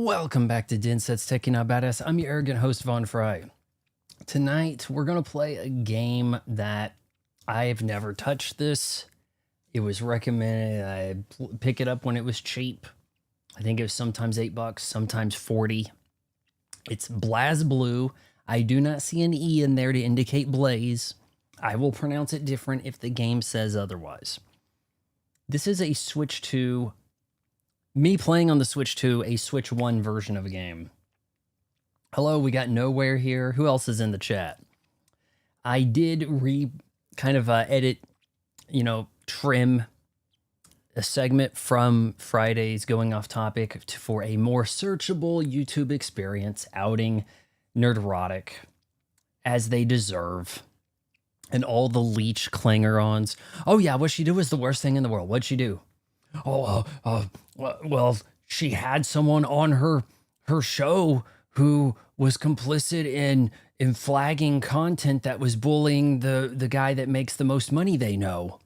Welcome back to Dinset's Techie Not Badass. I'm your arrogant host, Von Fry. Tonight, we're going to play a game that I've never touched this. It was recommended. I pick it up when it was cheap. I think it was sometimes $8, sometimes 40. It's BLAZBLUE. I do not see an E in there to indicate Blaze. I will pronounce it different if the game says otherwise. This is a Switch 2... me playing on the Switch 2, a Switch 1 version of a game. Hello, we got Nowhere here. Who else is in the chat? I did edit, trim a segment from Friday's Going Off Topic for a more searchable YouTube experience, outing Nerderotic as they deserve. And all the leech clangerons. Oh yeah, what she did was the worst thing in the world. What'd she do? Well, she had someone on her show who was complicit in flagging content that was bullying the guy that makes the most money they know.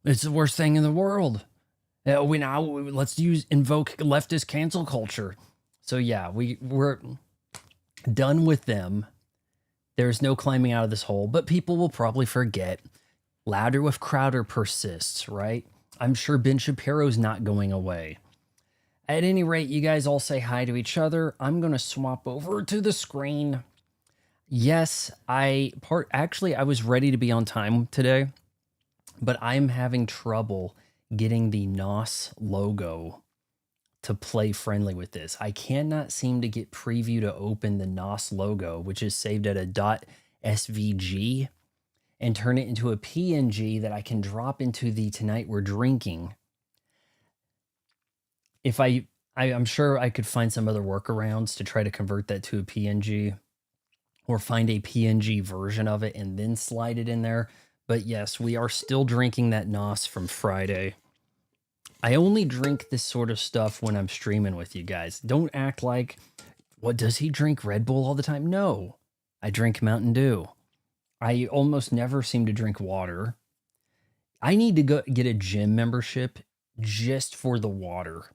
It's the worst thing in the world. Let's invoke leftist cancel culture. So yeah, we're done with them. There's no climbing out of this hole, but people will probably forget. Louder with Crowder persists, right? I'm sure Ben Shapiro's not going away. At any rate, you guys all say hi to each other. I'm going to swap over to the screen. Yes, I was ready to be on time today, but I'm having trouble getting the NOS logo to play friendly with this. I cannot seem to get preview to open the NOS logo, which is saved at a .svg, and turn it into a PNG that I can drop into the Tonight We're Drinking. If I'm sure I could find some other workarounds to try to convert that to a PNG, or find a PNG version of it and then slide it in there. But yes, we are still drinking that NOS from Friday. I only drink this sort of stuff when I'm streaming with you guys. Don't act like, what, does he drink Red Bull all the time? No, I drink Mountain Dew. I almost never seem to drink water. I need to go get a gym membership just for the water,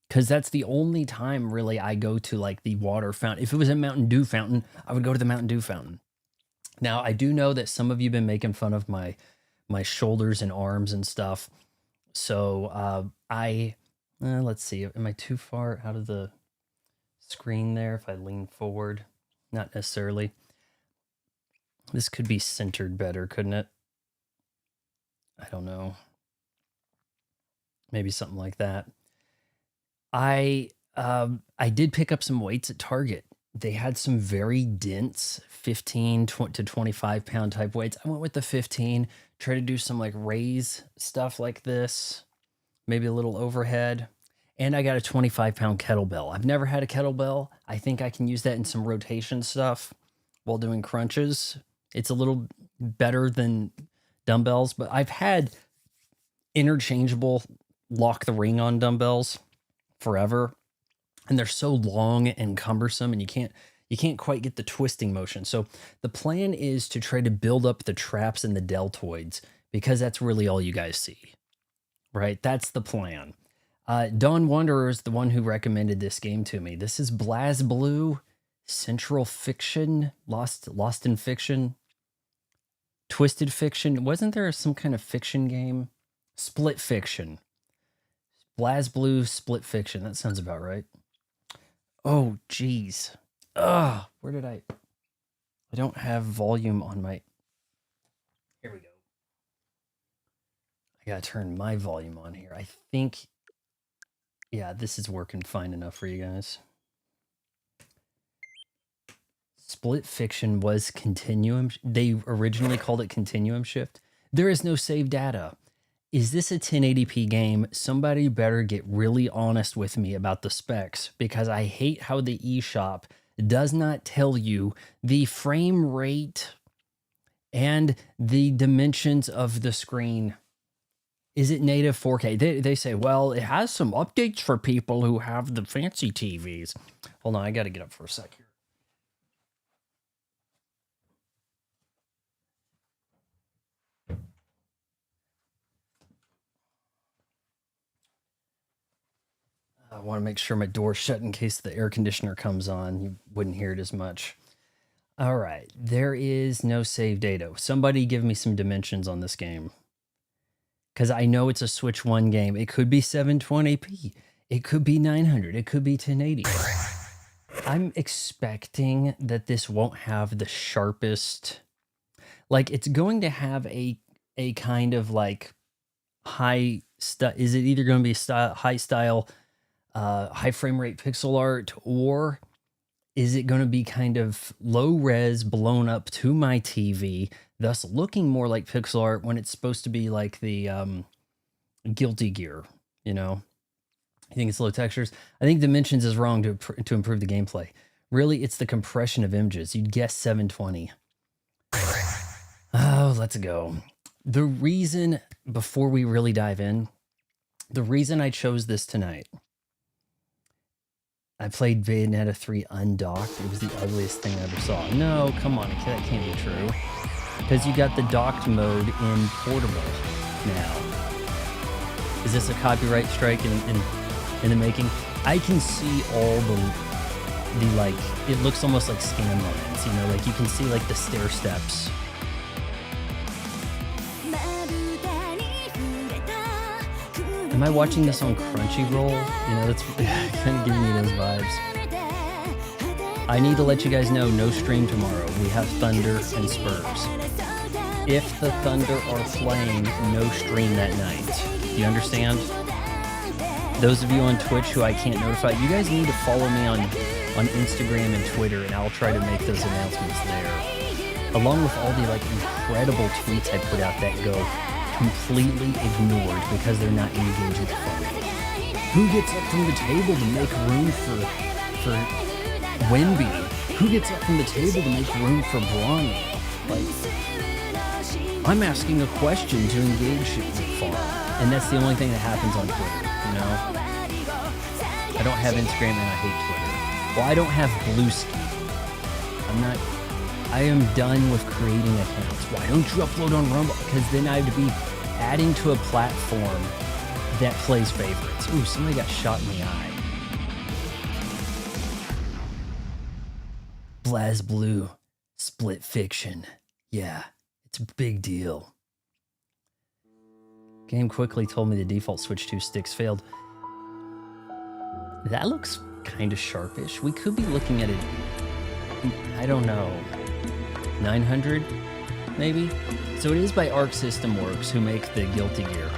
because that's the only time really I go to like the water fountain. If it was a Mountain Dew fountain, I would go to the Mountain Dew fountain. Now, I do know that some of you have been making fun of my shoulders and arms and stuff. So let's see, am I too far out of the screen there if I lean forward? Not necessarily. This could be centered better, couldn't it? I don't know. Maybe something like that. I did pick up some weights at Target. They had some very dense 15 to 25 pound type weights. I went with the 15, try to do some like raise stuff like this, maybe a little overhead. And I got a 25 pound kettlebell. I've never had a kettlebell. I think I can use that in some rotation stuff while doing crunches. It's a little better than dumbbells, but I've had interchangeable lock the ring on dumbbells forever, and they're so long and cumbersome, and you can't quite get the twisting motion. So the plan is to try to build up the traps and the deltoids, because that's really all you guys see, right? That's the plan. Dawn Wanderer is the one who recommended this game to me. This is BLAZBLUE, Central Fiction, Lost in Fiction, Twisted Fiction. Wasn't there some kind of fiction game? Split Fiction. BLAZBLUE Split Fiction. That sounds about right. Oh, geez. Where did I don't have volume on my... Here we go. I gotta turn my volume on here. I think... yeah, this is working fine enough for you guys. Split Fiction was Continuum. They originally called it Continuum Shift. There is no save data. Is this a 1080p game? Somebody better get really honest with me about the specs, because I hate how the eShop does not tell you the frame rate and the dimensions of the screen. Is it native 4K? They say, well, it has some updates for people who have the fancy TVs. Hold on, I got to get up for a sec here. want to make sure my door's shut in case the air conditioner comes on. You wouldn't hear it as much. All right, there is no save data. Somebody give me some dimensions on this game. Because I know it's a Switch 1 game. It could be 720p. It could be 900. It could be 1080. I'm expecting that this won't have the sharpest... Like, it's going to have a kind of, like, high... Is it either going to be high style, high frame rate pixel art, or is it going to be kind of low res, blown up to my TV, thus looking more like pixel art when it's supposed to be like the Guilty Gear, you know? I think it's low textures. I think dimensions is wrong to improve the gameplay. Really, it's the compression of images. You'd guess 720. Oh, let's go. The reason, before we really dive in, the reason I chose this tonight, I played Bayonetta 3 undocked. It was the ugliest thing I ever saw. No, come on, that can't be true. Because you got the docked mode in portable now. Is this a copyright strike in the making? I can see all the like, it looks almost like scan lines, you know, like you can see like the stair steps. Am I watching this on Crunchyroll? You know, that's kind of giving me those vibes. I need to let you guys know, no stream tomorrow. We have Thunder and Spurs. If the Thunder are playing, no stream that night. You understand? Those of you on Twitch who I can't notify, you guys need to follow me on Instagram and Twitter, and I'll try to make those announcements there. Along with all the like incredible tweets I put out that go completely ignored because they're not engaged with the fun. Who gets up from the table to make room for Wemby? Who gets up from the table to make room for Bronny? Like, I'm asking a question to engage with fun, and that's the only thing that happens on Twitter, you know? I don't have Instagram and I hate Twitter. Well, I don't have Blueski. I am done with creating accounts. Why don't you upload on Rumble? Because then I have to be adding to a platform that plays favorites. Ooh, somebody got shot in the eye. BLAZBLUE, split fiction. Yeah, it's a big deal. Game quickly told me the default Switch 2 sticks failed. That looks kind of sharpish. We could be looking at it, I don't know, 900 maybe? So it is by Arc System Works, who make the Guilty Gear.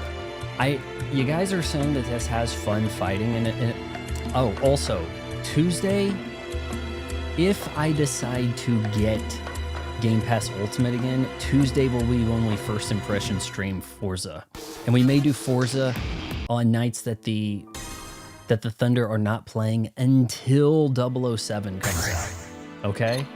You guys are saying that this has fun fighting in it. Oh, also, Tuesday, if I decide to get Game Pass Ultimate again, Tuesday will be when we first impression stream Forza. And we may do Forza on nights that the Thunder are not playing until 007 comes out. Okay?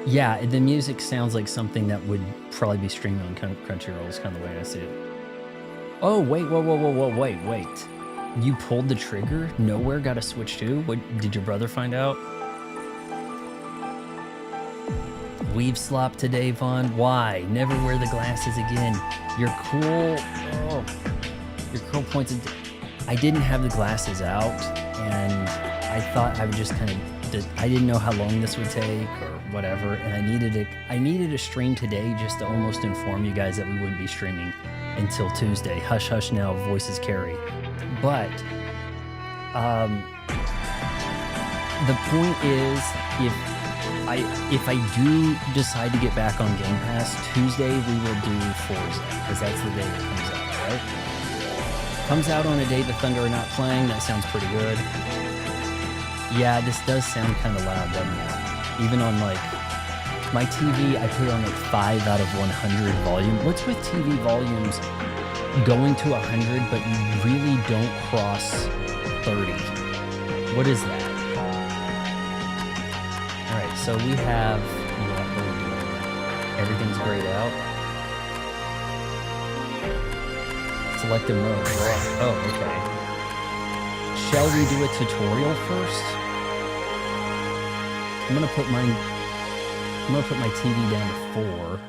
Yeah, the music sounds like something that would probably be streamed on Crunchyroll is kind of the way I see it. Oh, wait, wait. You pulled the trigger? Nowhere got a Switch 2? What, did your brother find out? Weave slop today, Vaughn. Why? Never wear the glasses again. You're cool. Oh, your curl points. I didn't have the glasses out, and I thought I would just kind of. I didn't know how long this would take or whatever, and I needed a stream today just to almost inform you guys that we wouldn't be streaming until Tuesday. Hush, hush now, voices carry. But the point is, if I do decide to get back on Game Pass, Tuesday we will do Forza, because that's the day it comes out, right? Comes out on a day the Thunder are not playing. That sounds pretty good. Yeah, this does sound kind of loud, doesn't it? Even on like my TV, I put it on like 5 out of 100 volume. What's with TV volumes going to 100, but you really don't cross 30? What is that? All right, so we have everything's grayed out. Select a mode. Oh, okay. Shall we do a tutorial first? I'm gonna put my TV down to 4.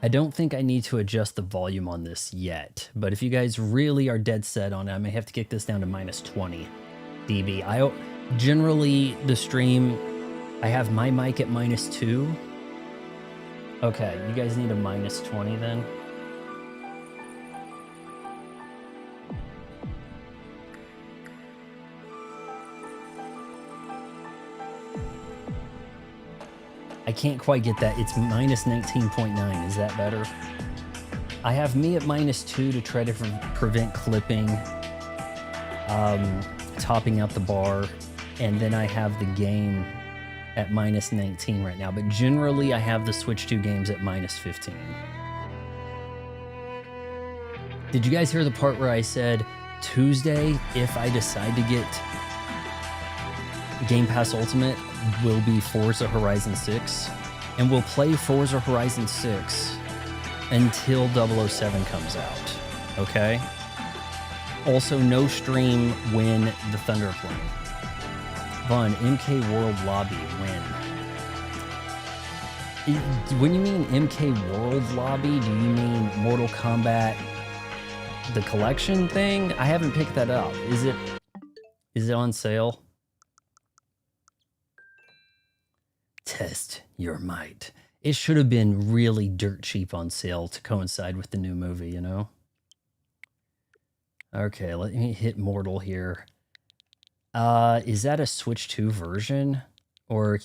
I don't think I need to adjust the volume on this yet, but if you guys really are dead set on it, I may have to kick this down to minus 20 dB. Generally, the stream, I have my mic at minus 2. Okay, you guys need a minus 20 then. I can't quite get that. It's minus 19.9. Is that better? I have me at minus 2 to try to prevent clipping, topping out the bar, and then I have the game at minus 19 right now. But generally, I have the Switch 2 games at minus 15. Did you guys hear the part where I said Tuesday, if I decide to get Game Pass Ultimate, will be Forza Horizon 6, and we'll play Forza Horizon 6 until 007 comes out, okay? Also, no stream when the Thunder are playing. Vaughn, MK World Lobby, when? When you mean MK World Lobby, do you mean Mortal Kombat, the collection thing? I haven't picked that up. Is it on sale? Test your might. It should have been really dirt cheap on sale to coincide with the new movie, you know? Okay, let me hit Mortal here. Is that a Switch 2 version? Or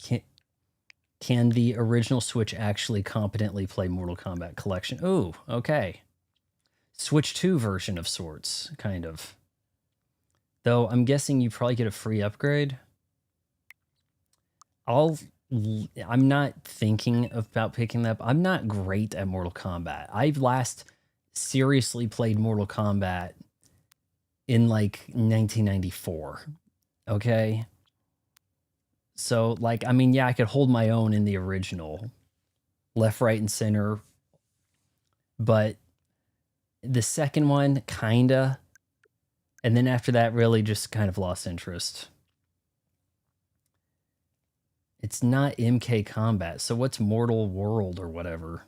can the original Switch actually competently play Mortal Kombat Collection? Oh, okay. Switch 2 version of sorts, kind of. Though I'm guessing you probably get a free upgrade. I'm not thinking about picking that up. I'm not great at Mortal Kombat. I've last seriously played Mortal Kombat in like 1994. Okay? So, like, I mean, yeah, I could hold my own in the original. Left, right, and center. But the second one, kinda. And then after that, really just kind of lost interest. It's not MK Combat, so what's Mortal World or whatever?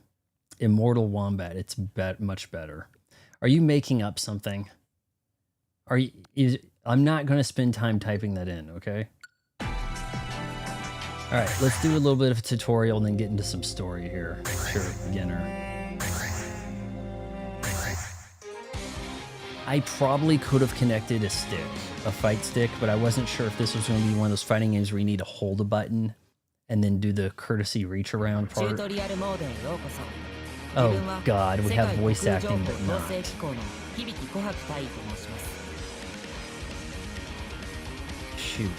Immortal Wombat, it's much better. Are you making up something? I'm not going to spend time typing that in, okay? Alright, let's do a little bit of a tutorial and then get into some story here. Sure, beginner. I probably could have connected a fight stick, but I wasn't sure if this was going to be one of those fighting games where you need to hold a button and then do the courtesy reach around part. Oh god, we have voice acting but not. Shoot.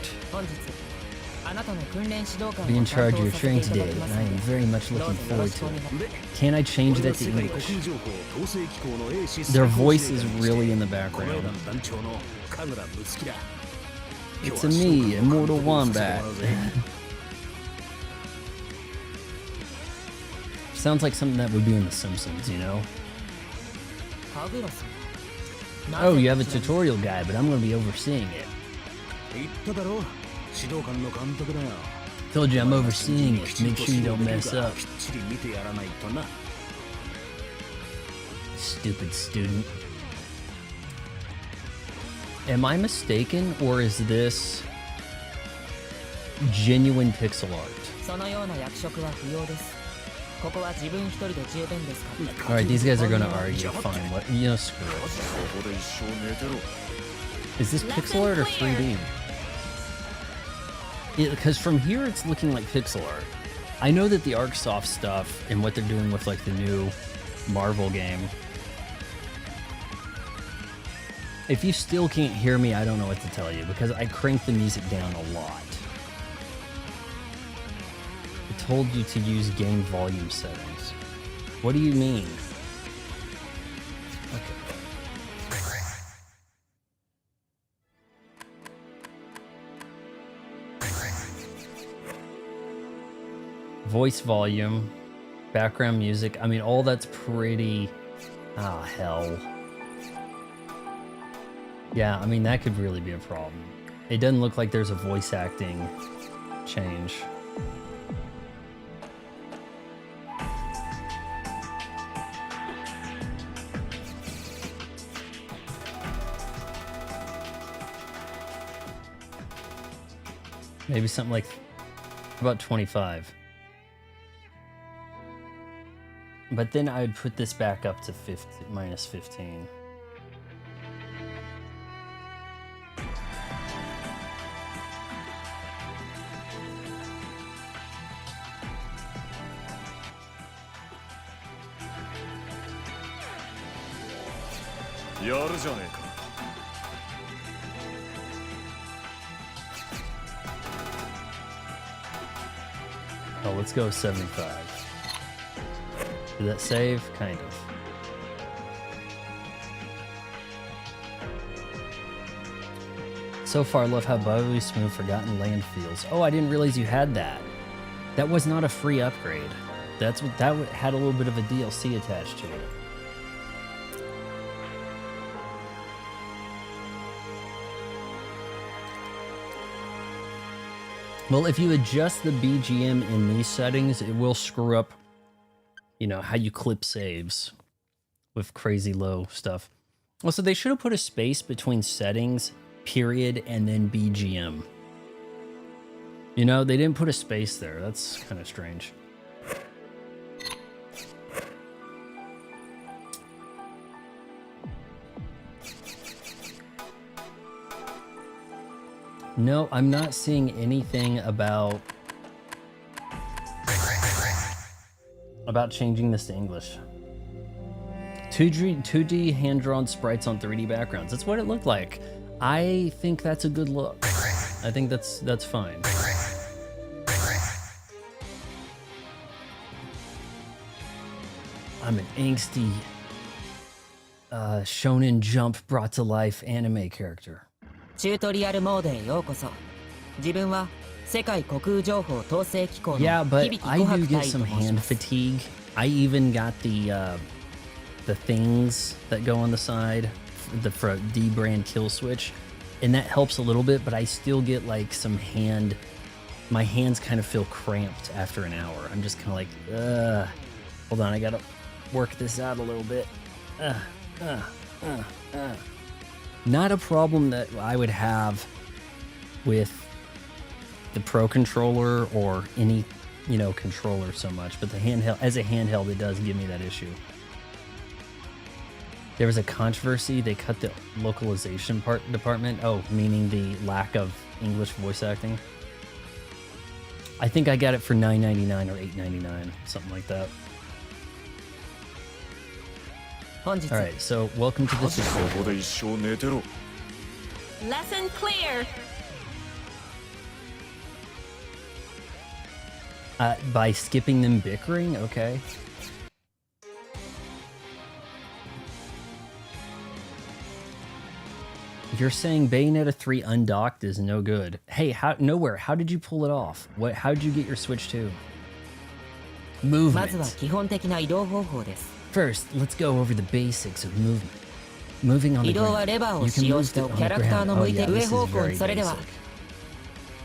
Be in charge of your training today, and I am very much looking forward to it. Can I change that to English? Their voice is really in the background. It's a me, Immortal Wombat. Sounds like something that would be in The Simpsons, you know? Oh, you have a tutorial guide, but I'm going to be overseeing it. Told you I'm overseeing it. Make sure you don't mess up. Stupid student. Am I mistaken, or is this genuine pixel art? Alright, these guys are gonna argue. Fine, what? You know, screw it. Is this pixel art or 3D? Because from here it's looking like pixel art. I know that the ArcSoft stuff and what they're doing with like the new Marvel game. If you still can't hear me, I don't know what to tell you because I cranked the music down a lot. I told you to use game volume settings. What do you mean? Okay. Voice volume, background music. I mean, all that's pretty... Ah, hell. Yeah, I mean, that could really be a problem. It doesn't look like there's a voice acting change. Maybe something like about 25. But then I would put this back up to minus 15. Oh, let's go 75. Did that save? Kind of. So far, love how buttery smooth Forgotten Land feels. Oh, I didn't realize you had that. That was not a free upgrade. That had a little bit of a DLC attached to it. Well, if you adjust the BGM in these settings, it will screw up, you know, how you clip saves with crazy low stuff. Also, they should have put a space between settings, period, and then BGM. You know, they didn't put a space there. That's kind of strange. No, I'm not seeing anything about changing this to English. 2D hand-drawn sprites on 3D backgrounds. That's what it looked like. I think that's a good look. I think that's fine. I'm an angsty Shonen Jump brought to life anime character. チュートリアルモードへようこそ。自分は世界航空情報統制機構の Yeah, but 響 I 琥 do 珀 get 隊 some と申し hand ます。 fatigue. I even got the things that go on the side, for D brand kill switch, and that helps a little bit. But I still get like some my hands kind of feel cramped after an hour. I'm just kind of like, ugh. Hold on, I gotta work this out a little bit. Not a problem that I would have with the Pro controller or any, you know, controller so much, but the handheld, as a handheld, it does give me that issue. There was a controversy. They cut the localization department. Oh, meaning the lack of English voice acting. I think I got it for $9.99 or $8.99, something like that. All right, so welcome to the tutorial. Lesson clear. By skipping them bickering, okay. You're saying Bayonetta 3 undocked is no good. Hey, how did you pull it off? How did you get your Switch 2? Movement. First, let's go over the basics of movement. Moving on the ground. You can move on the ground. Oh yeah, this is very basic.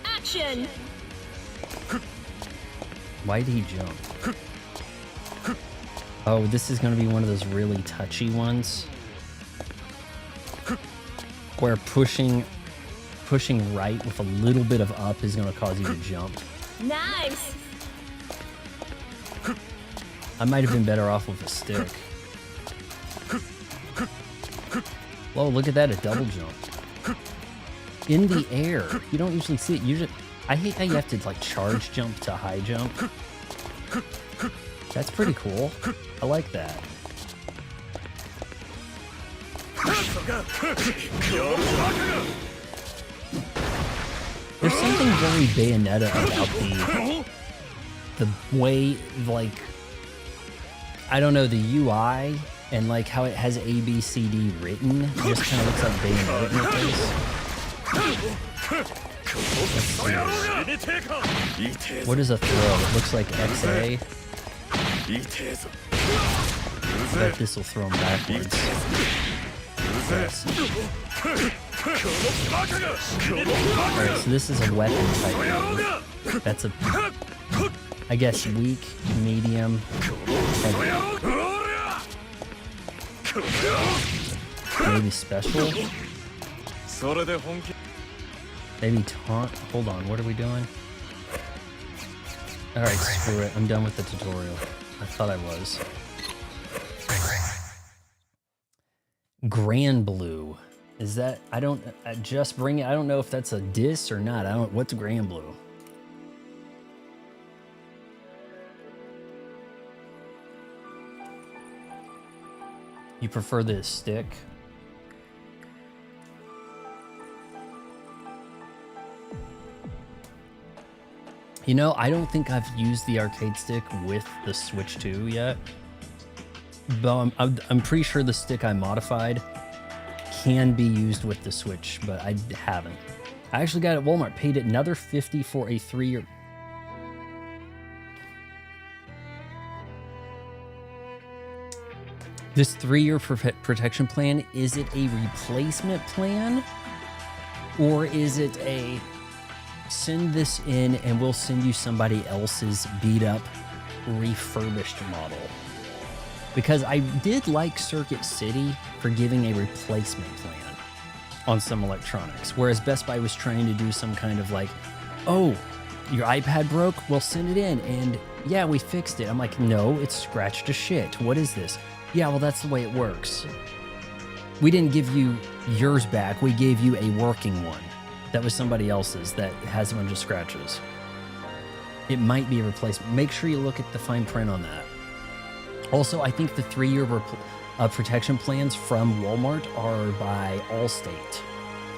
Action. Why did he jump? Oh, this is going to be one of those really touchy ones. Where pushing right with a little bit of up is going to cause you to jump. Nice. I might have been better off with a stick. Whoa, look at that, a double jump. In the air. You don't usually see it. I hate how you have to like charge jump to high jump. That's pretty cool. I like that. There's something very Bayonetta about the way, like, I don't know, the UI and like how it has A, B, C, D written. It just kind of looks like Bayonetta in your face. What is a throw? It looks like XA. I bet this will throw him backwards. Yes. Alright, so this is a weapon type. That's a, I guess, weak, medium, heavy. Maybe special? Maybe taunt. Hold on, what are we doing? Alright, screw it. I'm done with the tutorial. I thought I was. BLAZBLUE. Is that... I don't... just bring it... I don't know if that's a diss or not. I don't... What's BLAZBLUE? You prefer the stick? You know, I don't think I've used the arcade stick with the Switch 2 yet. But I'm pretty sure the stick I modified can be used with the Switch, but I haven't. I actually got it at Walmart, paid another $50 for a 3-year... This 3-year protection plan, is it a replacement plan? Or is it a... send this in and we'll send you somebody else's beat up refurbished model? Because I did like Circuit City for giving a replacement plan on some electronics, whereas Best Buy was trying to do some kind of like, oh, your iPad broke, we'll send it in and yeah, we fixed it. I'm like, no, it's scratched to shit. What is this? Yeah, well, that's the way it works. We didn't give you yours back, we gave you a working one. That was somebody else's that has a bunch of scratches. It might be a replacement. Make sure you look at the fine print on that. Also, I think the 3-year protection plans from Walmart are by Allstate,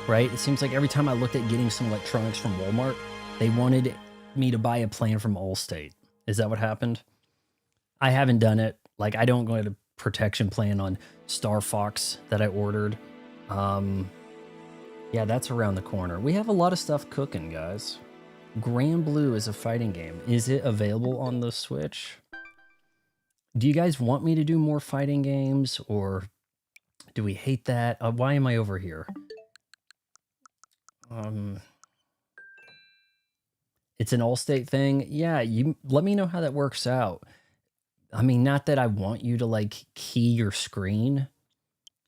right? It seems like every time I looked at getting some electronics from Walmart, they wanted me to buy a plan from Allstate. Is that what happened? I haven't done it. Like, I don't go to protection plan on Star Fox that I ordered. Yeah, that's around the corner. We have a lot of stuff cooking, guys. BLAZBLUE is a fighting game. Is it available on the Switch? Do you guys want me to do more fighting games, or do we hate that? Why am I over here? It's an Allstate thing. Yeah, you let me know how that works out. I mean, not that I want you to like key your screen,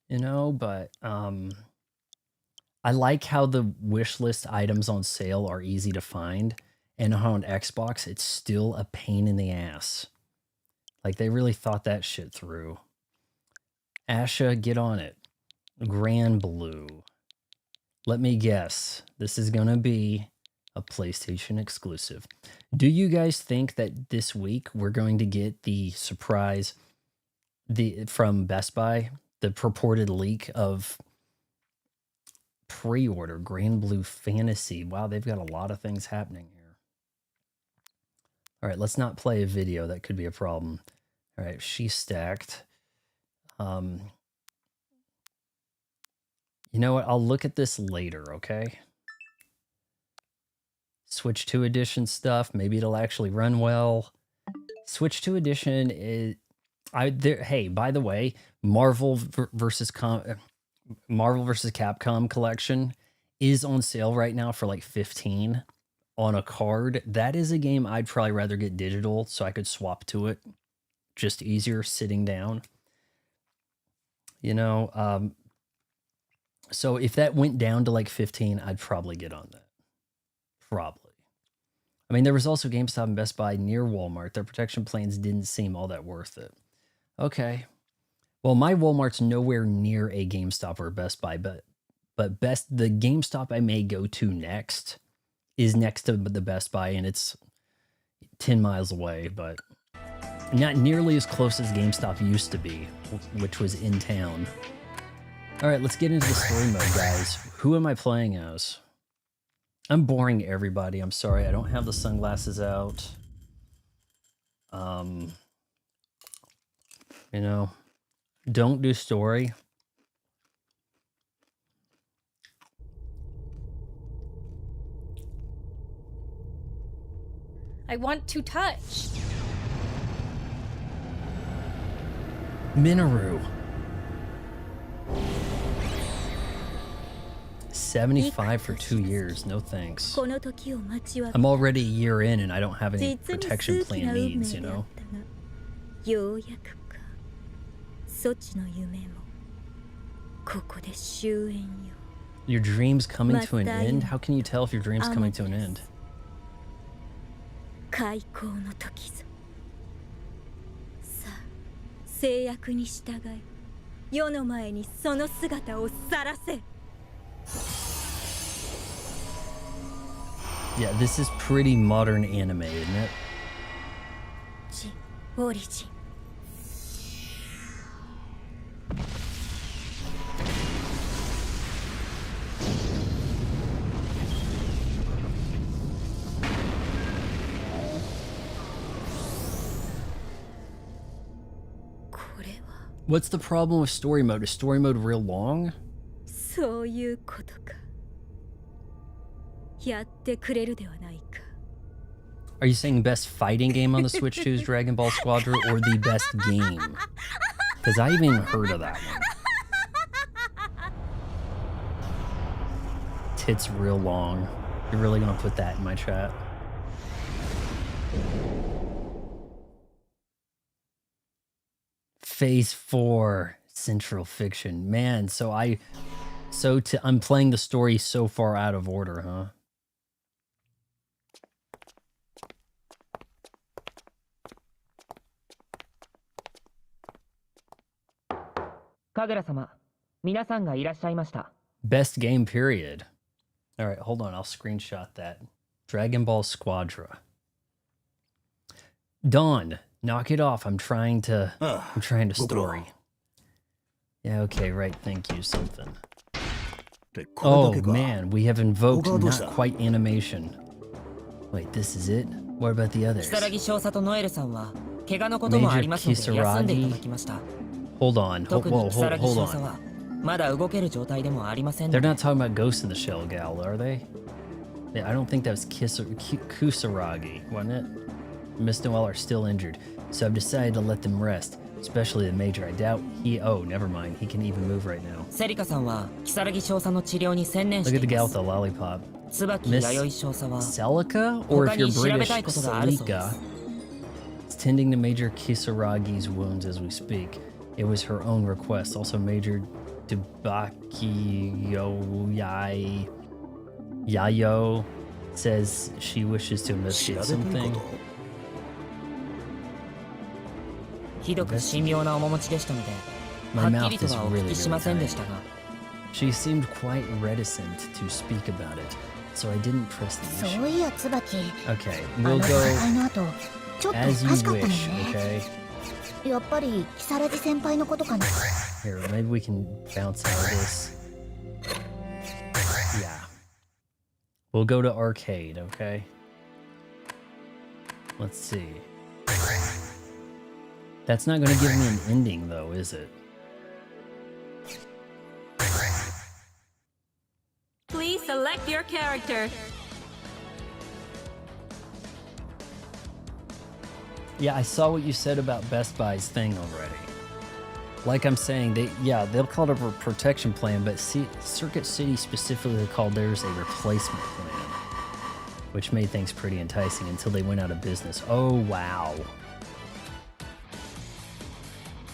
you know, but I like how the wish list items on sale are easy to find, and how on Xbox it's still a pain in the ass. Like, they really thought that shit through. Asha, get on it. BLAZBLUE. Let me guess. This is gonna be a PlayStation exclusive. Do you guys think that this week we're going to get the surprise from Best Buy, the purported leak of pre-order BLAZBLUE Fantasy? Wow, they've got a lot of things happening here. All right, let's not play a video. That could be a problem. All right, she's stacked. You know what? I'll look at this later, okay? Switch 2 edition stuff. Maybe it'll actually run well. Switch 2 edition is... hey, by the way, Marvel versus Capcom collection is on sale right now for like $15 on a card. That is a game I'd probably rather get digital so I could swap to it. Just easier sitting down. You know, so if that went down to like 15, I'd probably get on that. Probably. I mean, there was also GameStop and Best Buy near Walmart. Their protection plans didn't seem all that worth it. Okay. Well, my Walmart's nowhere near a GameStop or Best Buy, but the GameStop I may go to next is next to the Best Buy, and it's 10 miles away, but not nearly as close as GameStop used to be, which was in town. All right, let's get into the story mode, guys. Who am I playing as? I'm boring everybody. I'm sorry, I don't have the sunglasses out. You know, don't do story. I want to touch. Minoru. 75 for 2 years. No thanks. I'm already a year in and I don't have any protection plan needs, you know? Your dream's coming to an end? How can you tell if your dream's coming to an end? 開口の時ぞ。さあ、制約に従い、世の前にその姿を晒せ。Yeah, this is pretty modern anime, isn't it? ジオリジン。What's the problem with story mode? Is story mode real long? そういうことか。やってくれるではないか。Are you saying best fighting game on the Switch 2 is Dragon Ball Squadron or the best game? Because I haven't even heard of that one. Tits real long. You're really gonna put that in my chat? Phase 4, Central Fiction. Man, I'm playing the story so far out of order, huh? Kagura-sama, 皆さんがいらっしゃいました。 Best game period. All right, hold on. I'll screenshot that. Dragon Ball Squadra. Dawn, knock it off. I'm trying to story. Yeah, okay, right. Thank you. Something. Oh man, we have invoked not quite animation. Wait, this is it? What about the others? Major Kisaragi. Hold on. Hold on. They're not talking about Ghost in the Shell gal, are they? Yeah, I don't think that was Kusaragi, wasn't it? Miss Noel are still injured, so I've decided to let them rest. Especially the Major. I doubt oh, never mind. He can even move right now. Look at the gal with the lollipop. Miss Celica? Or if you're British, Celica. Is tending to Major Kisaragi's wounds as we speak. It was her own request. Also, Major Yayo says she wishes to investigate something. My mouth is really tight. She seemed quite reticent to speak about it, so I didn't press the issue. Okay, we'll go as you wish, okay? Here, maybe we can bounce out of this. Yeah. We'll go to arcade, okay? Let's see. That's not going to give me an ending, though, is it? Please select your character. Yeah, I saw what you said about Best Buy's thing already. Like I'm saying, they'll call it a protection plan, but Circuit City specifically called theirs a replacement plan, which made things pretty enticing until they went out of business. Oh, wow.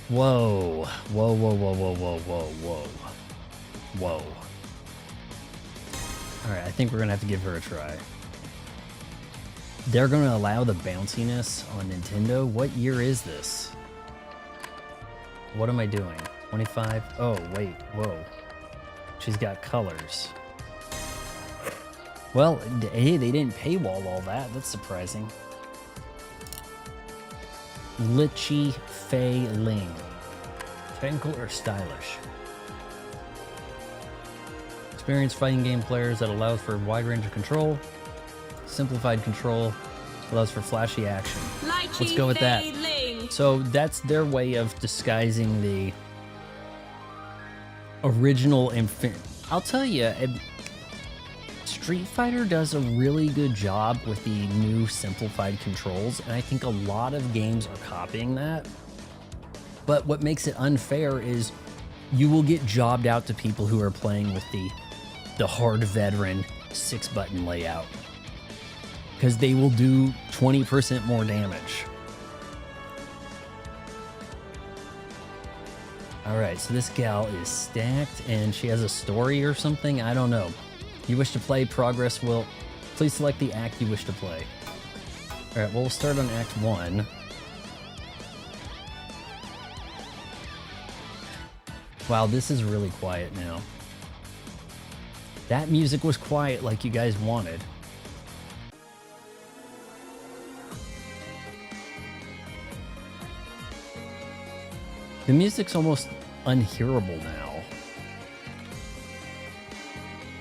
Whoa. Whoa, whoa, whoa, whoa, whoa, whoa, whoa. Whoa. Alright, I think we're gonna have to give her a try. They're gonna allow the bounciness on Nintendo? What year is this? What am I doing? 25? Oh, wait, whoa. She's got colors. Well, hey, they didn't paywall all that. That's surprising. Litchi Fei Ling. Technical or stylish? Experienced fighting game players that allows for a wide range of control. Simplified control allows for flashy action. Let's go with that. So that's their way of disguising the original I'll tell you, Street Fighter does a really good job with the new simplified controls, and I think a lot of games are copying that. But what makes it unfair is you will get jobbed out to people who are playing with the hard veteran 6-button layout, because they will do 20% more damage. Alright, so this gal is stacked and she has a story or something? I don't know. You wish to play, progress will... Please select the act you wish to play. Alright, well, we'll start on Act 1. Wow, this is really quiet now. That music was quiet like you guys wanted. The music's almost unhearable now.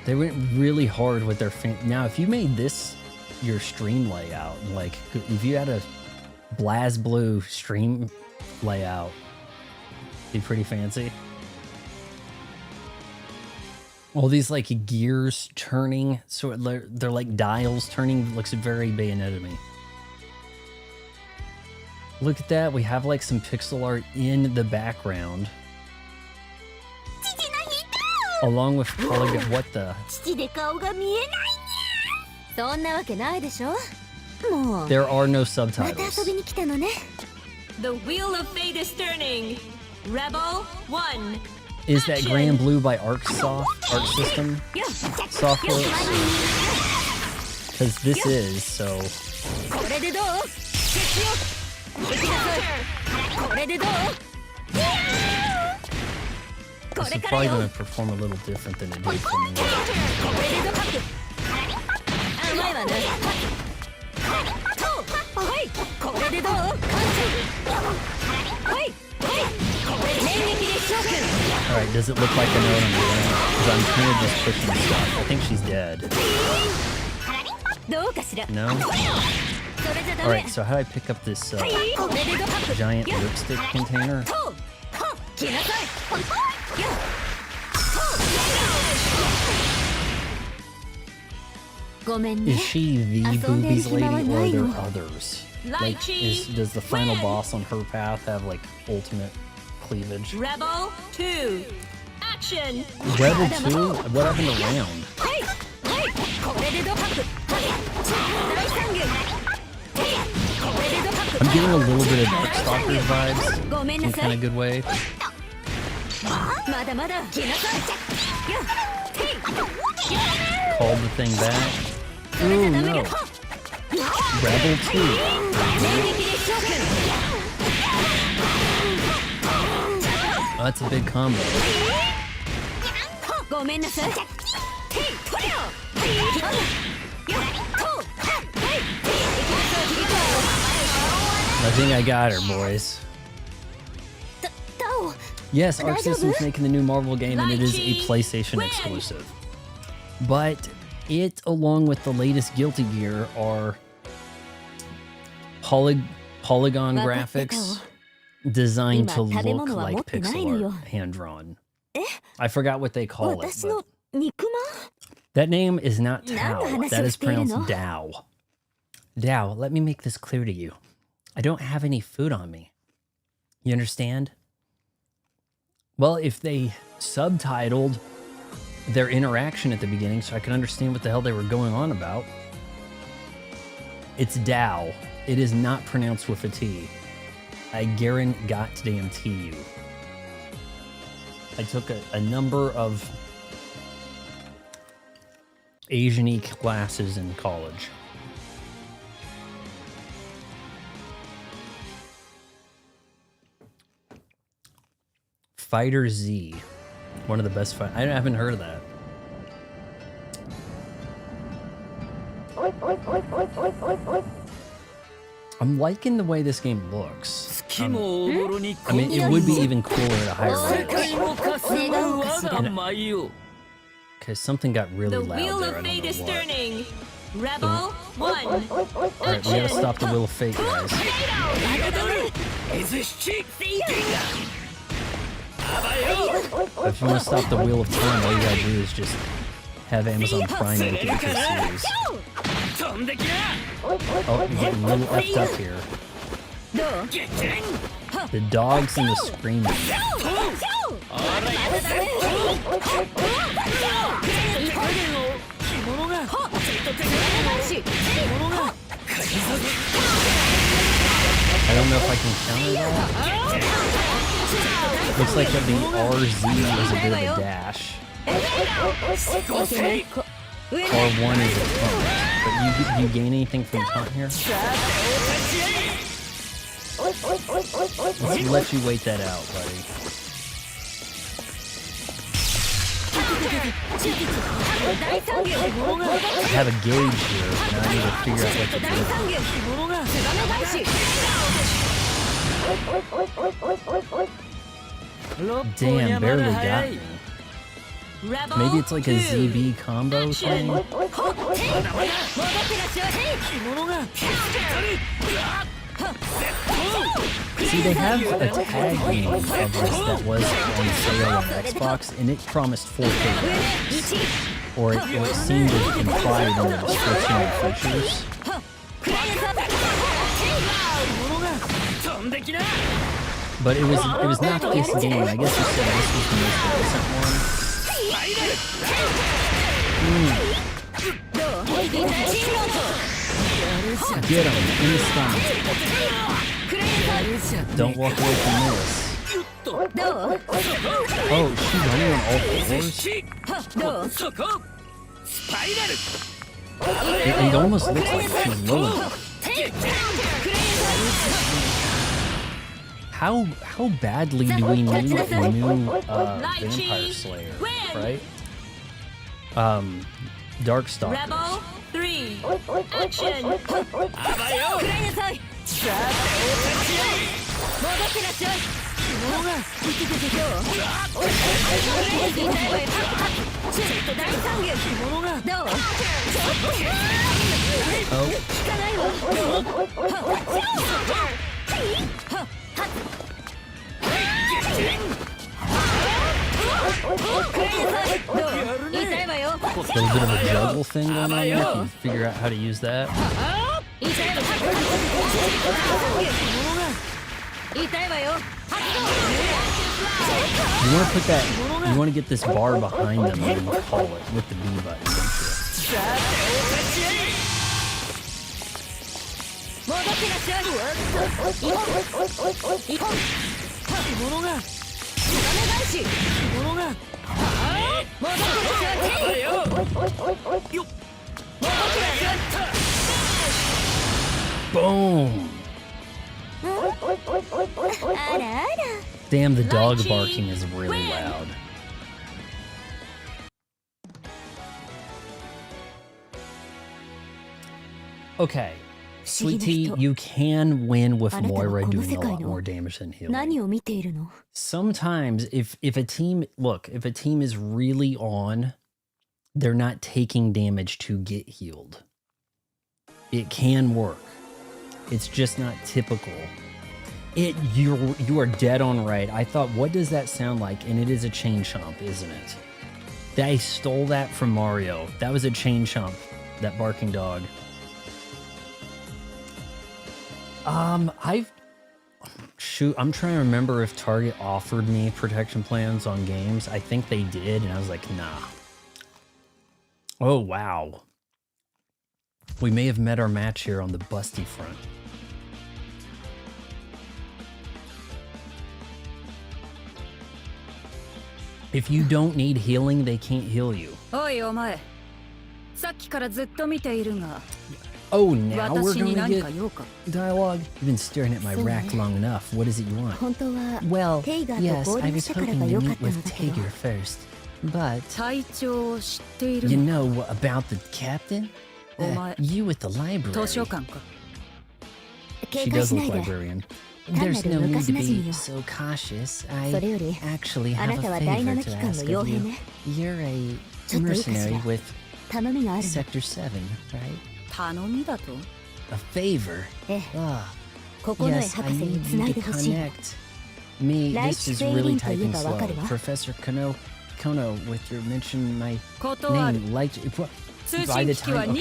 They went really hard with their now, if you made this your stream layout, like if you had a BLAZBLUE stream layout, it'd be pretty fancy. All these like gears turning, so they're like dials turning, looks very Bayonetta to me. Look at that, we have like some pixel art in the background. Along with polygon, what the? There are no subtitles. The wheel of fate is turning. Rebel 1. Is that Grand Blue by Arc System Software? Because this is, so... This is probably going to perform a little different than it did for me. Alright, does it look like I know what I'm doing? Because I'm kind of just pushing stuff. I think she's dead. No? Alright, so how do I pick up this giant lipstick container? Is she the boobies lady, or are there others? Like, does the final boss on her path have like ultimate cleavage? Rebel 2. Action. Rebel 2? What happened to Round? I'm getting a little bit of Darkstalker vibes in kind of good way. Called the thing back. Ooh, no. Rebel 2. Oh, that's a big combo. I think I got her, boys. Yes, Arc System's making the new Marvel game, and it is a PlayStation exclusive. But it, along with the latest Guilty Gear, are polygon graphics designed to look like pixel art, hand-drawn. I forgot what they call it, but that name is not Tao. That is pronounced Dao. Dao, let me make this clear to you. I don't have any food on me. You understand? Well, if they subtitled their interaction at the beginning so I could understand what the hell they were going on about. It's Dao. It is not pronounced with a T. I guarantee you. I took a number of Asian-y classes in college. Fighter Z. One of the best I haven't heard of that. I'm liking the way this game looks. I mean, it would be even cooler at a higher rate. Because something got really loud there. The wheel of fate is turning. Rebel 1. Alright, we gotta stop the wheel of fate, guys. If you want to stop the wheel of time, all you gotta do is just have Amazon Prime make it into a series. Oh, you're getting a little effed up here. The dogs and the screaming. I don't know if I can counter that. Looks like the RZ is a bit of a dash. R1 is a taunt. But you gain anything from taunt here? Let's let you wait that out, buddy. I have a gauge here, and I need to figure out what to do. Damn, barely got me. Maybe it's like a ZB combo thing? See, they have a tag game of this that was on sale on Xbox, and it promised 4K graphics. Or it seemed implied in the description of features. But it was not this game. I guess you said this was the most recent one. Get him in the stomach. Don't walk away from this. Oh, she's running on all fours? It almost looks like she's low enough. How badly do we need a new Vampire Slayer, right? Darkstalkers. Rebel 3, action! Little bit of a juggle thing going on there. Can you figure out how to use that? You want to put that. You want to get this bar behind them and then call it with the B button. Boom! Damn, the dog barking is really loud. Okay, Sweet Tea, you can win with Moira doing a lot more damage than healing. Sometimes, if a team is really on, they're not taking damage to get healed. It can work. It's just not typical. You are dead on right. I thought, what does that sound like? And it is a chain chomp, isn't it? I stole that from Mario. That was a chain chomp, that barking dog. I'm trying to remember if Target offered me protection plans on games. I think they did, and I was like, nah. Oh, wow. We may have met our match here on the busty front. If you don't need healing, they can't heal you. Oh, now we're gonna get dialogue? You've been staring at my rack long enough. What is it you want? Well, yes, I was hoping to meet with Tager first. But, you know about the captain? You with the library. She does look librarian. There's no need to be so cautious. I actually have a favor to ask of you. You're a mercenary with Sector 7, right? A favor? Yes, I need you to connect me. This is really typing slow. Professor Kono, with your mention my name, liked by the time.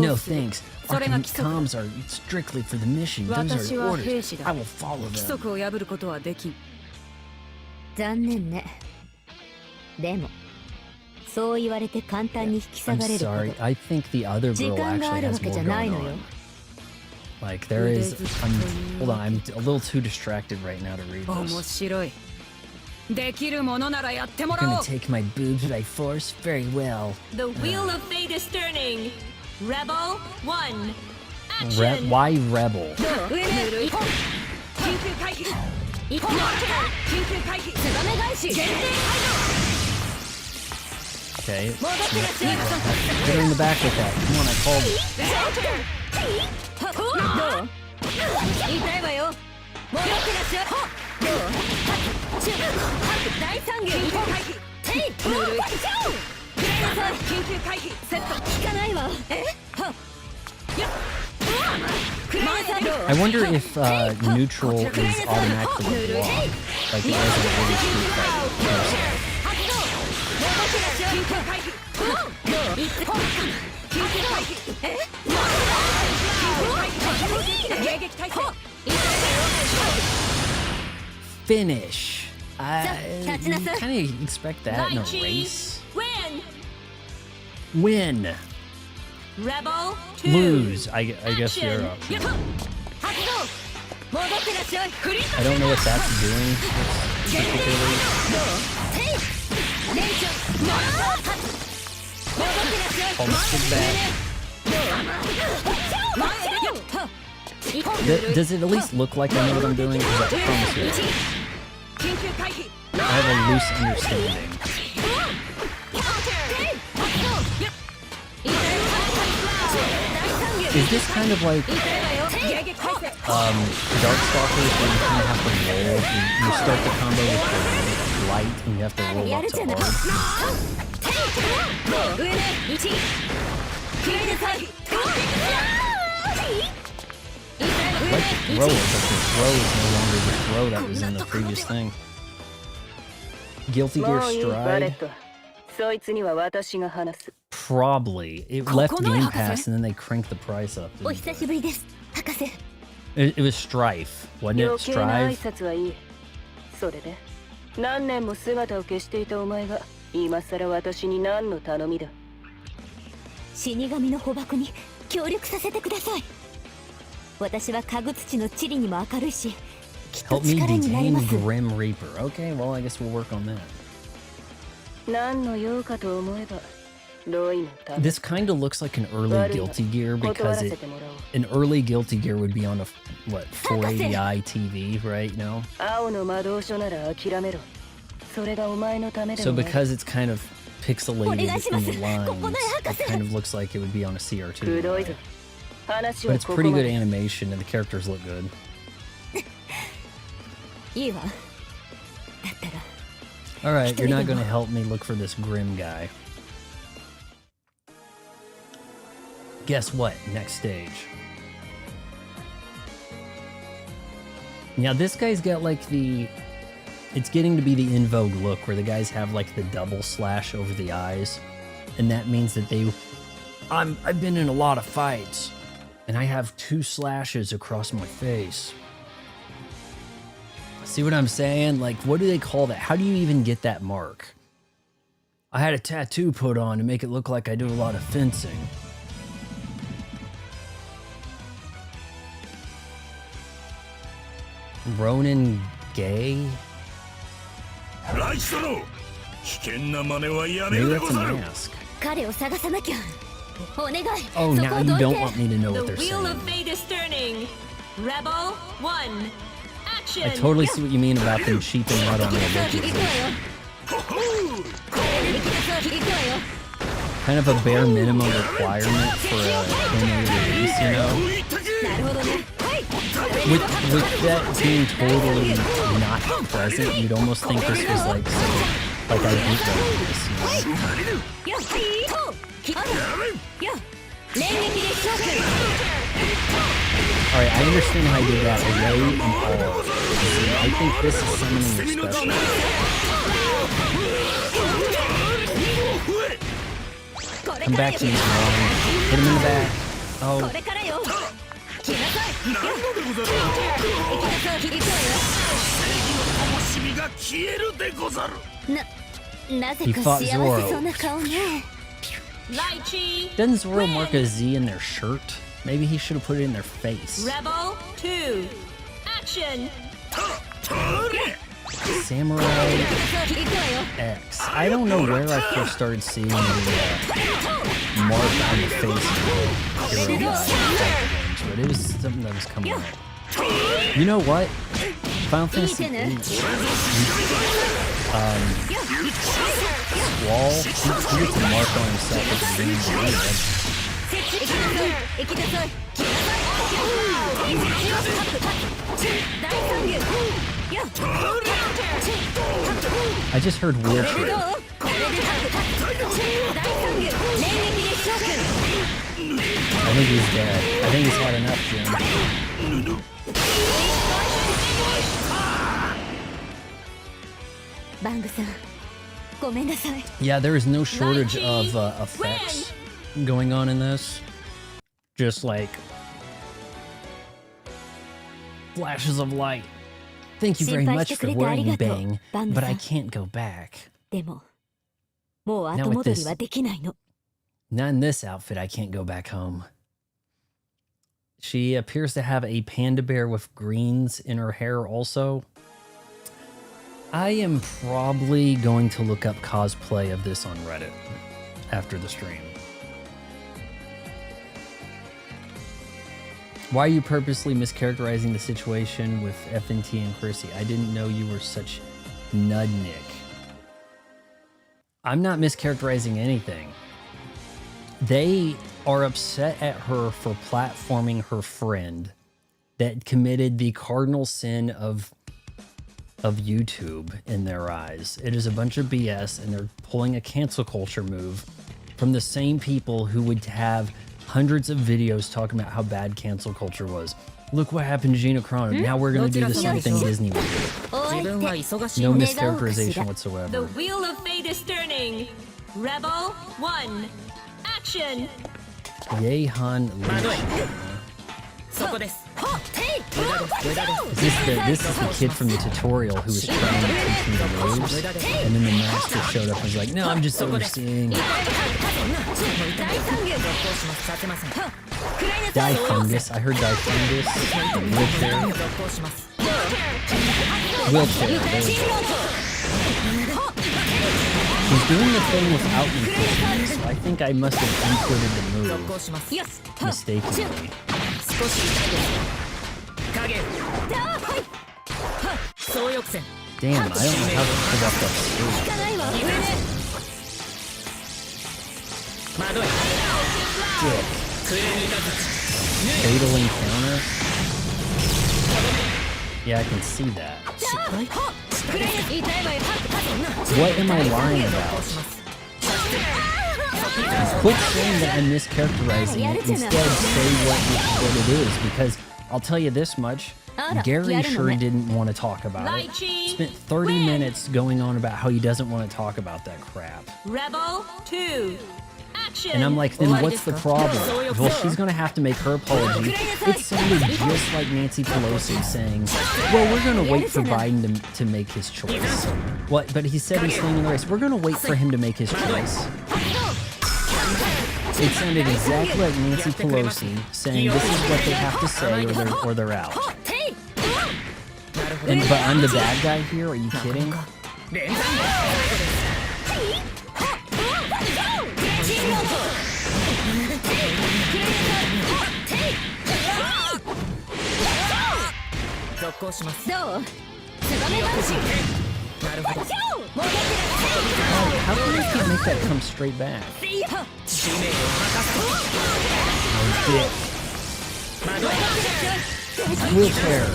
No thanks. Our comms are strictly for the mission. Those are orders. I will follow them. I'm sorry. I think the other girl actually has more going on. Like there is, hold on, I'm a little too distracted right now to read this. 面白いできるものならやっても I'm らお gonna う take my boobs by force. Very well. The wheel of fate is turning. Rebel 1. Action. Why rebel? 上ね行こう緊急回避行こう緊急回避ツバメ返し限定 Okay. 戻ってらっしゃい Hit her in the back with that. Come on, I called. どう痛いわよ戻ってらっしゃいどう大三元緊急回避ぬるいくらいなさい緊急回避セット効かないわえはっやっ I wonder if neutral is automatically blocked, like it was in early Street Fighter. 緊急回避緊急回避え迎撃態勢 Finish. I catch us. kind of expect that in a Lychee. race. Win. Win. Rebel 2. Lose. I guess you're up. やっ発動戻ってらっしゃいクリッ I don't know what that's doing particularly. レンチャン戻ってらっしゃい Almost did that. 前 Does it at least look like I know what I'm doing? Because I promise you, 緊急回避 I have a loose understanding. Is this kind of like Darkstalkers where you kind of have to roll? You start the combo with the light and you have to roll up to hard. 上ね1くらいなさい Like throw it, but the throw is no longer the throw that was in the previous thing. Guilty Gear Stride? そいつには私が話す Probably. It left Game Pass and then they cranked the price up. お久しぶりです博士 It was Strife, wasn't it? 余計な挨 Strive? 拶はいいそれで何年も姿を消していたお前が今さら私に何の頼みだ死神の捕獲に協力させてください私は家具土の地理にも明るいしきっと Help me 力になり detain ます Grim Reaper. Okay, well, I guess we'll work on that. 何の用かと思えばロイのため This kind of looks like an early Guilty Gear 断 because らせ it てもらおう an early Guilty Gear would be on a what 480i TV, right? No. 青の魔導書なら諦めろそれがお前のためで So もなる because it's kind of pixelated in the ここ lines, だよ博 it 士 kind of looks like it would be on a CR2. くどいぞ right? 話 But は it's ここ pretty ま good で animation and the characters look good. いいわだったら All right, you're not going to help me look for this Grim guy. Guess what? Next stage. Now this guy's got like the... It's getting to be the in vogue look where the guys have like the double slash over the eyes. And that means that I've been in a lot of fights. And I have 2 slashes across my face. See what I'm saying? Like, what do they call that? How do you even get that mark? I had a tattoo put on to make it look like I do a lot of fencing. Ronin Gay? Maybe that's a mask. 彼を探さなきゃお願い Oh, そ now こを you どいて don't want me to know The what they're wheel saying. of fate is turning. Rebel 1. Action. I totally see what you mean about them cheaping out on their 行く looks. わよ行くわよ Kind of a bare minimum requirement for a NA release, you know? なるほどね With that being totally not present, you'd almost think this was like I bootlegged this, you know? よっと切ったよ連撃で勝負 Alright, I understand how I did that away and all. I think this is summoning your special. Come back to me, Ron. Hit him in the back. こ Oh, れからよ来なさい行きなさい行くわよなぜ He か fought 幸せ Zoro. そうな顔ね Lychee. doesn't Zoro Win. mark a Z in their shirt? Maybe he should have put it in their face. Rebel 2. Action. Samurai X. I don't know where I first started seeing the mark on the face of the hero guy, but it was something that was coming up. You know what? Final Fantasy VIII. Squall, he gets a mark on himself with the I just heard wheelchair. I think he's dead. I think he's had enough, Jim. Yeah, there is no shortage of effects going on in this. Just like flashes of light. Thank you very much for wearing Bang, but I can't go back. Not with this. Not in this outfit, I can't go back home. She appears to have a panda bear with greens in her hair also. I am probably going to look up cosplay of this on Reddit after the stream. Why are you purposely mischaracterizing the situation with FNT and Chrissy? I didn't know you were such nudnik. I'm not mischaracterizing anything. They are upset at her for platforming her friend that committed the cardinal sin of YouTube in their eyes. It is a bunch of BS, and they're pulling a cancel culture move from the same people who would have hundreds of videos talking about how bad cancel culture was. Look what happened to Gina Carano. Now we're going to do the same thing Disney would do. No mischaracterization whatsoever. The wheel of fate is turning. Rebel 1. Action. Yehan Lich. This is the kid from the tutorial who was trying to teach me the moves, and then the master showed up and was like, no, I'm just overseeing. Difungus. I heard Difungus. Wheelchair. There we go. He's doing the thing without me pushing, so I think I must have inputted the move mistakenly. Damn, I don't know how to put up that stage. Fatal encounter? Yeah, I can see that. What am I lying about? Quit saying that I'm mischaracterizing it. Instead, say what it is, because I'll tell you this much. Gary sure didn't want to talk about it. Spent 30 minutes going on about how he doesn't want to talk about that crap. Rebel 2. Action. And I'm like, then what's the problem? Well, she's going to have to make her apology. It sounded just like Nancy Pelosi saying, well, we're going to wait for Biden to make his choice. What? But he said he's staying in the race. We're going to wait for him to make his choice. It sounded exactly like Nancy Pelosi saying this is what they have to say or they're out. But I'm the bad guy here? Are you kidding? How come you can't make that come straight back? Oh, dick. Wheelchair.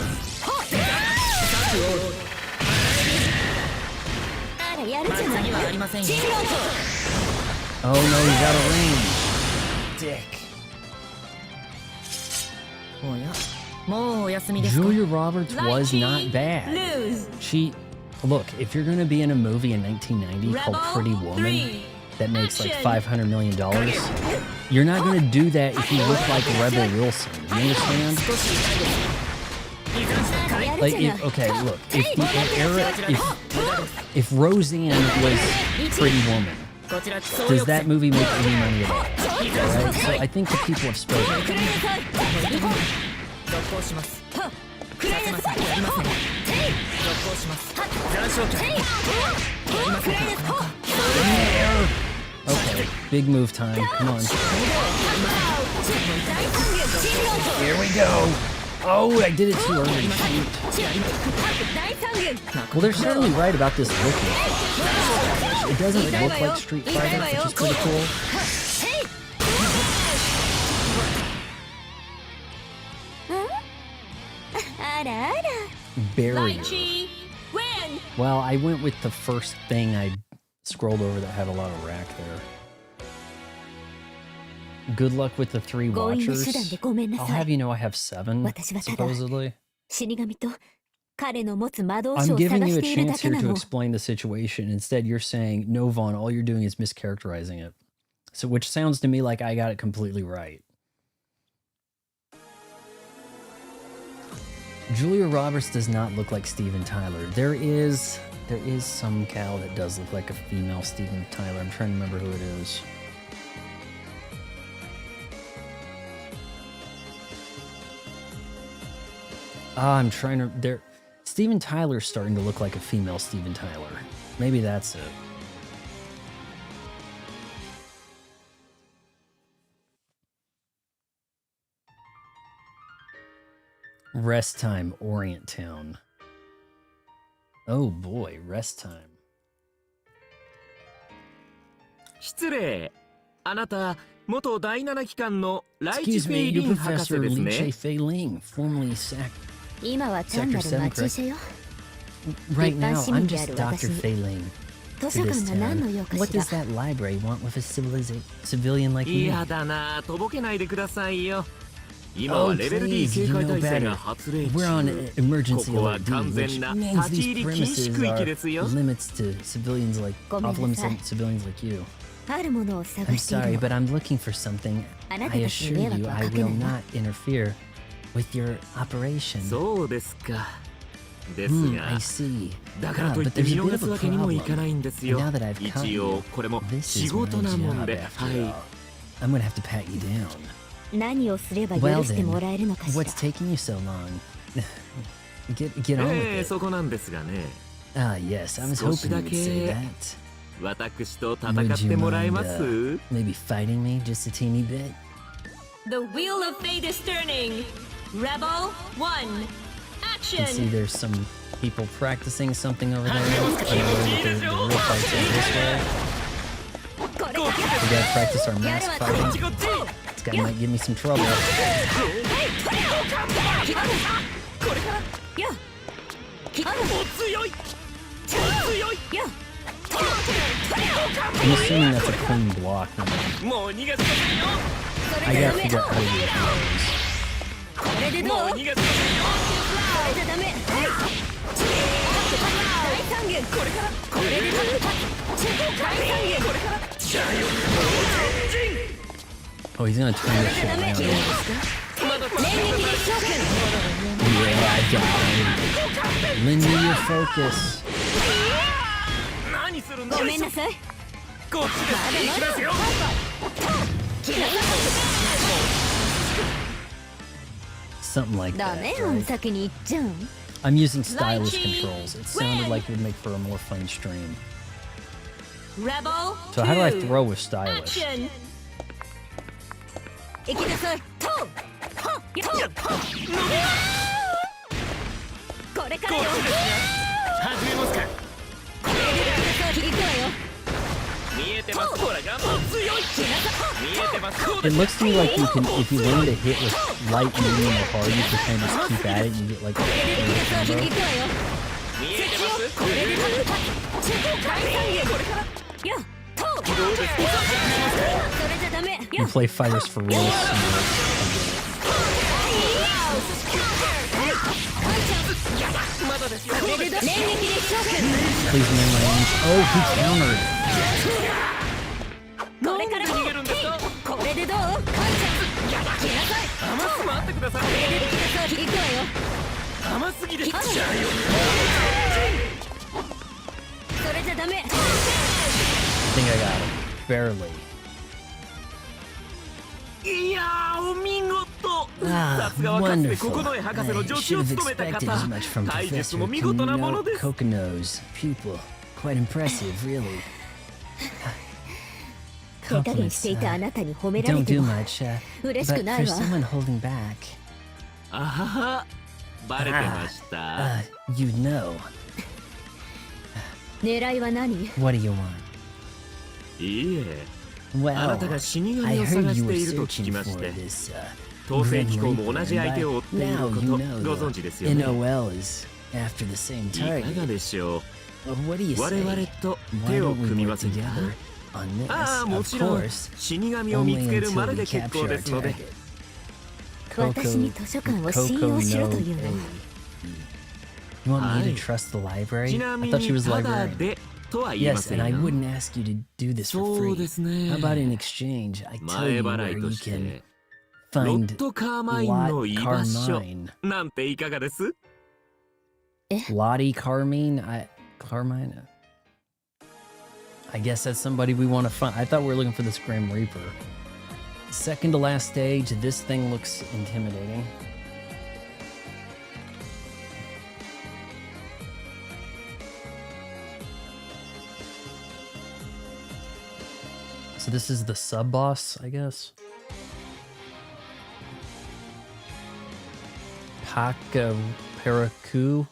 Oh no, he's out of range. Dick. Julia Roberts was not bad. Look, if you're going to be in a movie in 1990 called Pretty Woman that makes like $500 million, you're not going to do that if you look like Rebel Wilson. You understand? Like, okay, look, if Roseanne was Pretty Woman, Does that movie make any money at all? Alright, so I think the people have spoken. 続行します。くらいなさい。やりません。続行します。残照会。やりません。 Okay, big move time. Come on. Here we go. Oh, I did it too early. Shoot. Well, they're certainly right about this looking. It doesn't look like Street Fighter, which is pretty cool. Barrier. Well, I went with the first thing I scrolled over that had a lot of rack there. Good luck with the 3 watchers. I'll have you know I have 7, supposedly. I'm giving you a chance here to explain the situation. Instead, you're saying, no, Vaughn, all you're doing is mischaracterizing it. So, which sounds to me like I got it completely right. Julia Roberts does not look like Steven Tyler. There is some cow that does look like a female Steven Tyler. I'm trying to remember who it is. I'm trying to... Steven Tyler's starting to look like a female Steven Tyler. Maybe that's it. Rest time, Orient Town. Oh boy, rest time. 失礼。あなた、元第7機関のライチ・ Excuse フェ me, イリ you're ン博士 Professor です Li ね。 Fei Ling, formerly Sector 今は単なる 7, 町医者 correct? よ。 Right now, 一般市民 I'm であ just る Dr. 私に Fei Ling 図 to 書 this 館が何の town. 用か What しら does that library want with a civilian like me? 嫌だな、とぼけないでくださいよ。今 Oh, はレベル D please, 警 you 戒 know 体制 better. が発令 We're on 中。 emergency ここは alert D, 完 which 全な means 立ち these 入り禁止 premises 区域 are ですよ。 limits to civilians like ごめん off な limits さい。 to civilians like you. あるものを探 I'm している sorry, の。 but I'm looking for something. あなた I たち assure に迷惑 you, は I かけ will ないわ。 not interfere with your operation. そうですか。です I が、 see. だから Ah, とい but って there's 見 a bit 逃 of す a わけにもいかないん problem. です And よ。 now that I've caught 一 you, 応これも this 仕 is my 事なもん job で、 after はい。 all. I'm gonna have to pat you down. 何をすれば許 Well して then, もらえるのかしら。 what's taking you so long? Get on ええ、 with そ it. こなんですがね。 Ah, yes, I was 少し hoping だ you would say け that. 私と戦 Would っ you てもらえ mind ます？ maybe fighting me just a teeny bit? The wheel of fate is turning. Rebel 1. You can see Action. there's some people practicing something over there. I know that the real fights are this way. We gotta practice our mask fighting. This guy might give me some trouble. I'm assuming that's a clean block. I gotta figure out how to do it. これでどう？これじゃダメ。大三元。これから。これでどう？大三元。これから。 Oh, he's gonna turn this shit around. Yeah, I got him. Lend me your focus. 何するんだ。ごめんなさい。こっちです。行きますよ。 Something like ダ that. メよ、 Right? 先に行っちゃう。 I'm using stylish Lychee, controls. It sounded win. like it would make for a more fun stream. Rebel So how do I 2. throw with stylish? Action. 行きなさい。とう。はっ。とう。これからよ。始めますか。これで行くわよ。見えてます。ほら、頑張って。強い。見えてます。 It looks to me like you can, if you land a hit with light, medium, or hard, you can kind of just keep at it and you get like a 行 combo. くわよ。見えてます。これで大三元。これから。よ。とう。それじゃダメ。 You play fighters for real. Please man my range. Oh, he countered. これから逃げるんですか。これでどう？来なさい。甘す待ってください。これで来なさい。行くわよ。甘すぎです。それじゃダメ。 I think I got him. barely. いやーお見事 Ah, さすがはかつて wonderful. 九重博士の I 助手 should を have 務めた expected 方 as much from 体術 Professor も見事なものです Kokino's pupil. Quite impressive, really. 手加減していたあなたに褒められ Don't て do も much, 嬉し but くな for いわ someone holding back, あははバレてました you know. 狙いは何？ What do you want? いいえ Well, あなたが死 I 神を heard 探 you し were ていると聞き searching まし for て this 統制 Grim 機構も Reaper, 同じ相手を追っている and こ now と you know ご存知ですよね NOL is after the same いかが target. でしょ What do you う我 say? 々と Why 手を don't we 組み work ませんか together on ああ this? も Of ちろん course, 死神を見 only つけるま until で we 結 capture 構 our ですので target. 私に図書館を信用しろというの？ You want me to Hi. trust the library? ちな I み thought she に was ただ librarian. でとは言いま Yes, せ and ん I よ wouldn't ask you to do this for そう free. ですね How about in exchange? I 前 tell you 払 where いと you し can てロッ find ト・カーマインの Lot 居場所 Carmine. なんていかがです Lottie Carmine? Carmine? I guess that's somebody we want to find. I thought we were looking for this Grim Reaper. Second to last stage. This thing looks intimidating. So this is the sub boss, I guess. Paraku.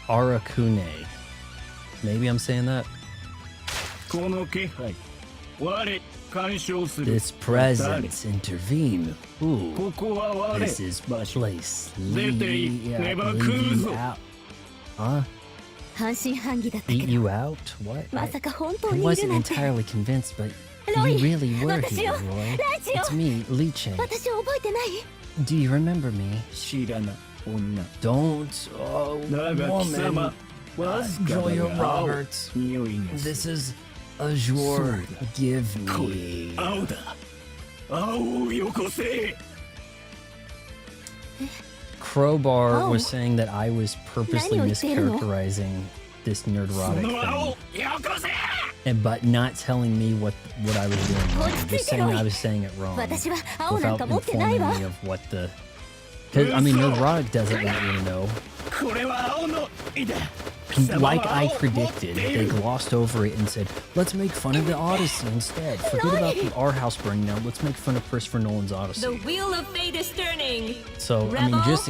Arakune. Maybe I'm saying that. この気配我干渉する This presence intervene. Ooh. ここは我 This is 場所 place. 出てい Leave ねば leave 食う you ぞ out. Huh? 半信半疑だったけ Beat ど you out? What? まさか本当 I にいる wasn't なんて entirely convinced, but Roy, you really were 私 here, を Roy. ラジ It's me, Liche. 私を覚えてない？ Do you remember me? 知らない女 Don't. Oh, だが貴 woman. 様わずかだ Julia が青 Roberts. 匂いがす This is Azure. Give るこ me. れ青だ青をよこせ Crowbar Oh. was saying that I was purposely 何を言っているの？ mischaracterizing this そ nerdrotic の青 thing, よこせ and but not telling me what I was doing. wrong. Just saying I was saying it wrong 私は青なん without か持ってない informing わ。 me of what the. Because I mean, nerdrotic doesn't want you to know. これは青の井だ Like I predicted, they glossed over it and said, "Let's make fun of the Odyssey instead. Forget about the our house burning down. Let's make fun of Christopher Nolan's The Odyssey." wheel of fate is turning. So I mean, just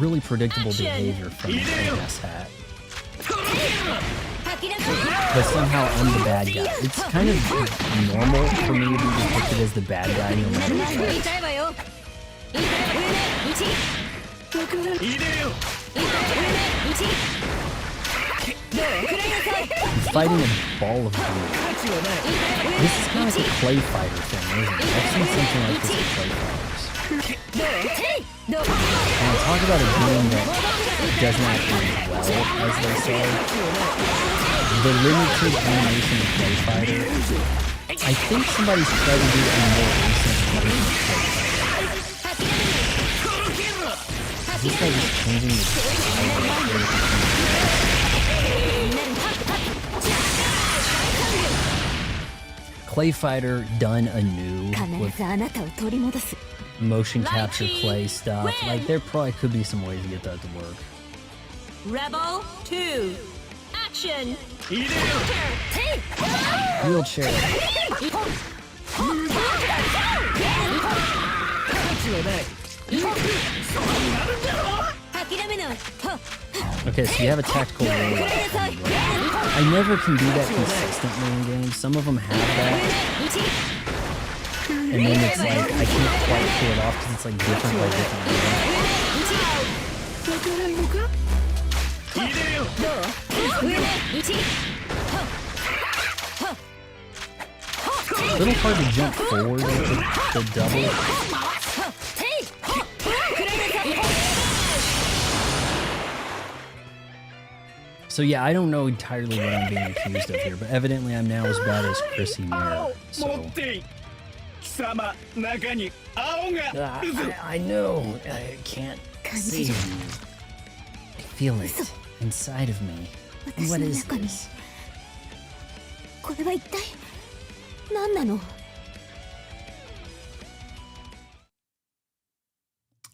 really predictable Action. behavior from the ass hat. 諦め But somehow I'm the bad guy. It's kind of normal for me to be depicted as the bad guy no matter ない言い what. たいわよ。言いたいわよ。1入れよどう食らいなさい。 He's fighting a ball of glue. This is kind of like a clay fighter thing, isn't it? I've seen something like this in clay fighters. どうへいどう And talk about a game that does not end well, as they say. The limited animation of clay fighter. I think somebody's tried to do a more recent version of clay fighter. Is this guy just changing the style of Clay Fighter done anew 必 with ずあなたを取り戻す。 motion capture Lychee, clay stuff. win! Like there probably could be some ways to get that to work. Rebel 2. Action. 入れよ Wheelchair. 諦めない。はっ Okay, so you have a tactical roll. I never can do that consistently in games. Some of them have that, and then it's like I can't quite pull it off because it's like different by different ways. 入れよ上ね。1 A little hard to jump forward with the double. So yeah, I don't know entirely what I'm being accused of here, but evidently I'm now as bad as Chrissy Mayer. 持っ So てい貴様中に青がいるぞ。 I know. I can't see you. I feel it inside of me. What is this? これは一体何なの？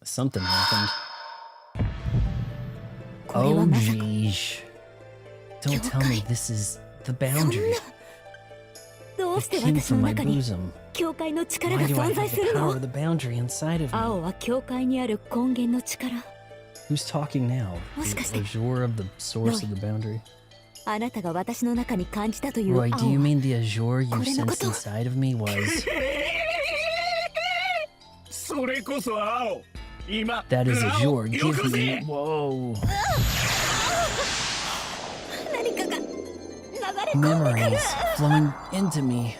Something happened. これは Oh まさか geez. Don't tell me this is the boundary. どう It して came 私 from の my 中に bosom. 教会の力 Why が do I 存在 have す the る power の？ of the boundary inside of me? 青は教会にある根源の力。 Who's talking now? もしかして Azure of the source of the boundary? あなたが私の中に感じたという Roy, 青 do you は mean the azure you これのこ sensed と。 inside of me was... それこそ青。今 That is 裏 azure. をよ Give こ me... せ。 Whoa. 何かが流れ込んでくる。 Memories flowing into me.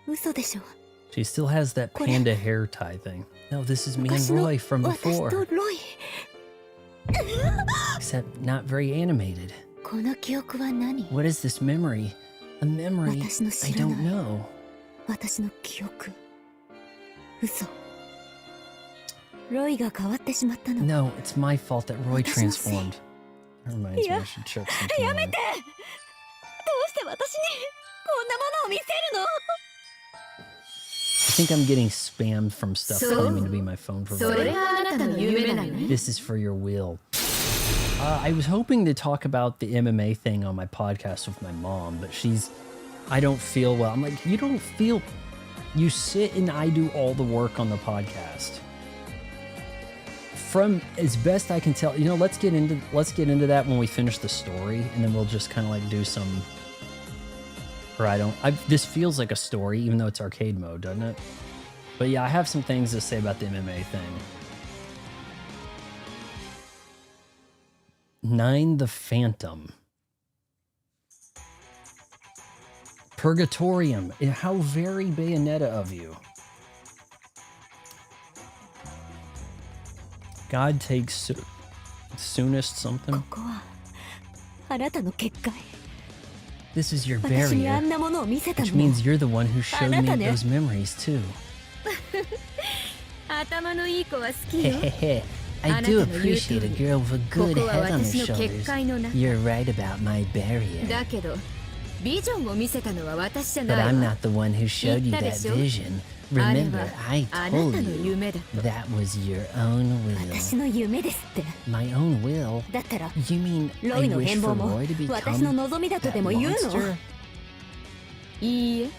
嘘でしょ。 She still has that panda hair tie thing. No, this is me and 昔の Roy from 私と before. ロイ。 Except not very animated. この記憶は何？ What is this memory? A memory 私の I 知らない。 don't know. 私の記憶。嘘。ロイが変わってしまったの。 No, it's my fault that Roy 私のせい。 transformed. That reminds me, I should check something. やめ out. て。どうして私にこんなものを見せるの？ I think I'm getting spammed from stuff claiming to be my phone それ provider. があなたの夢なのね。 This is for your will. I was hoping to talk about the MMA thing on my podcast with my mom, but I don't feel well. I'm like, you don't feel, you sit and I do all the work on the podcast. From as best I can tell, let's get into that when we finish the story, and then we'll just kind of like do some. Or this feels like a story, even though it's arcade mode, doesn't it? But yeah, I have some things to say about the MMA thing. 9 the Phantom. Purgatorium. How very Bayonetta of you. God takes soonest something. ここはあなたの結界。 This is your 私にあ barrier, んなものを見せた which のも。 means you're the one who showed me あなたね。 those memories too. 頭のいい子は好きよ。 Hehehe. I do appreciate a girl with a good head on her shoulders. You're right about my barrier. だけど、ビジョンを見せたのは私じゃ But ない I'm わ。 not the one who showed you 言ったで that しょ。 vision. あれ Remember, は I あな told たの you 夢だと。 that was your own 私 will. の夢ですって。 My own will? だったら You mean ロ I イの wish 変 for 貌も Roy to 私の become 望みだと that でも言うの？ monster? いいえ、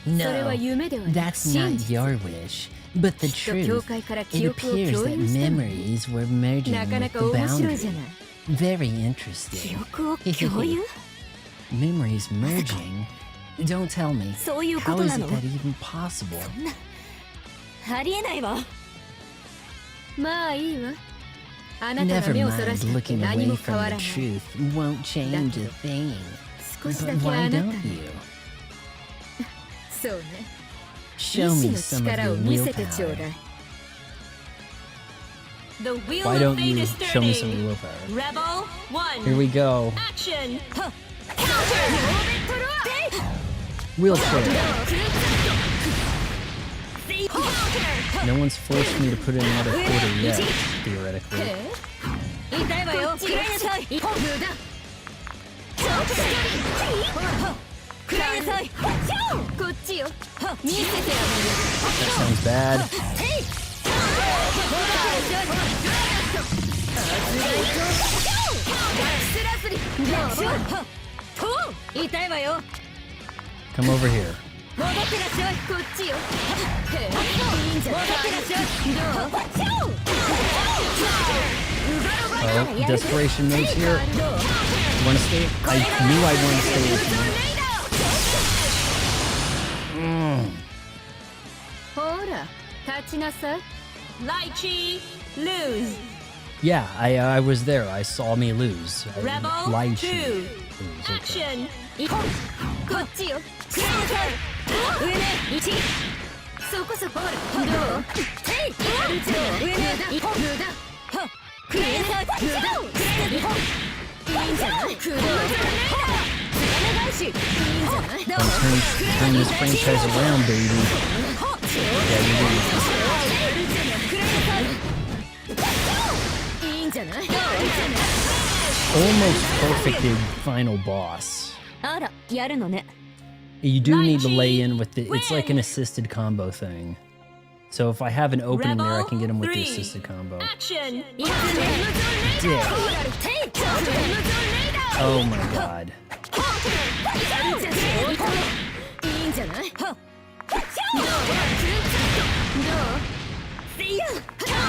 それは No, 夢ではなく that's 真 not 実。 your wish. But the きっと教 truth, 会から it 記憶を appears 共 that 有したの。 memories were merging なかな with か the 面白いじゃ boundary. ない。 Very 記 interesting. 憶を共有？ Memories merging? Don't tell me. そういうこ How と is な it の？ that even possible? そんなありえないわ。まあいいわ。あなたが Never 目をそら mind したって looking 何 away も変わ from ら the ない。 truth. Won't change a thing. 少しだ But けあ why なた don't に。 you? そうね。 Show 意志 me の some of 力を your 見せてちょうだ willpower. い。The wheel Why of don't fate you is show me some of turning. your willpower? Rebel Here 1. we go. Action. Wheelchair. No one's forced me to put in another quarter yet, theoretically. 痛いわよ。違いなさい。無駄。くらいなさい。こっちよ。見せてや That sounds bad. 痛いわよ。 Come over here. 戻ってらっしゃい。こっちよ。いいんじゃない。戻ってらっしゃい。どう？ Oh, desperation moves here. Wanna stay? I knew I'd want to stay with you. ほら、立ちなさい。Lychee, lose. Yeah, I was there. I saw me lose. Rebel Lied 2. lose. Okay. Action. こっちよ。くらいなさい。上ね。1。そこそこ。どう？やるじゃん。上ね。無駄。くらいなさい。無駄。いいんじゃない。くらいなさい。返し。Turn this franchise around, baby. Yeah, you did. いいんじゃない？ Almost perfected final boss. あら、やるのね。 You do need to lay in with the. It's like an assisted combo thing. So if I have an opening there, I can get him with the assisted combo. Action! Yeah. Oh my god. いいんじゃない？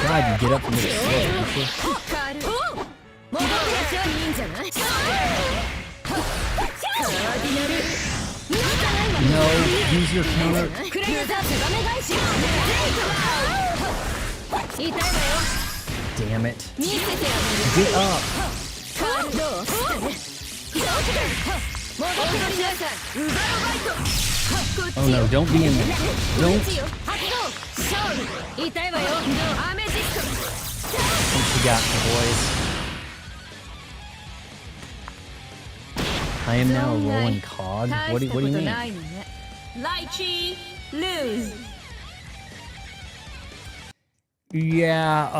God, you get up a little slow, don't you? 戻ってらっしゃい。いいんじゃない？ No, use your counter. クレイザーツバメ返し。痛いわよ。 Damn it. 見せてあげる。 Get up. カードをしてね。戻ってきなさい。ウバロバイト。 Oh no, don't be in there. Don't. 発動。勝負。痛いわよ。アメジスト。 What you got, my boys? I am now a rolling cog. What do you mean? Lychee, lose. Yeah,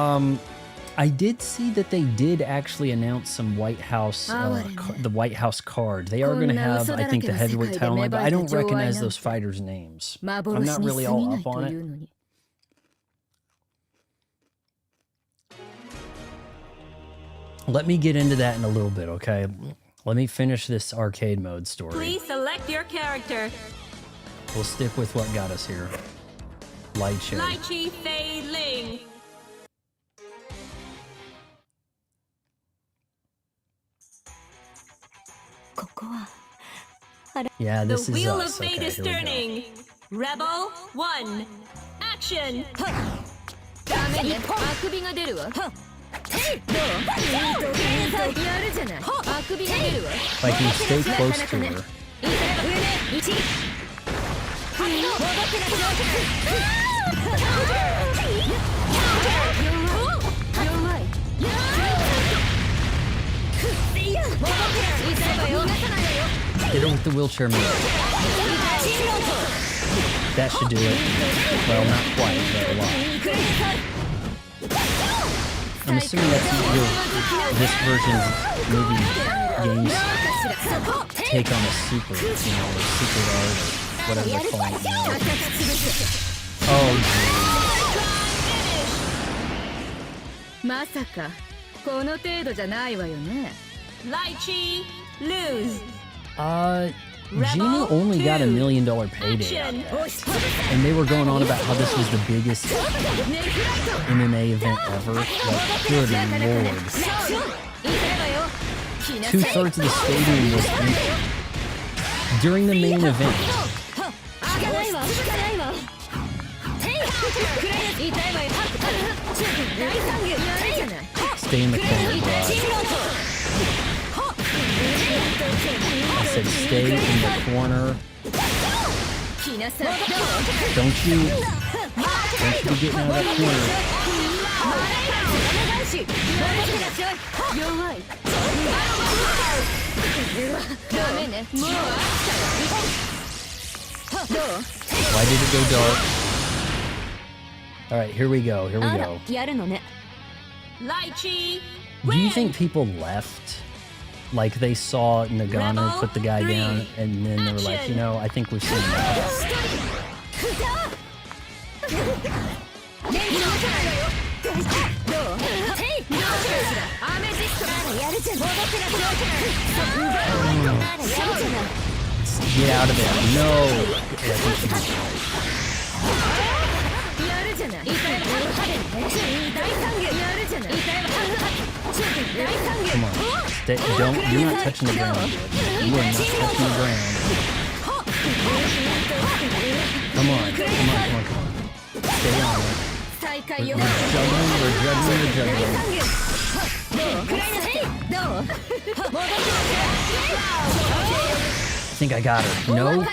I did see that they did actually announce some White House, the White House card. They are going to have, I think, the heavyweight title line, but I don't recognize those fighters' names. I'm not really all up on it. Let me get into that in a little bit, okay? Let me finish this arcade mode story. Please select your character. We'll stick with what got us here. Light shade. Lychee Fei Ling. Yeah, this The is wheel us. of fate Okay, is here we go. turning. Rebel 1. Action. ダメね。あくびが出るわ。どう？やるじゃない。あくびが出るわ。 If I can stay close to her. 上ね。1。戻ってな弱い。 Hit her with the wheelchair move. That should do it. Well, not quite, but a lot. I'm assuming that's this version's movie game's take on a super, or super guard, or whatever they're calling it now. Oh, geez. まさかこの程度じゃないわよね。 Lychee, lose. Gina only got $1 million payday out of that. And they were going on about how this was the biggest MMA event ever. Like, good lord. 2/3 of the stadium was empty. During the main event. Stay in the corner, bro. I said stay in the corner. Don't you be getting out of that corner. Why did it go dark? Alright, here we go, here we go. やるのね。 Lychee, Do you think people left? Like they saw Nagano put the guy down and then they were like, you know, I think we've seen enough. Get out of there. No. Yeah, I think she was right. Come on. You're not touching the ground. You are not touching the ground. Come on. Stay on it. We're juggling. I think I got her. No.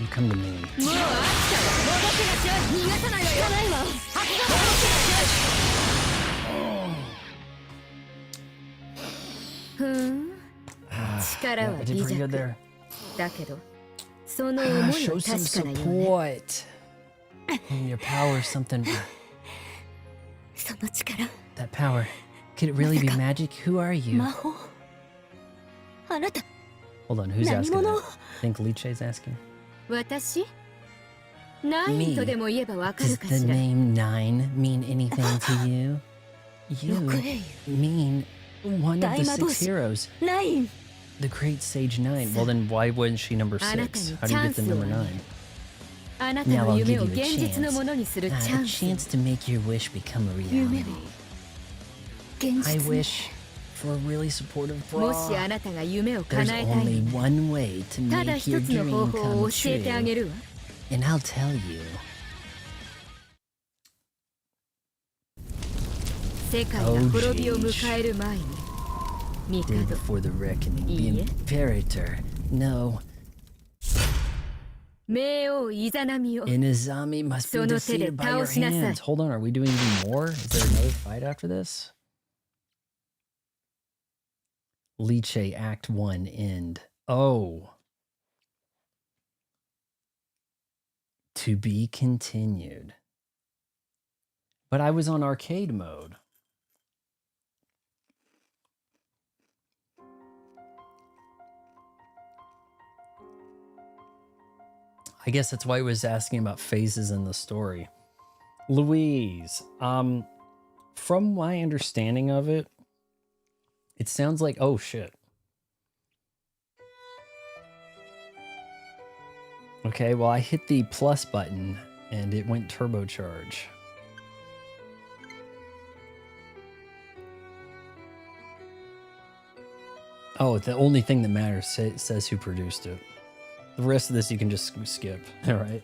You come to me. 力 Yeah, は I did 微 pretty good 弱 there. だけどその思いは Show some 確かなようね support. Your power is something. その力 That power. Could it really be magic? Who are you? 魔法あなた Hold on, who's 何 asking 者 that? I think Liche's asking. 私ナインとでも言えばわか Does るか the しら name Nine mean anything to you? You 六英 mean one of the 大魔導 six 士 heroes. ナイン The great sage Nine. Well, then why wasn't she number あなた six? に How do you get the チャンスを number あげる nine? あなた Now の I'll 夢 give を you a 現実のも chance. のにするチ A ャンス chance to make your wish become a 夢を reality. 現 I 実に wish for a really supportive もしあ bra. なたが夢を There's 叶えたい only なら one way to ただ make 一 your つの方 dream 法を come 教えてあげ true. るわ And I'll tell you. 世界が滅びを迎える前に Day 帝 before the reckoning. The Yeah. Imperator. No. 冥王イザナミを Inazami must be その手で defeated by your 倒しなさい hands. Hold on, are we doing even more? Is there another fight after this? Liche Act 1 end. Oh. To be continued. But I was on arcade mode. I guess that's why I was asking about phases in the story. Louise, from my understanding of it, it sounds like, oh shit. Okay, well I hit the plus button and it went turbocharge. Oh, the only thing that matters says who produced it. The rest of this you can just skip, all right?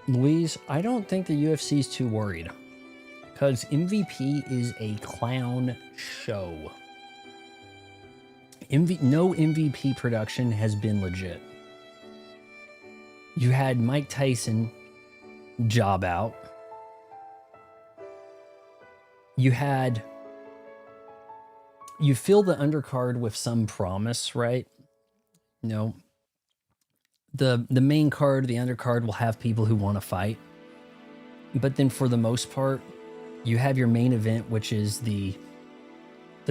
Louise, I don't think the UFC is too worried because MVP is a clown show. No MVP production has been legit. You had Mike Tyson job out. You fill the undercard with some promise, right? No. The main card, the undercard will have people who want to fight. But then for the most part, you have your main event, which is the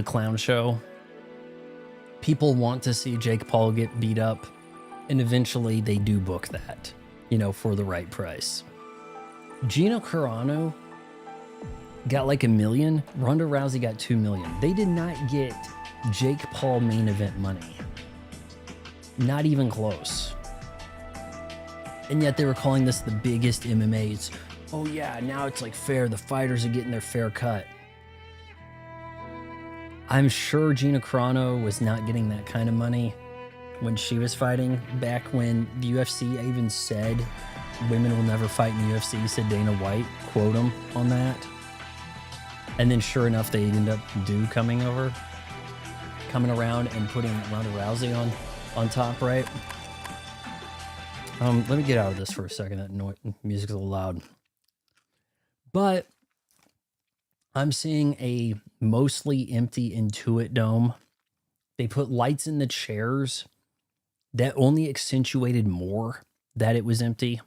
clown show. People want to see Jake Paul get beat up, and eventually they do book that, for the right price. Gino Carano got like $1 million. Ronda Rousey got $2 million. They did not get Jake Paul main event money. Not even close. And yet they were calling this the biggest MMA. It's, oh yeah, now it's like fair. The fighters are getting their fair cut. I'm sure Gina Carano was not getting that kind of money when she was fighting. Back when the UFC even said women will never fight in the UFC, said Dana White, quote him on that. And then sure enough, they ended up coming around and putting Ronda Rousey on top, right? Let me get out of this for a second. That music's a little loud. But I'm seeing a mostly empty Intuit Dome. They put lights in the chairs that only accentuated more that it was empty.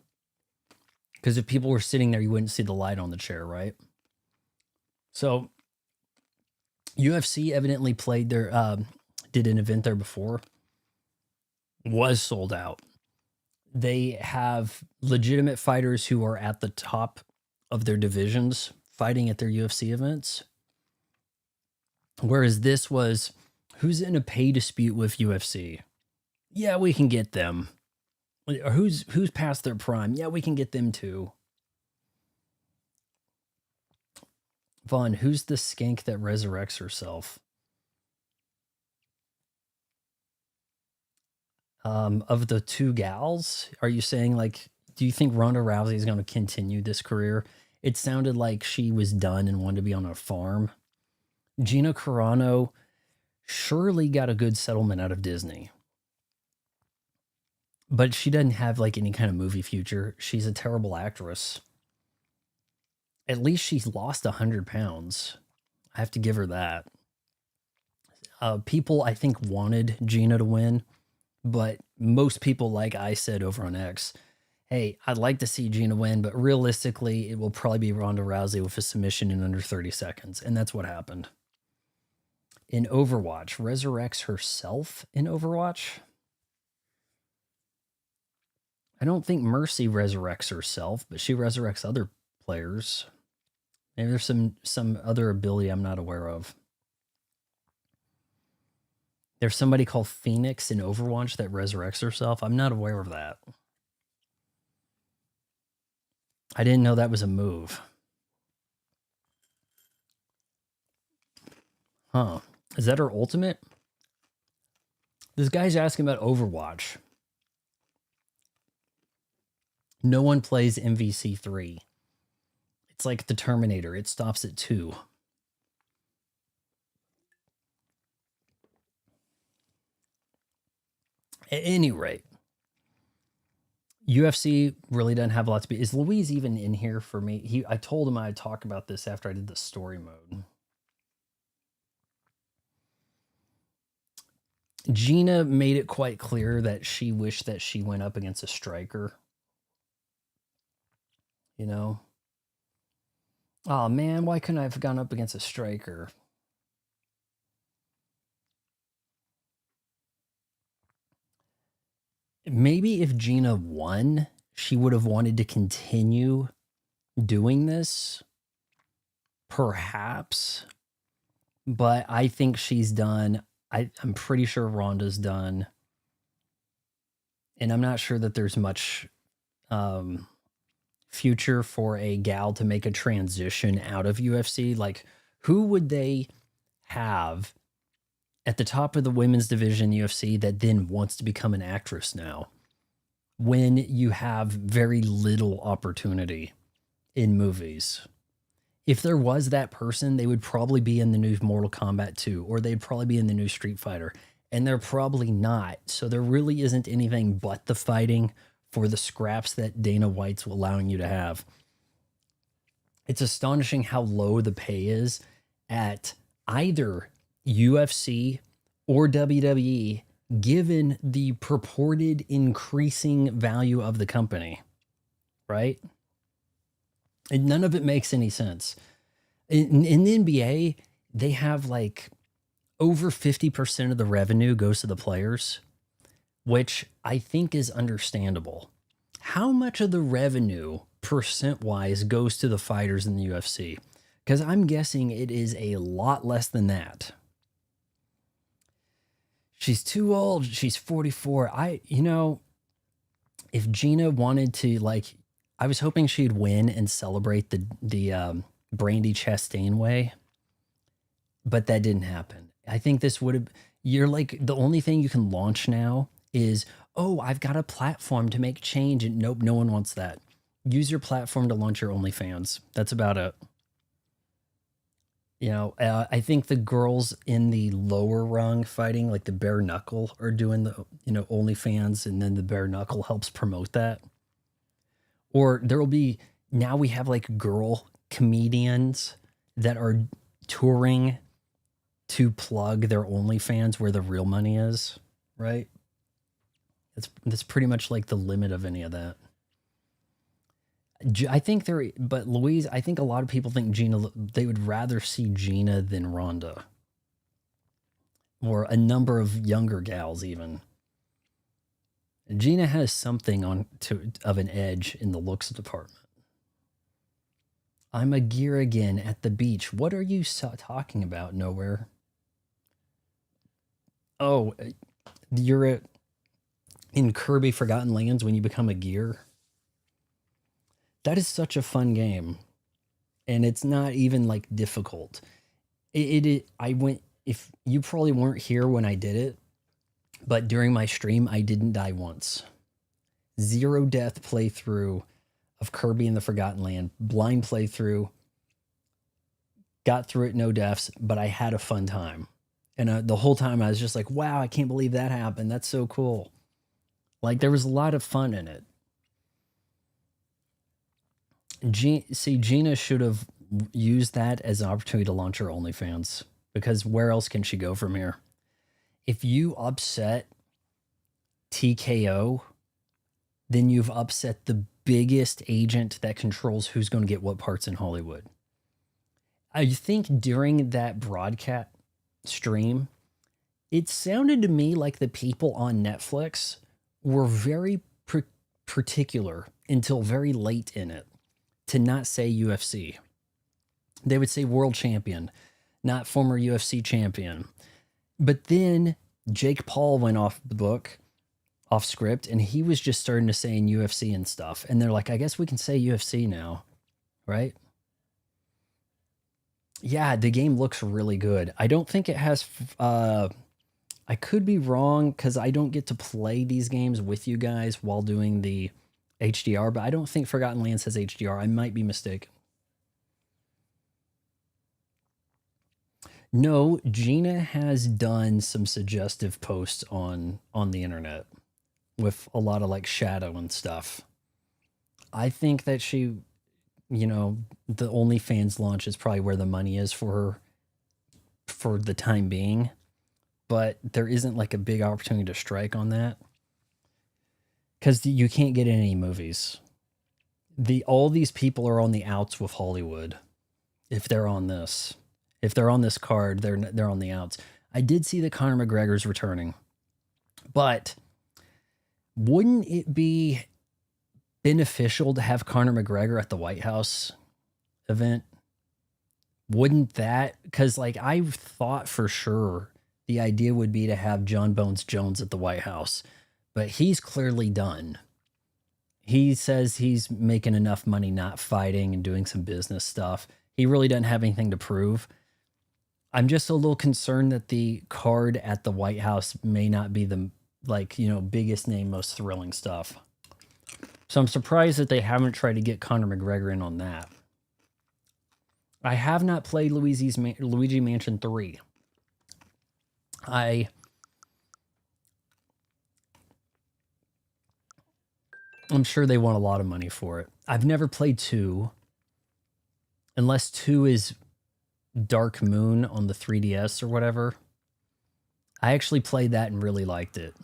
Because if people were sitting there, you wouldn't see the light on the chair, right? So UFC evidently did an event there before. Was sold out. They have legitimate fighters who are at the top of their divisions fighting at their UFC events. Whereas this was, who's in a pay dispute with UFC? Yeah, we can get them. Or who's past their prime? Yeah, we can get them too. Vaughn, who's the skank that resurrects herself? Of the two gals, are you saying, like, do you think Ronda Rousey is going to continue this career? It sounded like she was done and wanted to be on a farm. Gina Carano surely got a good settlement out of Disney. But she doesn't have, like, any kind of movie future. She's a terrible actress. At least she's lost 100 pounds. I have to give her that. People, I think, wanted Gina to win, but most people, like I said over on X, hey, I'd like to see Gina win, but realistically, it will probably be Ronda Rousey with a submission in under 30 seconds. And that's what happened. In Overwatch, resurrects herself in Overwatch? I don't think Mercy resurrects herself, but she resurrects other players. Maybe there's some other ability I'm not aware of. There's somebody called Phoenix in Overwatch that resurrects herself. I'm not aware of that. I didn't know that was a move. Huh. Is that her ultimate? This guy's asking about Overwatch. No one plays MVC3. It's like the Terminator. It stops at 2. At any rate, UFC really doesn't have a lot to be. Is Louise even in here for me? I told him I'd talk about this after I did the story mode. Gina made it quite clear that she wished that she went up against a striker. You know? Oh man, why couldn't I have gone up against a striker? Maybe if Gina won, she would have wanted to continue doing this. Perhaps. But I think she's done. I'm pretty sure Ronda's done. And I'm not sure that there's much future for a gal to make a transition out of UFC. Like, who would they have at the top of the women's division UFC that then wants to become an actress now, when you have very little opportunity in movies? If there was that person, they would probably be in the new Mortal Kombat 2, or they'd probably be in the new Street Fighter, and they're probably not. So there really isn't anything but the fighting for the scraps that Dana White's allowing you to have. It's astonishing how low the pay is at either UFC or WWE, given the purported increasing value of the company, right? And none of it makes any sense. In the NBA, they have like over 50% of the revenue goes to the players, which I think is understandable. How much of the revenue percent-wise goes to the fighters in the UFC? Because I'm guessing it is a lot less than that. She's too old. She's 44. If Gina wanted to, like, I was hoping she'd win and celebrate the Brandy Chastain way, but that didn't happen. I think this would have, you're like, the only thing you can launch now is, oh, I've got a platform to make change. And nope, no one wants that. Use your platform to launch your OnlyFans. That's about it. I think the girls in the lower rung fighting, like the bare knuckle, are doing the, OnlyFans, and then the bare knuckle helps promote that. Or now we have like girl comedians that are touring to plug their OnlyFans where the real money is, right? That's pretty much like the limit of any of that. But Louise, I think a lot of people think they would rather see Gina than Ronda. Or a number of younger gals even. Gina has something of an edge in the looks department. I'm a gear again at the beach. What are you talking about, Nowhere? Oh, you're in Kirby Forgotten Lands when you become a gear? That is such a fun game, and it's not even like difficult. If you probably weren't here when I did it, but during my stream, I didn't die once. 0 death playthrough of Kirby in the Forgotten Land, blind playthrough, got through it, no deaths, but I had a fun time. And the whole time I was just like, wow, I can't believe that happened. That's so cool. Like, there was a lot of fun in it. Gina should have used that as an opportunity to launch her OnlyFans, because where else can she go from here? If you upset TKO, then you've upset the biggest agent that controls who's going to get what parts in Hollywood. I think during that broadcast stream, it sounded to me like the people on Netflix were very particular until very late in it to not say UFC. They would say world champion, not former UFC champion. But then Jake Paul went off the book, off script, and he was just starting to say in UFC and stuff. And they're like, I guess we can say UFC now, right? Yeah, the game looks really good. I don't think it has, I could be wrong because I don't get to play these games with you guys while doing the HDR, but I don't think Forgotten Lands has HDR. I might be mistaken. No, Gina has done some suggestive posts on the internet with a lot of like shadow and stuff. I think that she, you know, the OnlyFans launch is probably where the money is for her for the time being, but there isn't like a big opportunity to strike on that because you can't get any movies. All these people are on the outs with Hollywood. If they're on this card, they're on the outs. I did see that Conor McGregor's returning, but wouldn't it be beneficial to have Conor McGregor at the White House event? Wouldn't that? Because like I thought for sure the idea would be to have John Bones Jones at the White House, but he's clearly done. He says he's making enough money not fighting and doing some business stuff. He really doesn't have anything to prove. I'm just a little concerned that the card at the White House may not be the biggest name, most thrilling stuff. So I'm surprised that they haven't tried to get Conor McGregor in on that. I have not played Luigi Mansion 3. I'm sure they want a lot of money for it. I've never played 2. Unless 2 is Dark Moon on the 3DS or whatever. I actually played that and really liked it.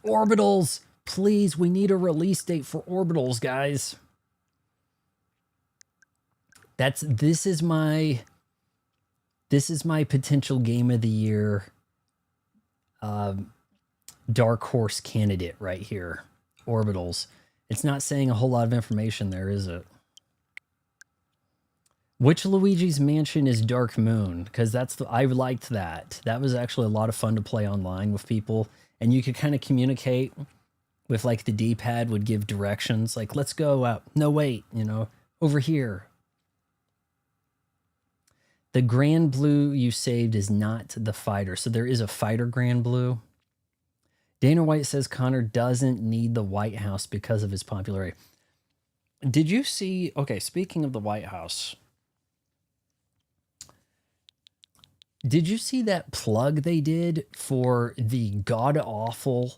Orbitals! Please, we need a release date for Orbitals, guys. This is my potential game of the year dark horse candidate right here. Orbitals. It's not saying a whole lot of information there, is it? Which Luigi's Mansion is Dark Moon? Because I liked that. That was actually a lot of fun to play online with people. And you could kind of communicate with like the D-pad would give directions. Like, let's go out. No, wait, over here. The Grand Blue you saved is not the fighter. So there is a fighter Grand Blue. Dana White says Conor doesn't need the White House because of his popularity. Did you see... Okay, speaking of the White House... Did you see that plug they did for the god-awful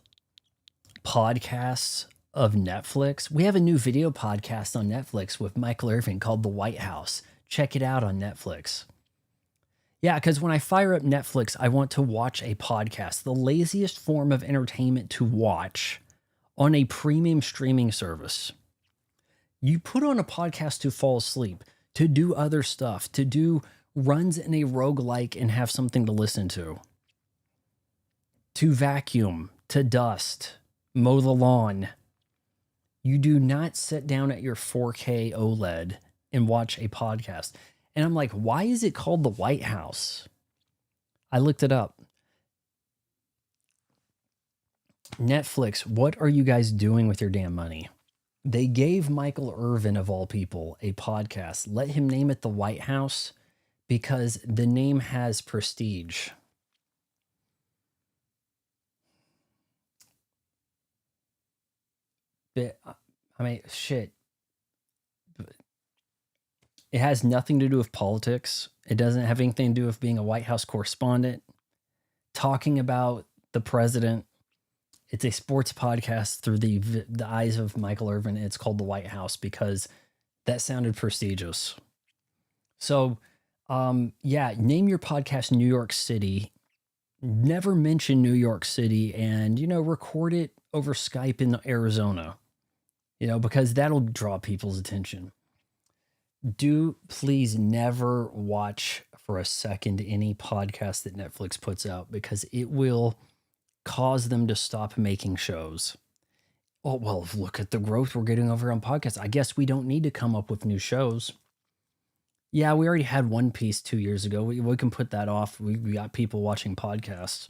podcasts of Netflix? We have a new video podcast on Netflix with Michael Irvin called The White House. Check it out on Netflix. Yeah, because when I fire up Netflix, I want to watch a podcast, the laziest form of entertainment to watch on a premium streaming service. You put on a podcast to fall asleep, to do other stuff, to do runs in a roguelike and have something to listen to vacuum, to dust, mow the lawn. You do not sit down at your 4K OLED and watch a podcast. And I'm like, why is it called the White House? I looked it up. Netflix, what are you guys doing with your damn money? They gave Michael Irvin, of all people, a podcast. Let him name it the White House because the name has prestige. But, I mean, shit. It has nothing to do with politics. It doesn't have anything to do with being a White House correspondent, talking about the president. It's a sports podcast through the eyes of Michael Irvin. It's called The White House because that sounded prestigious. So, yeah, name your podcast New York City never mention New York City and, record it over Skype in Arizona, because that'll draw people's attention. Do please never watch for a second any podcast that Netflix puts out, because it will cause them to stop making shows. Oh, well, look at the growth we're getting over on podcasts. I guess we don't need to come up with new shows. Yeah, we already had One Piece 2 years ago. We can put that off. We got people watching podcasts.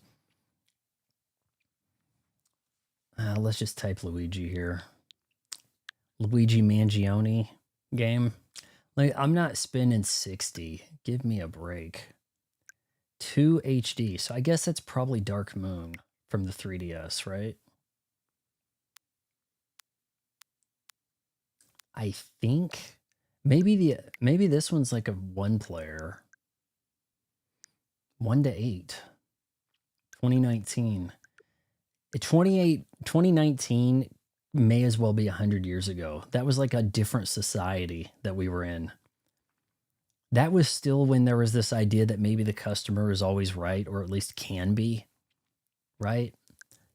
Let's just type Luigi here. Luigi Mangione game. Like, I'm not spending 60. Give me a break. 2 HD. So I guess that's probably Dark Moon from the 3DS, right? I think maybe this one's like a 1 player. 1 to 8. 2019. 2019 may as well be 100 years ago. That was like a different society that we were in. That was still when there was this idea that maybe the customer is always right, or at least can be, right?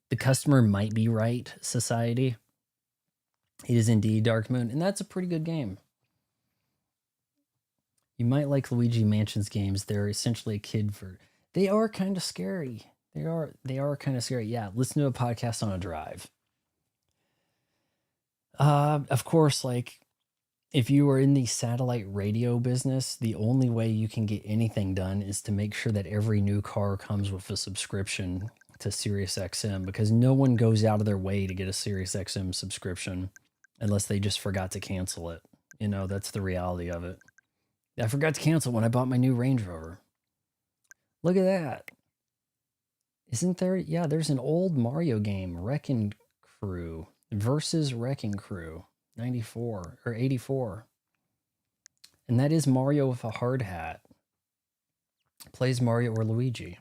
The customer might be right society. It is indeed Dark Moon, and that's a pretty good game. You might like Luigi Mansion's games. They're essentially a kid for... They are kind of scary. They are kind of scary. Yeah, listen to a podcast on a drive. Of course, like, if you are in the satellite radio business, the only way you can get anything done is to make sure that every new car comes with a subscription to SiriusXM, because no one goes out of their way to get a SiriusXM subscription unless they just forgot to cancel it. That's the reality of it. I forgot to cancel when I bought my new Range Rover. Look at that. Isn't there? Yeah, there's an old Mario game, Wrecking Crew versus Wrecking Crew, 94 or 84. And that is Mario with a hard hat. Plays Mario or Luigi.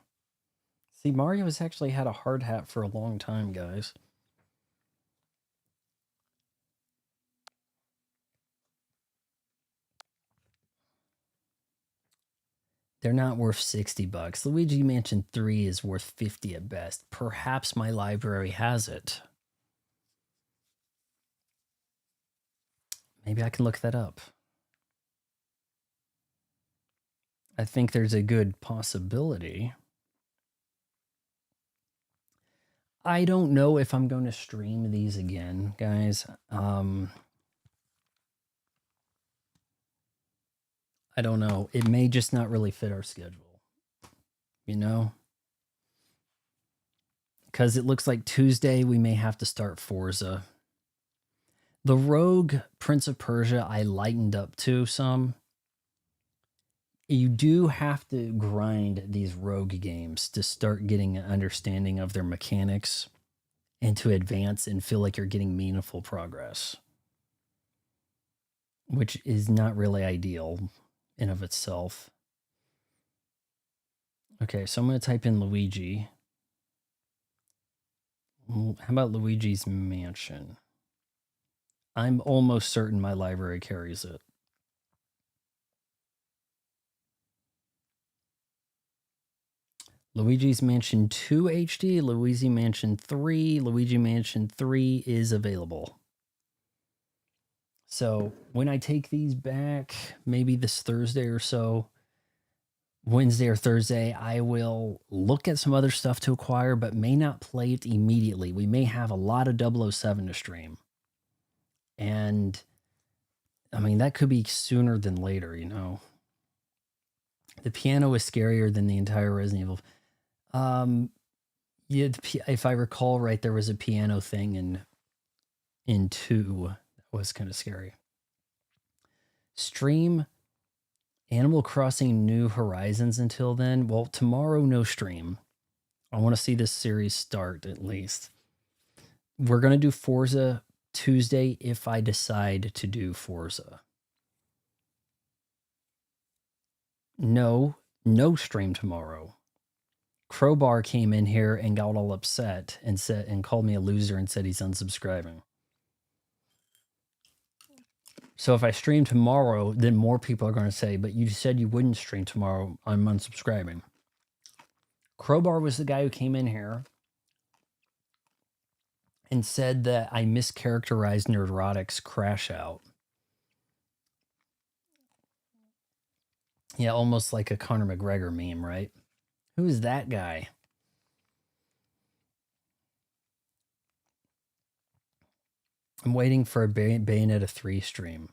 See, Mario has actually had a hard hat for a long time, guys. They're not worth $60. Luigi Mansion 3 is worth 50 at best. Perhaps my library has it. Maybe I can look that up. I think there's a good possibility. I don't know if I'm going to stream these again, guys. I don't know. It may just not really fit our schedule, because it looks like Tuesday we may have to start Forza. The Rogue Prince of Persia I lightened up to some. You do have to grind these Rogue games to start getting an understanding of their mechanics and to advance and feel like you're getting meaningful progress, which is not really ideal in of itself. Okay, so I'm going to type in Luigi. How about Luigi's Mansion? I'm almost certain my library carries it. Luigi's Mansion 2 HD, Luigi Mansion 3, Luigi Mansion 3 is available. So when I take these back, maybe this Thursday or so, Wednesday or Thursday, I will look at some other stuff to acquire, but may not play it immediately. We may have a lot of 007 to stream. And, I mean, that could be sooner than later, The piano is scarier than the entire Resident Evil. Yeah, if I recall right, there was a piano thing in 2 that was kind of scary. Stream Animal Crossing New Horizons until then. Well, tomorrow, no stream. I want to see this series start at least. We're going to do Forza Tuesday if I decide to do Forza. No stream tomorrow. Crowbar came in here and got all upset and called me a loser and said he's unsubscribing. So if I stream tomorrow, then more people are going to say, but you said you wouldn't stream tomorrow. I'm unsubscribing. Crowbar was the guy who came in here and said that I mischaracterized Nerdrotic's Crash Out. Yeah, almost like a Conor McGregor meme, right? Who is that guy? I'm waiting for a Bayonetta 3 stream.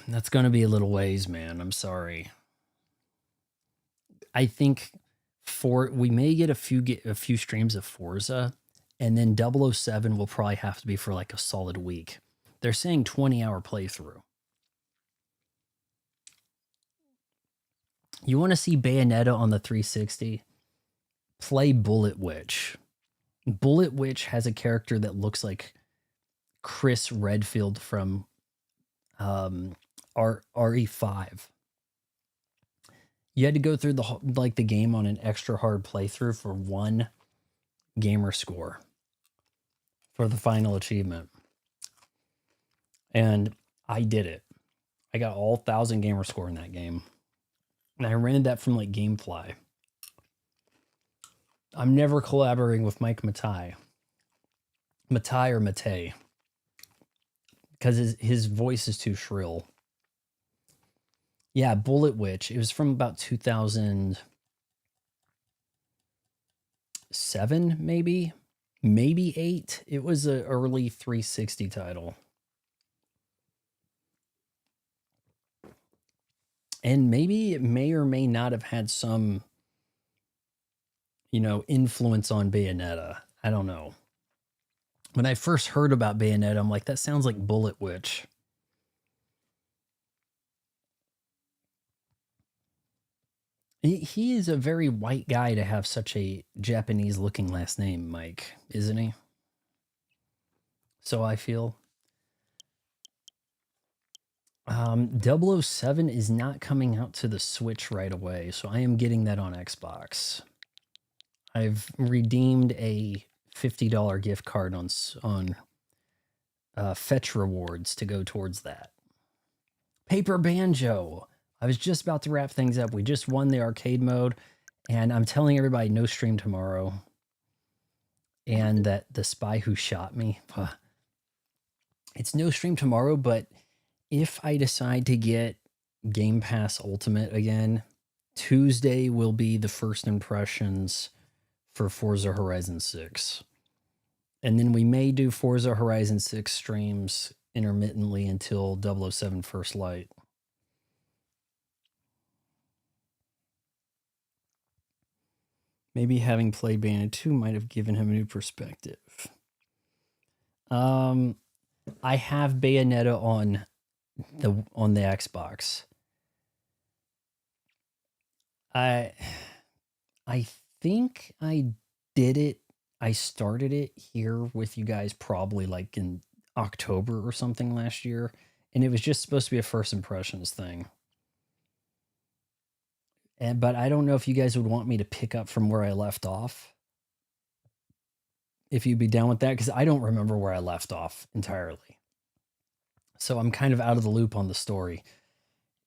That's going to be a little ways, man. I'm sorry. I think we may get a few streams of Forza, and then 007 will probably have to be for like a solid week. They're saying 20-hour playthrough. You want to see Bayonetta on the 360? Play Bullet Witch. Bullet Witch has a character that looks like Chris Redfield from RE5. You had to go through the game on an extra hard playthrough for 1 gamer score for the final achievement. And I did it. I got all 1,000 gamer score in that game. And I rented that from like Gamefly. I'm never collaborating with Mike Matai. Matai or Matei. Because his voice is too shrill. Yeah, Bullet Witch. It was from about 2007, maybe? Maybe 8. It was an early 360 title. And maybe it may or may not have had some, influence on Bayonetta. I don't know. When I first heard about Bayonetta, I'm like, that sounds like Bullet Witch. He is a very white guy to have such a Japanese-looking last name, Mike, isn't he? So I feel. 007 is not coming out to the Switch right away, so I am getting that on Xbox. I've redeemed a $50 gift card on Fetch Rewards to go towards that. Paper Banjo. I was just about to wrap things up. We just won the arcade mode, and I'm telling everybody no stream tomorrow. And that the spy who shot me. It's no stream tomorrow, but if I decide to get Game Pass Ultimate again, Tuesday will be the first impressions for Forza Horizon 6. And then we may do Forza Horizon 6 streams intermittently until 007 First Light. Maybe having played Bayonetta 2 might have given him a new perspective. I have Bayonetta on the Xbox. I think I did it. I started it here with you guys probably like in October or something last year, and it was just supposed to be a first impressions thing. But I don't know if you guys would want me to pick up from where I left off. If you'd be down with that, because I don't remember where I left off entirely. So I'm kind of out of the loop on the story.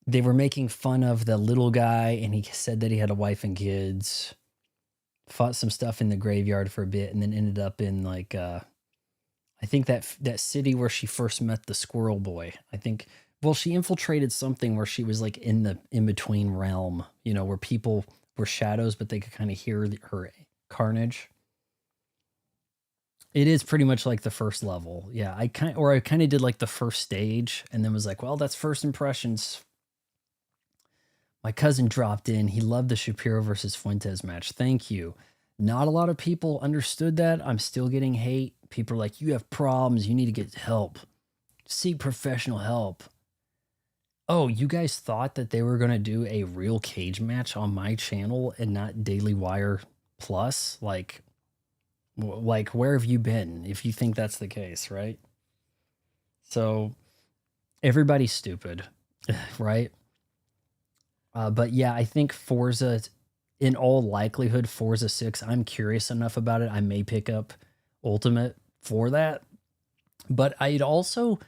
They were making fun of the little guy, and he said that he had a wife and kids. Fought some stuff in the graveyard for a bit, and then ended up in like I think that city where she first met the squirrel boy. I think, well, she infiltrated something where she was like in the in-between realm, where people were shadows, but they could kind of hear her carnage. It is pretty much like the first level. Yeah, I kind of did like the first stage and then was like, well, that's first impressions. My cousin dropped in. He loved the Shapiro versus Fuentes match. Thank you. Not a lot of people understood that. I'm still getting hate. People are like, you have problems. You need to get help. Seek professional help. Oh, you guys thought that they were going to do a real cage match on my channel and not Daily Wire Plus? Like, where have you been if you think that's the case, right? So, everybody's stupid, right? But yeah, I think Forza, in all likelihood, Forza 6, I'm curious enough about it. I may pick up Ultimate for that. But I'd also,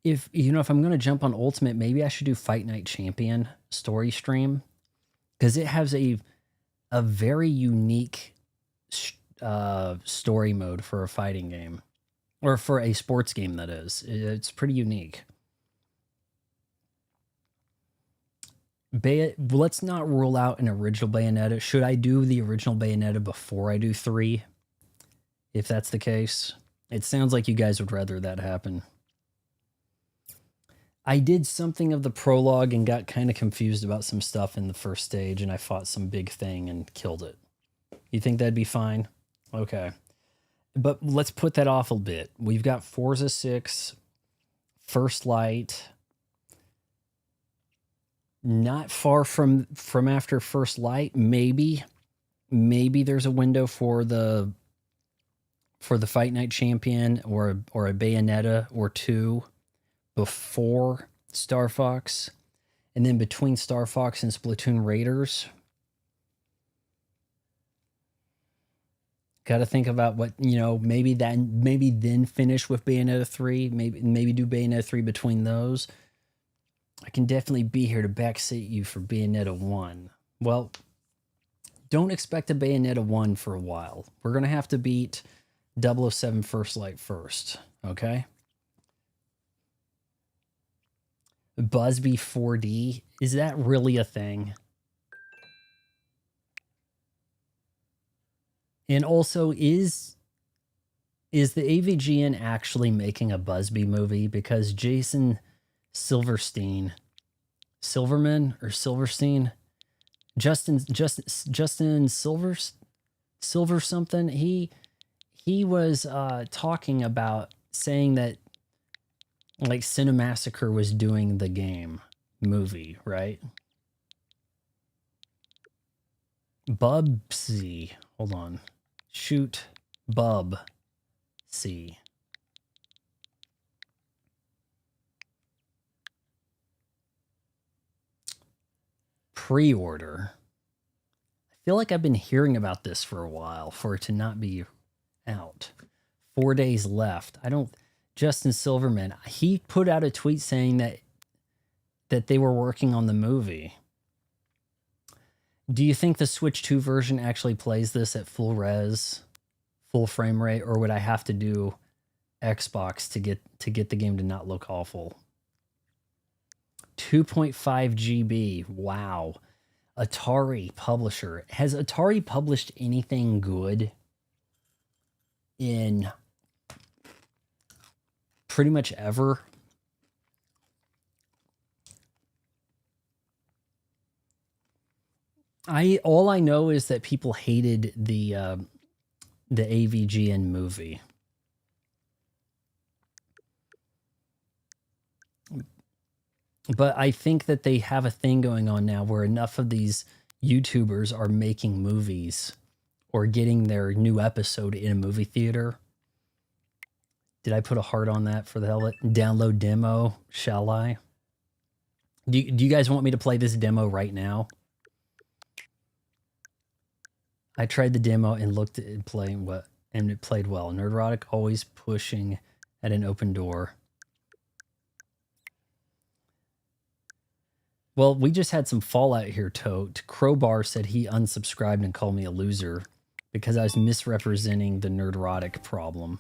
if I'm going to jump on Ultimate, maybe I should do Fight Night Champion story stream. Because it has a very unique story mode for a fighting game, or for a sports game, that is. It's pretty unique. Let's not rule out an original Bayonetta. Should I do the original Bayonetta before I do 3? If that's the case. It sounds like you guys would rather that happen. I did something of the prologue and got kind of confused about some stuff in the first stage, and I fought some big thing and killed it. You think that'd be fine? Okay. But let's put that off a bit. We've got Forza 6, First Light. Not far from after First Light, maybe there's a window for the Fight Night Champion or a Bayonetta or 2 before Star Fox, and then between Star Fox and Splatoon Raiders. Got to think about what, maybe then finish with Bayonetta 3, maybe do Bayonetta 3 between those. I can definitely be here to backseat you for Bayonetta 1. Well, don't expect a Bayonetta 1 for a while. We're going to have to beat 007 First Light first, okay? BLAZBLUE 4D, is that really a thing? And also, is the AVGN actually making a BLAZBLUE movie? Because Jason Silverstein, Silverman or Silverstein, Justin Silver something. He was talking about saying that like Cinemassacre was doing the game movie, right? Bubsy, hold on, shoot, Bubsy. Pre-order. I feel like I've been hearing about this for a while for it to not be out. 4 days left. Justin Silverman, he put out a tweet saying that they were working on the movie. Do you think the Switch 2 version actually plays this at full res, full frame rate, or would I have to do Xbox to get the game to not look awful? 2.5 GB. Wow. Atari publisher. Has Atari published anything good in pretty much ever? All I know is that people hated the AVGN movie. But I think that they have a thing going on now where enough of these YouTubers are making movies or getting their new episode in a movie theater. Did I put a heart on that for the hell of it? Download demo, shall I? Do you guys want me to play this demo right now? I tried the demo and looked at it playing and it played well. Nerdrotic always pushing at an open door. Well, we just had some fallout here, Tote. Crowbar said he unsubscribed and called me a loser because I was misrepresenting the Nerdrotic problem.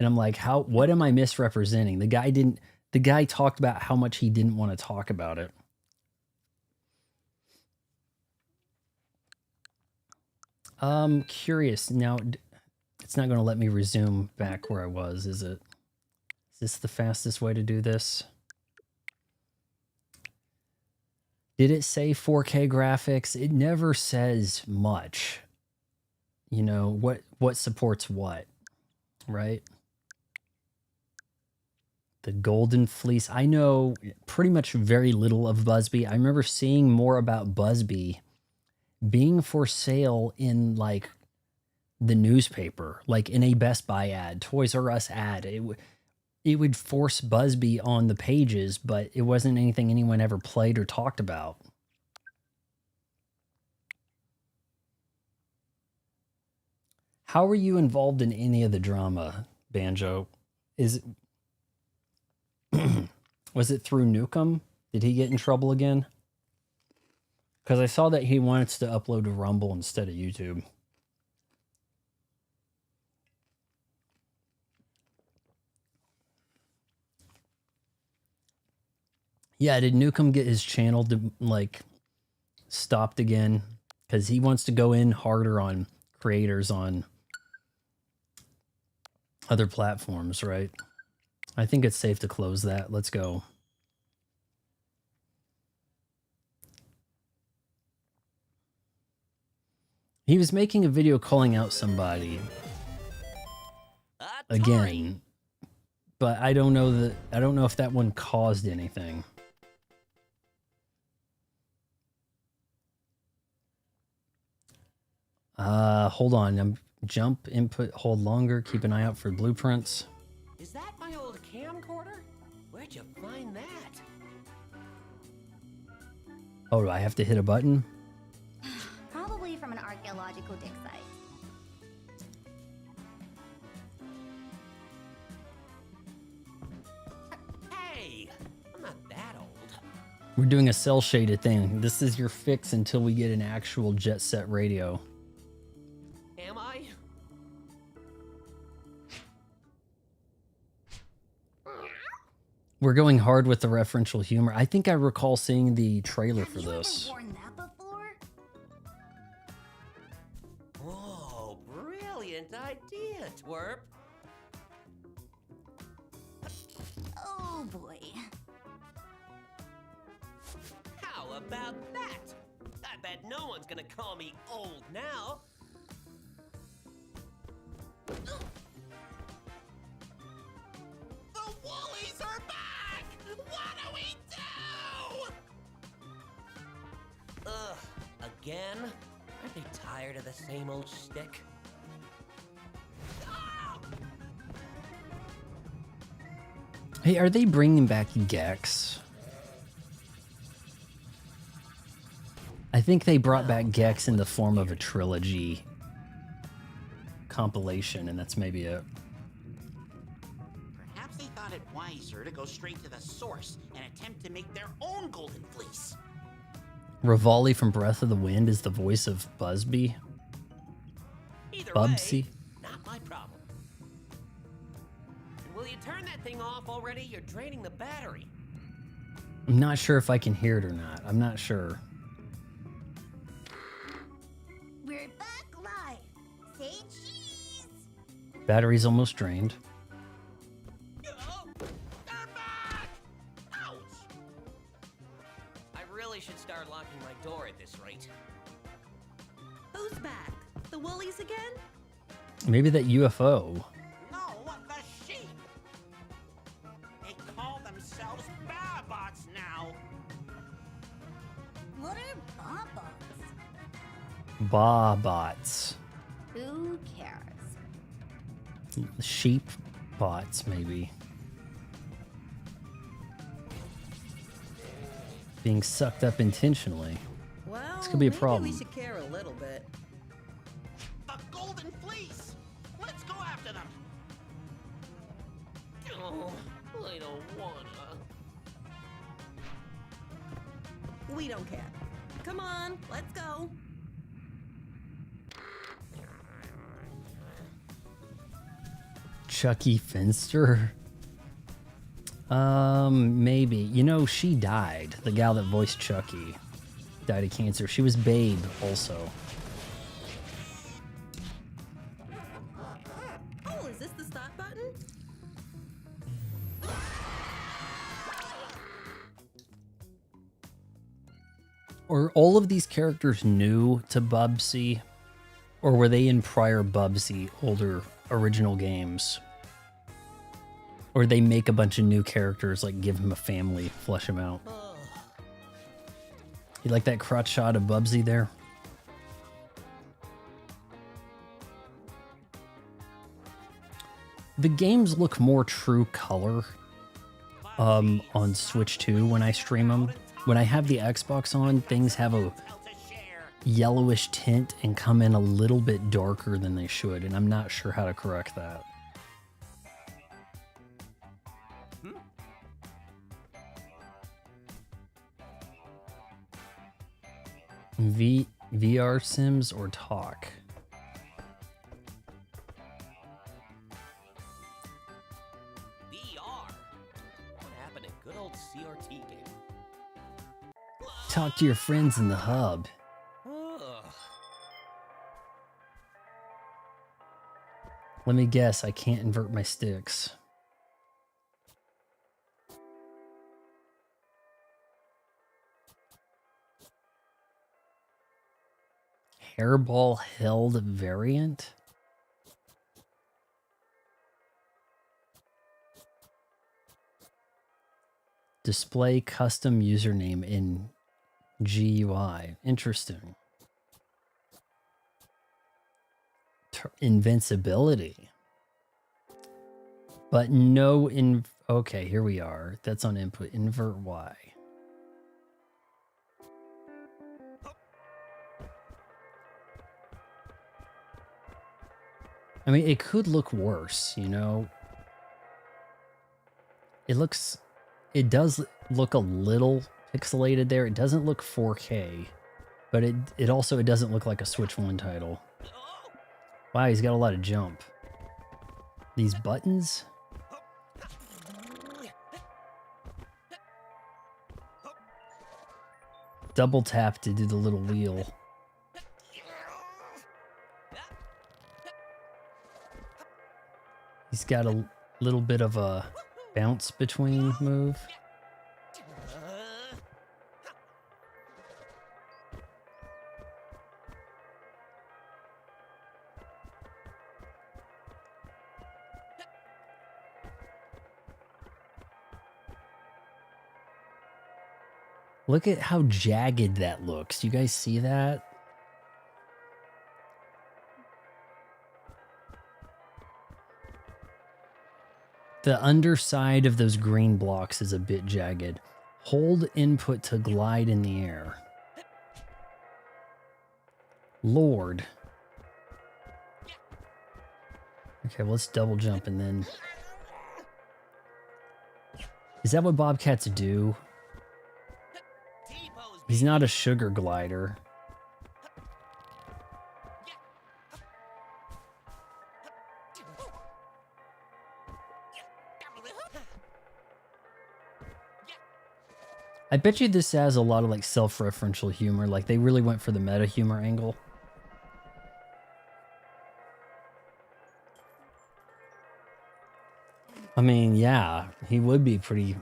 And I'm like, what am I misrepresenting? The guy talked about how much he didn't want to talk about it. Curious. Now, it's not going to let me resume back where I was, is it? Is this the fastest way to do this? Did it say 4K graphics? It never says much. You know, what supports what, right? The Golden Fleece. I know pretty much very little of BLAZBLUE. I remember seeing more about BLAZBLUE being for sale in like the newspaper, like in a Best Buy ad, Toys R Us ad. It would force BLAZBLUE on the pages, but it wasn't anything anyone ever played or talked about. How were you involved in any of the drama, Banjo? Was it through Nukem? Did he get in trouble again? Because I saw that he wants to upload to Rumble instead of YouTube. Yeah, did Newcomb get his channel to, like, stopped again? Because he wants to go in harder on creators on other platforms, right? I think it's safe to close that. Let's go. He was making a video calling out somebody again, but I don't know if that one caused anything. Hold on. Jump, input, hold longer, keep an eye out for blueprints. Is that my old camcorder? Where'd you find that? Oh, do I have to hit a button? Probably from an archaeological dig site. Hey, I'm not that old. We're doing a cell shaded thing. This is your fix until we get an actual jet set radio. Am I? We're going hard with the referential humor. I think I recall seeing the trailer for this. Have you ever worn that before? Whoa, brilliant idea, twerp. Oh boy. How about that? I bet no one's gonna call me old now. The Woolies are back! What do we do? Ugh, again? Aren't they tired of the same old shtick? Ah! Hey, are they bringing back Gex? I think they brought back Gex in the form of a trilogy compilation, and that's maybe it. Perhaps they thought it wiser to go straight to the source and attempt to make their own golden fleece. Rivali from Breath of the Wind is the voice of Busby. Either Bubsy. way, not my problem. And will you turn that thing off already? You're draining the battery. I'm not sure if I can hear it or not. I'm not sure. We're back live. Say cheese. Battery's almost drained. Oh, they're back! Ouch! I really should start locking my door at this rate. Who's back? The Woolies again? Maybe that UFO. No, the sheep! They call themselves Babots now! What are babas? Babots. Who cares? Sheep bots, maybe. Being sucked up intentionally. Well, This could be a maybe problem. we should care a little bit. The golden fleece! Let's go after them! Oh, I don't wanna. We don't care. Come on, let's go. Chucky Finster? Maybe. You know, she died. The gal that voiced Chucky died of cancer. She was Babe also. Oh, is this the stop button? Are all of these characters new to Bubsy? Or were they in prior Bubsy, older original games? Or they make a bunch of new characters, like give him a family, flesh him out. You like that crotch shot of Bubsy there? The games look more true color on Switch 2 when I stream them. When I have the Xbox on, things have a yellowish tint and come in a little bit darker than they should, and I'm not sure how to correct that. VR Sims or talk? VR. What happened to good old CRT game? Talk to your friends in the hub. Ugh. Let me guess, I can't invert my sticks. Hairball held variant? Display custom username in GUI. Interesting. Invincibility. But no okay, here we are. That's on input. Invert Y. I mean, it could look worse, you know? It does look a little pixelated there. It doesn't look 4K, but it also doesn't look like a Switch 1 title. Wow, he's got a lot of jump. These buttons? Double tap to do the little wheel. He's got a little bit of a bounce between move. Look at how jagged that looks. You guys see that? The underside of those green blocks is a bit jagged. Hold input to glide in the air. Lord. Okay, well, let's double jump and then... Is that what bobcats do? He's not a sugar glider. I bet you this has a lot of like self-referential humor. Like they really went for the meta humor angle. I mean, yeah, he would be pretty...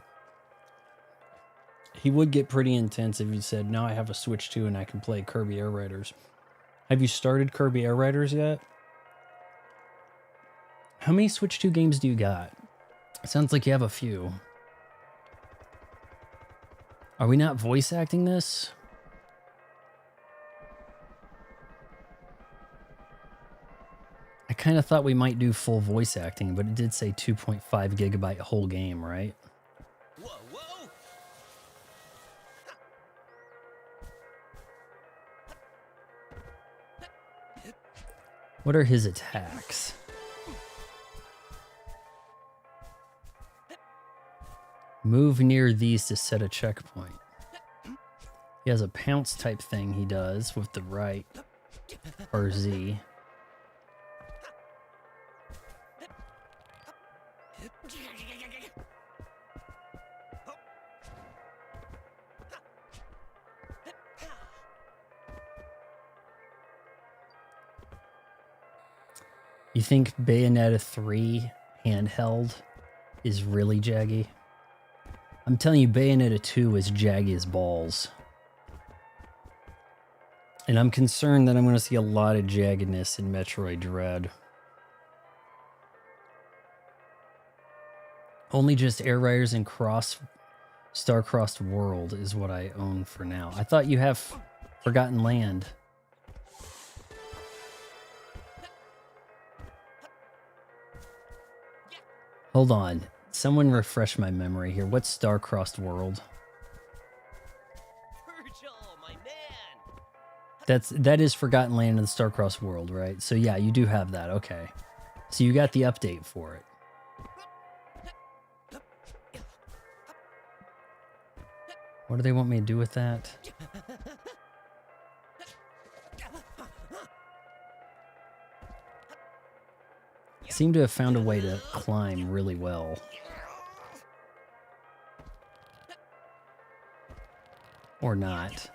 He would get pretty intense if he said, now I have a Switch 2 and I can play Kirby Air Riders. Have you started Kirby Air Riders yet? How many Switch 2 games do you got? It sounds like you have a few. Are we not voice acting this? I kind of thought we might do full voice acting, but it did say 2.5 gigabyte whole game, right? Whoa, whoa! What are his attacks? Move near these to set a checkpoint. He has a pounce type thing he does with the right or Z. You think Bayonetta 3 handheld is really jaggy? I'm telling you, Bayonetta 2 is jaggy as balls. And I'm concerned that I'm going to see a lot of jaggedness in Metroid Dread. Only just Air Riders and Star-Crossed World is what I own for now. I thought you have Forgotten Land. Hold on. Someone refresh my memory here. What's Star-Crossed World? Virgil, my man! That is Forgotten Land in the Star-Crossed World, right? So yeah, you do have that. Okay. So you got the update for it. What do they want me to do with that? seem to have found a way to climb really well. Or not.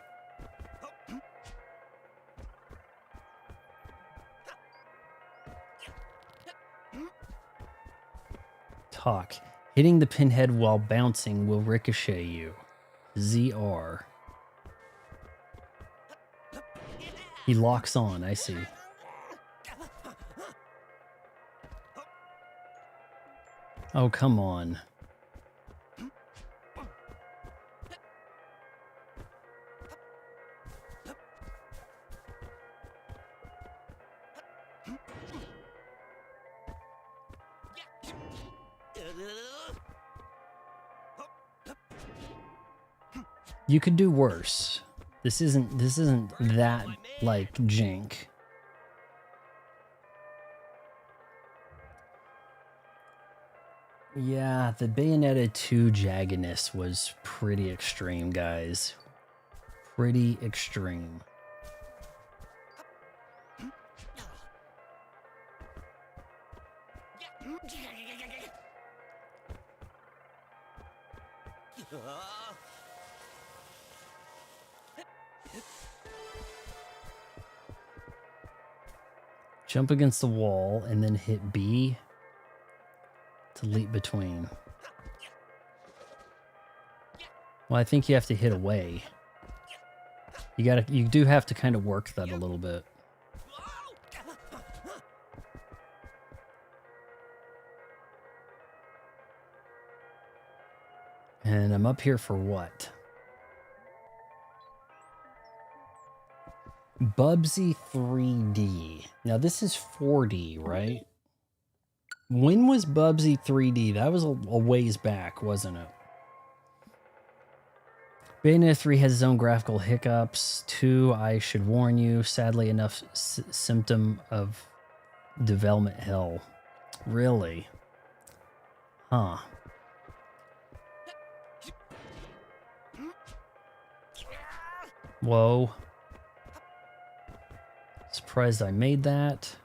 Talk. Hitting the pinhead while bouncing will ricochet you. ZR. He locks on, I see. Oh, come on. You could do worse. This isn't that like jank. Yeah, the Bayonetta 2 jaggedness was pretty extreme, guys. Pretty extreme. Jump against the wall and then hit B to leap between. Well, I think you have to hit away. You do have to kind of work that a little bit. And I'm up here for what? Bubsy 3D. Now this is 4D, right? When was Bubsy 3D? That was a ways back, wasn't it? Bayonetta 3 has its own graphical hiccups. 2, I should warn you, sadly enough, symptom of development hell. Really? Huh. Whoa. Surprised I made that.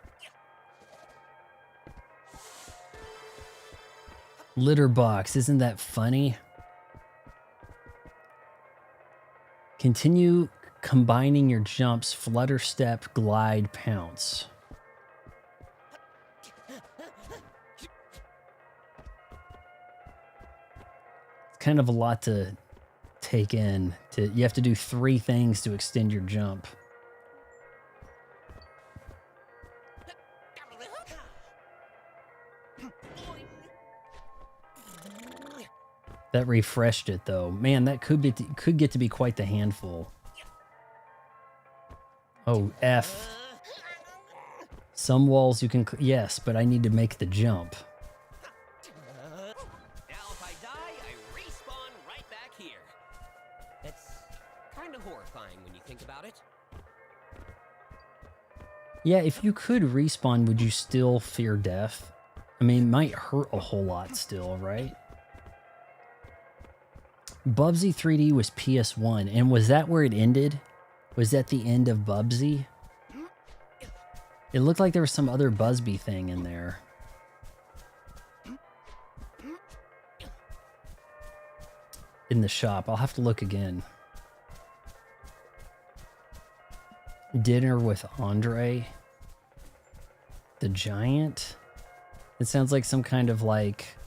Litter box, isn't that funny? Continue combining your jumps, flutter step, glide, pounce. It's kind of a lot to take in. You have to do 3 things to extend your jump. That refreshed it though. Man, that could get to be quite the handful. Oh, F. Some walls you can... Yes, but I need to make the jump. Now if I die, I respawn right back here. It's kind of horrifying when you think about it. Yeah, if you could respawn, would you still fear death? I mean, it might hurt a whole lot still, right? Bubsy 3D was PS1, and was that where it ended? Was that the end of Bubsy? It looked like there was some other Busby thing in there. In the shop. I'll have to look again. Dinner with Andre. The Giant? It sounds like some kind of like...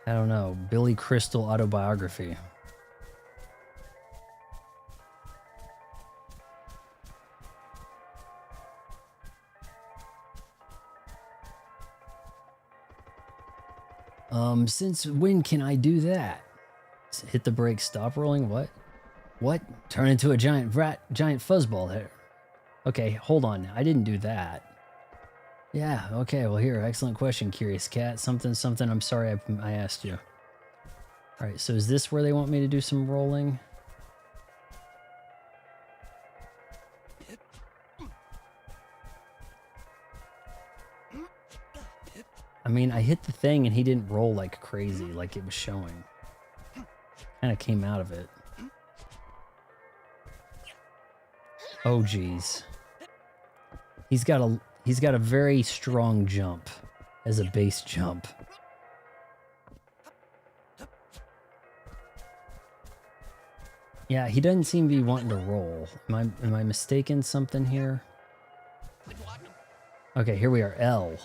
I don't know, Billy Crystal autobiography. Since when can I do that? Hit the brakes, stop rolling, what? What? Turn into a giant fuzzball there. Okay, hold on, I didn't do that. Yeah, okay, well here, excellent question, Curious Cat. Something, I'm sorry I asked you. Alright, so is this where they want me to do some rolling? I mean, I hit the thing and he didn't roll like crazy, like it was showing. Kind of came out of it. Oh, geez. He's got He's got a very strong jump as a base jump. Yeah, he doesn't seem to be wanting to roll. Am I mistaken something here? Okay, here we are. L.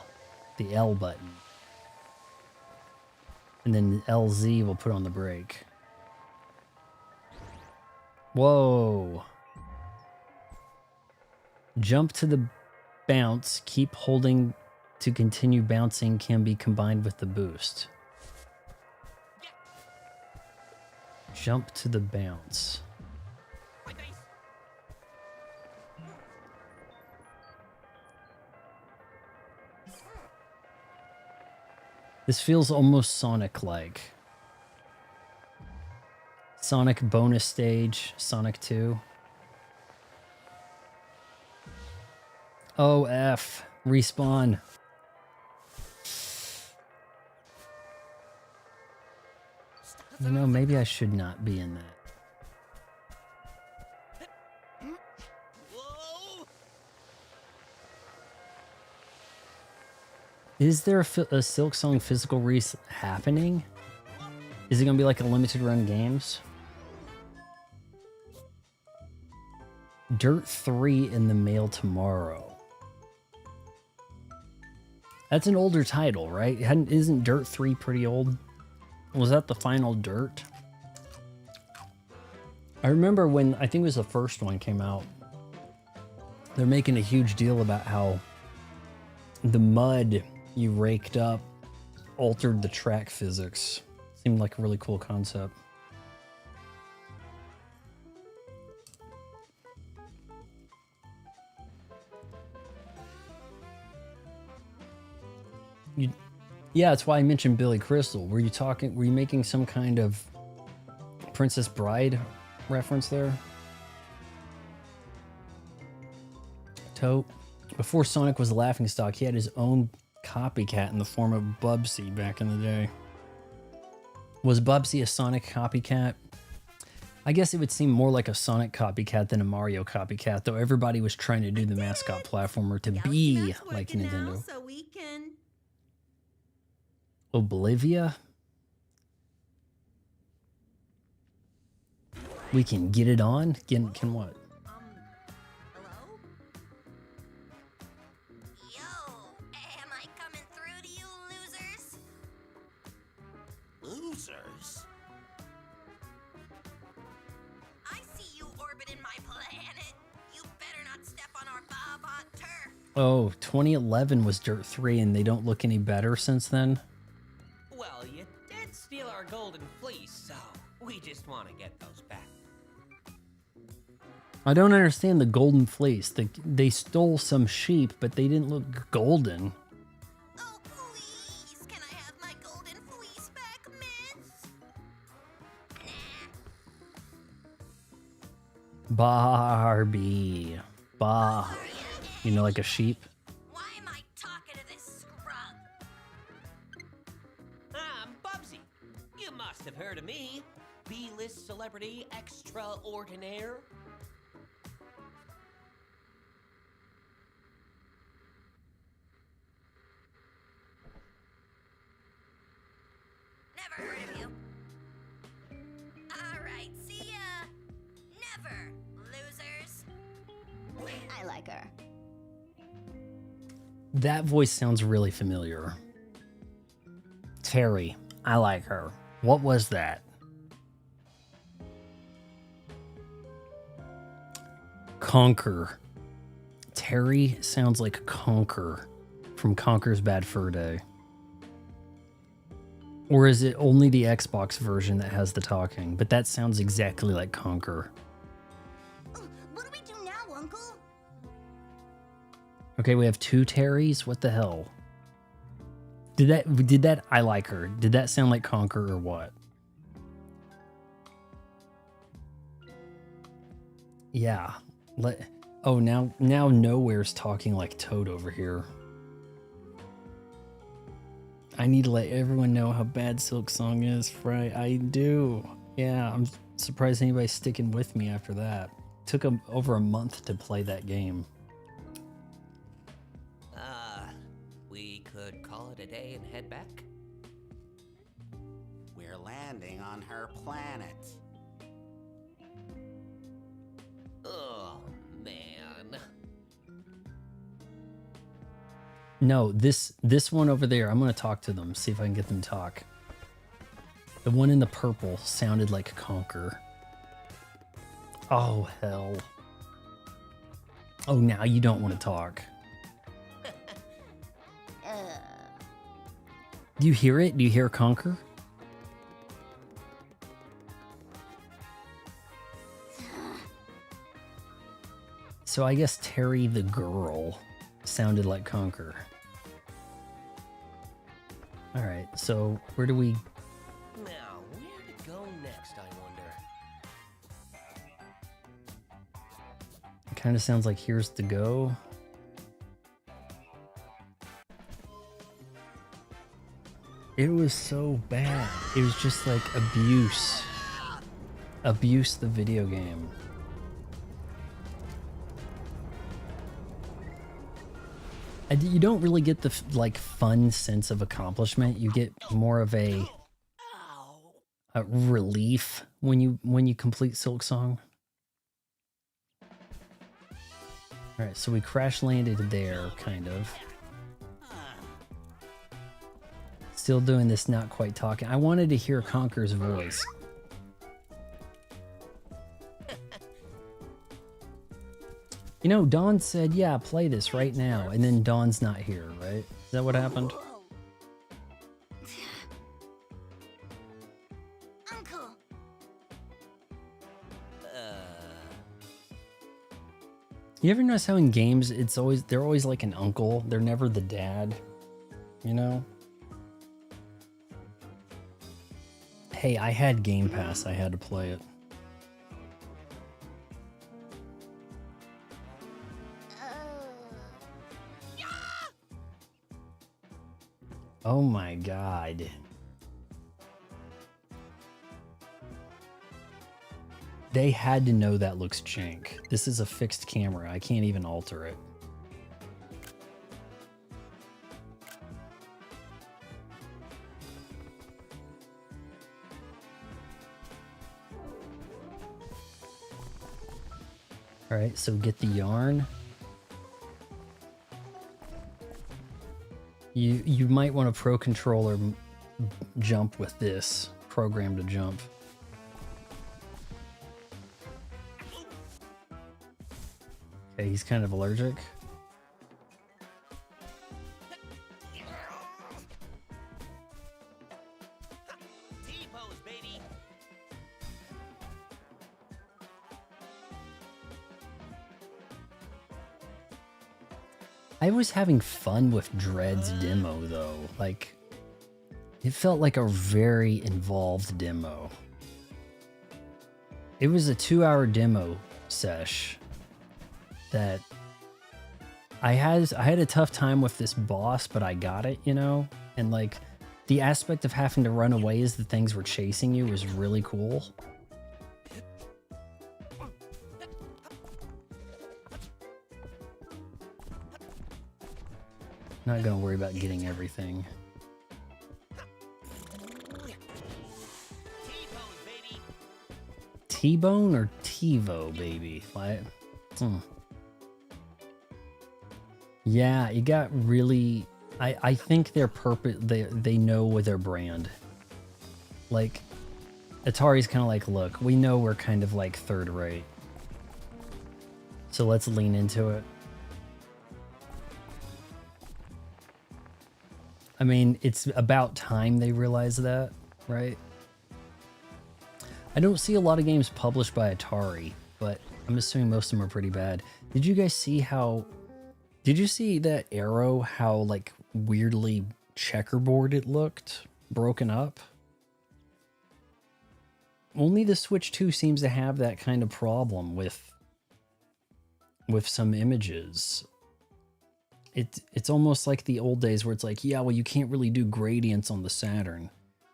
The L button. And then LZ will put on the brake. Whoa. Jump to the bounce. Keep holding to continue bouncing can be combined with the boost. Jump to the bounce. This feels almost Sonic-like. Sonic bonus stage, Sonic 2. Oh, F. Respawn. You know, maybe I should not be in that. Is there a Silk Song physical release happening? Is it going to be like a limited run games? Dirt 3 in the mail tomorrow. That's an older title, right? Isn't Dirt 3 pretty old? Was that the final Dirt? I remember when, I think it was the first one came out, they're making a huge deal about how the mud you raked up altered the track physics. Seemed like a really cool concept. Yeah, that's why I mentioned Billy Crystal. Were you making some kind of Princess Bride reference there? Tote. Before Sonic was a laughingstock, he had his own copycat in the form of Bubsy back in the day. Was Bubsy a Sonic copycat? I guess it would seem more like a Sonic copycat than a Mario copycat, though everybody was trying to do the mascot platformer to be like Nintendo. So we can... Oblivia? We can get it on? Can what? Hello? Yo, am I coming through to you, losers? Losers? I see you orbiting my planet. You better not step on our Bob-hot turf. Oh, 2011 was Dirt 3 and they don't look any better since then? Well, you did steal our golden fleece, so we just want to get those back. I don't understand the golden fleece. They stole some sheep, but they didn't look golden. Oh, please. Can I have my golden fleece back, miss? Barbie. You know, like a sheep? Why am I talking to this scrub? I'm Bubsy. You must have heard of me. B-list celebrity extraordinaire. Never heard of you. Alright, see ya. Never, losers. I like her. That voice sounds really familiar. Terry. I like her. What was that? Conquer. Terry sounds like Conquer from Conquer's Bad Fur Day. Or is it only the Xbox version that has the talking? But that sounds exactly like Conquer. What do we do now, Uncle? Okay, we have two Terrys? What the hell? Did that I like her? Did that sound like Conquer or what? Yeah. Oh, now Nowhere's talking like Toad over here. I need to let everyone know how bad Silk Song is, right? I do. Yeah, I'm surprised anybody's sticking with me after that. Took over a month to play that game. a day and head back? We're landing on her planet. Oh, man. No, this one over there, I'm going to talk to them, see if I can get them to talk. The one in the purple sounded like Conquer. Oh, hell. Oh, now you don't want to talk. Do you hear it? Do you hear Conquer? So I guess Terry the girl sounded like Conquer. All right, so where do we... Now, where to go next, I wonder? It kind of sounds like Here's to Go. It was so bad. It was just like abuse. Abuse the video game. You don't really get the like fun sense of accomplishment. You get more of a relief when you complete Silk Song. All right, so we crash landed there, kind of. Still doing this, not quite talking. I wanted to hear Conker's voice. You know, Dawn said, yeah, play this right now. And then Dawn's not here, right? Is that what happened? Uncle. You ever notice how in games they're always like an uncle? They're never the dad, you know? Hey, I had Game Pass. I had to play it. Oh my god. They had to know that looks jank. This is a fixed camera. I can't even alter it. All right, so get the yarn. You might want a Pro Controller jump with this, program to jump. Okay, he's kind of allergic. T-pose, baby. I was having fun with Dread's demo though. Like, it felt like a very involved demo. It was a 2-hour demo sesh that I had a tough time with this boss, but I got it, you know? And like the aspect of having to run away as the things were chasing you was really cool. Not gonna worry about getting everything. T-Bone or TiVo, baby? Like, Yeah, it got really... I think their purpose... They know with their brand. Like, Atari's kind of like, look, we know we're kind of like third rate. So let's lean into it. I mean, it's about time they realize that, right? I don't see a lot of games published by Atari, but I'm assuming most of them are pretty bad. Did you guys see how... Did you see that arrow, how like weirdly checkerboard it looked? Broken up? Only the Switch 2 seems to have that kind of problem with some images. It's almost like the old days where it's like, yeah, well, you can't really do gradients on the Saturn.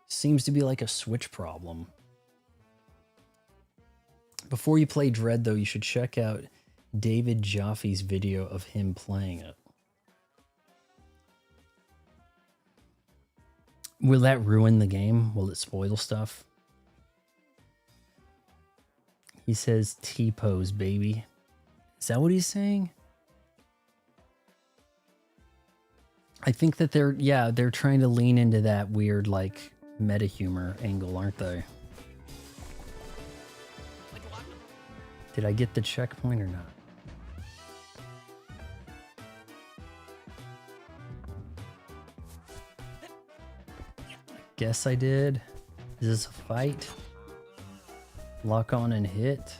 Seems to be like a Switch problem. Before you play Dread, though, you should check out David Jaffe's video of him playing it. Will that ruin the game? Will it spoil stuff? He says T-pose, baby. Is that what he's saying? I think that they're trying to lean into that weird, like, meta humor angle, aren't they? Did I get the checkpoint or not? Guess I did. Is this a fight? Lock on and hit.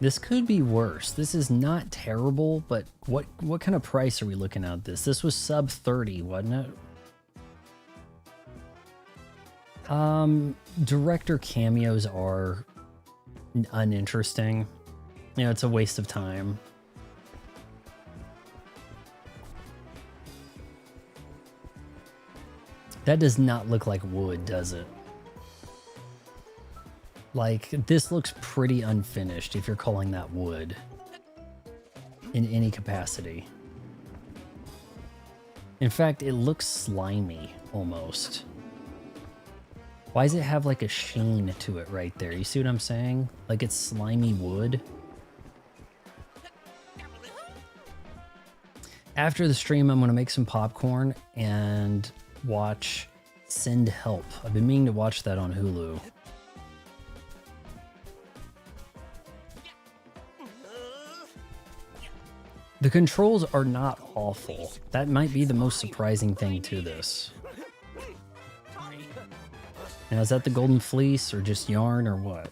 This could be worse. This is not terrible, but what kind of price are we looking at this? This was sub 30, wasn't it? Director cameos are uninteresting. You know, it's a waste of time. That does not look like wood, does it? Like, this looks pretty unfinished if you're calling that wood in any capacity. In fact, it looks slimy almost. Why does it have like a sheen to it right there? You see what I'm saying? Like it's slimy wood. After the stream, I'm going to make some popcorn and watch Send Help. I've been meaning to watch that on Hulu. The controls are not awful. That might be the most surprising thing to this. Now, is that the golden fleece or just yarn or what?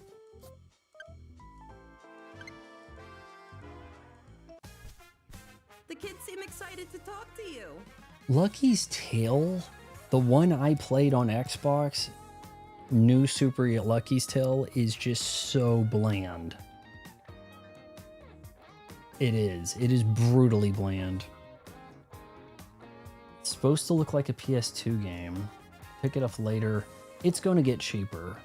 The kids seem excited to talk to you. Lucky's Tale, the one I played on Xbox, new Super Lucky's Tale, is just so bland. It is. It is brutally bland. It's supposed to look like a PS2 game. Pick it up later. It's going to get cheaper.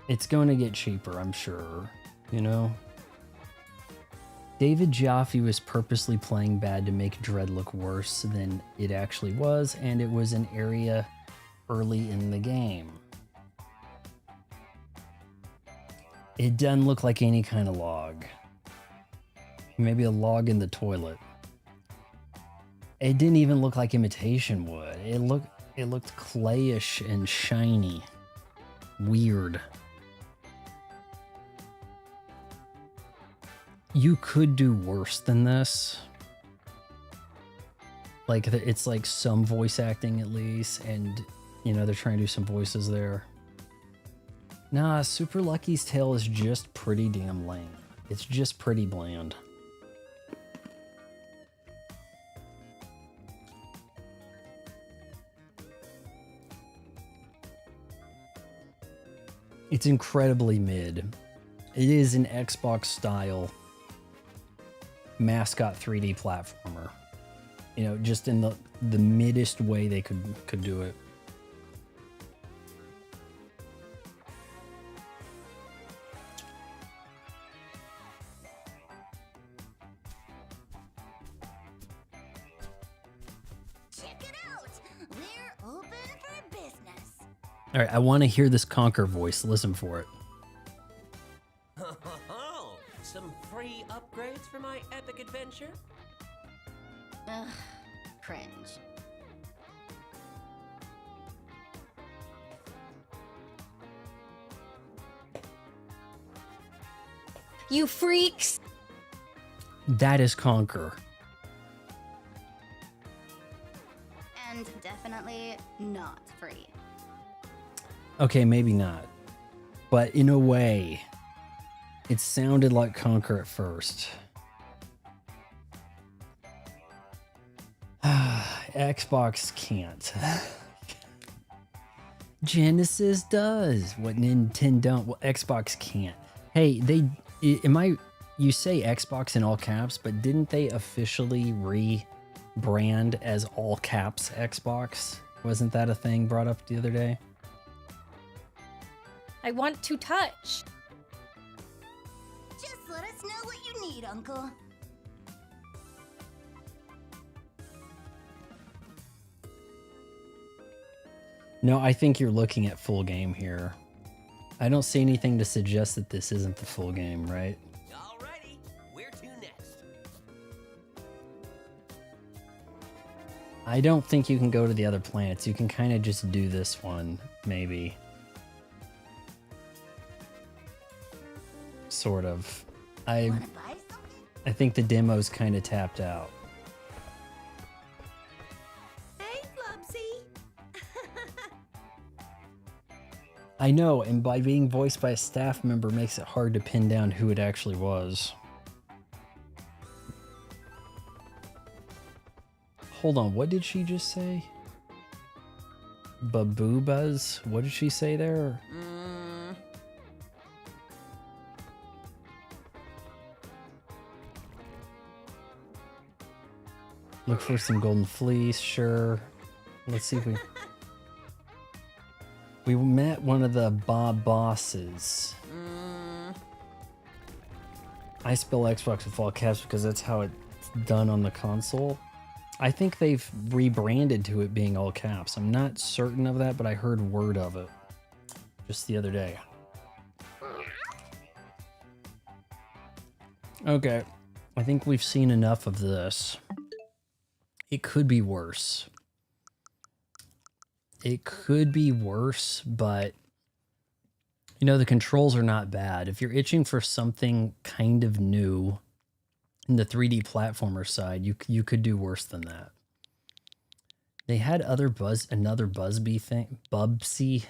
It's going to get cheaper, I'm sure. You know? David Jaffe was purposely playing bad to make Dread look worse than it actually was, and it was an area early in the game. It doesn't look like any kind of log. Maybe a log in the toilet. It didn't even look like imitation wood. It looked clayish and shiny. Weird. You could do worse than this. Like, it's like some voice acting at least, and, you know, they're trying to do some voices there. Nah, Super Lucky's Tale is just pretty damn lame. It's just pretty bland. It's incredibly mid. It is an Xbox style mascot 3D platformer. You know, just in the middest way they could do it. Check it out. We're open for business. All right, I want to hear this Conquer voice. Listen for it. Some free upgrades for my epic adventure? Ugh, cringe. You freaks! That is Conquer. And definitely not free. Okay, maybe not. But in a way, it sounded like Conquer at first. Xbox can't. Genesis does what Nintendo, well, Xbox can't. Hey, you say Xbox in all caps, but didn't they officially rebrand as all caps Xbox? Wasn't that a thing brought up the other day? I want to touch. Just let us know what you need, Uncle. No, I think you're looking at full game here. I don't see anything to suggest that this isn't the full game, right? Alrighty, where to next? I don't think you can go to the other planets. You can kind of just do this one, maybe. Sort of. I think the demo's kind of tapped out. Hey, Flopsy. I know, and by being voiced by a staff member makes it hard to pin down who it actually was. Hold on, what did she just say? Baboobas? What did she say there? Look for some golden fleece, sure. Let's see if we met one of the Bob bosses. I spell Xbox with all caps because that's how it's done on the console. I think they've rebranded to it being all caps. I'm not certain of that, but I heard word of it just the other day. Okay, I think we've seen enough of this. It could be worse. It could be worse, but you know, the controls are not bad. If you're itching for something kind of new in the 3D platformer side, you could do worse than that. They had another Bubsy thing, Bubsy.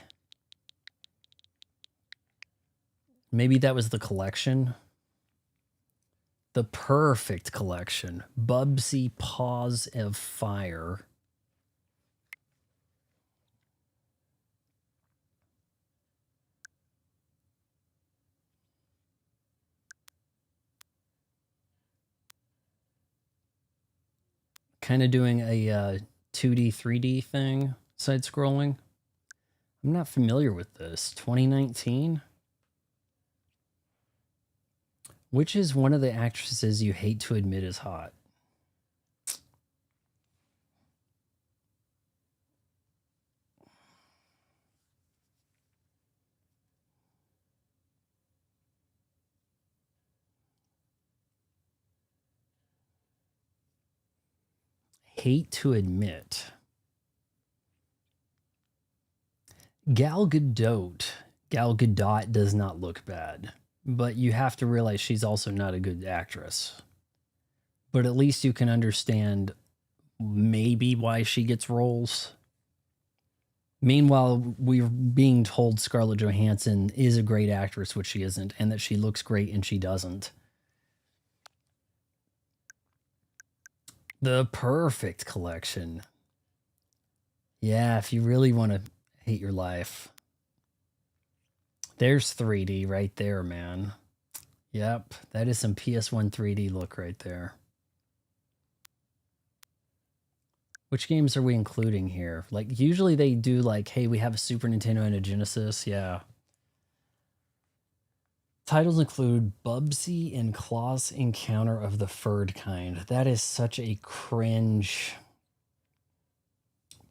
Maybe that was the collection. The perfect collection. Bubsy Paws of Fire. Kind of doing a 2D, 3D thing, side scrolling. I'm not familiar with this. 2019? Which is one of the actresses you hate to admit is hot? Hate to admit. Gal Gadot. Gal Gadot does not look bad. But you have to realize she's also not a good actress. But at least you can understand maybe why she gets roles. Meanwhile, we're being told Scarlett Johansson is a great actress, which she isn't, and that she looks great and she doesn't. The perfect collection. Yeah, if you really want to hate your life. There's 3D right there, man. Yep, that is some PS1 3D look right there. Which games are we including here? Like, usually they do like, hey, we have a Super Nintendo and a Genesis. Yeah. Titles include Bubsy and Claw's Encounter of the Furred Kind. That is such a cringe,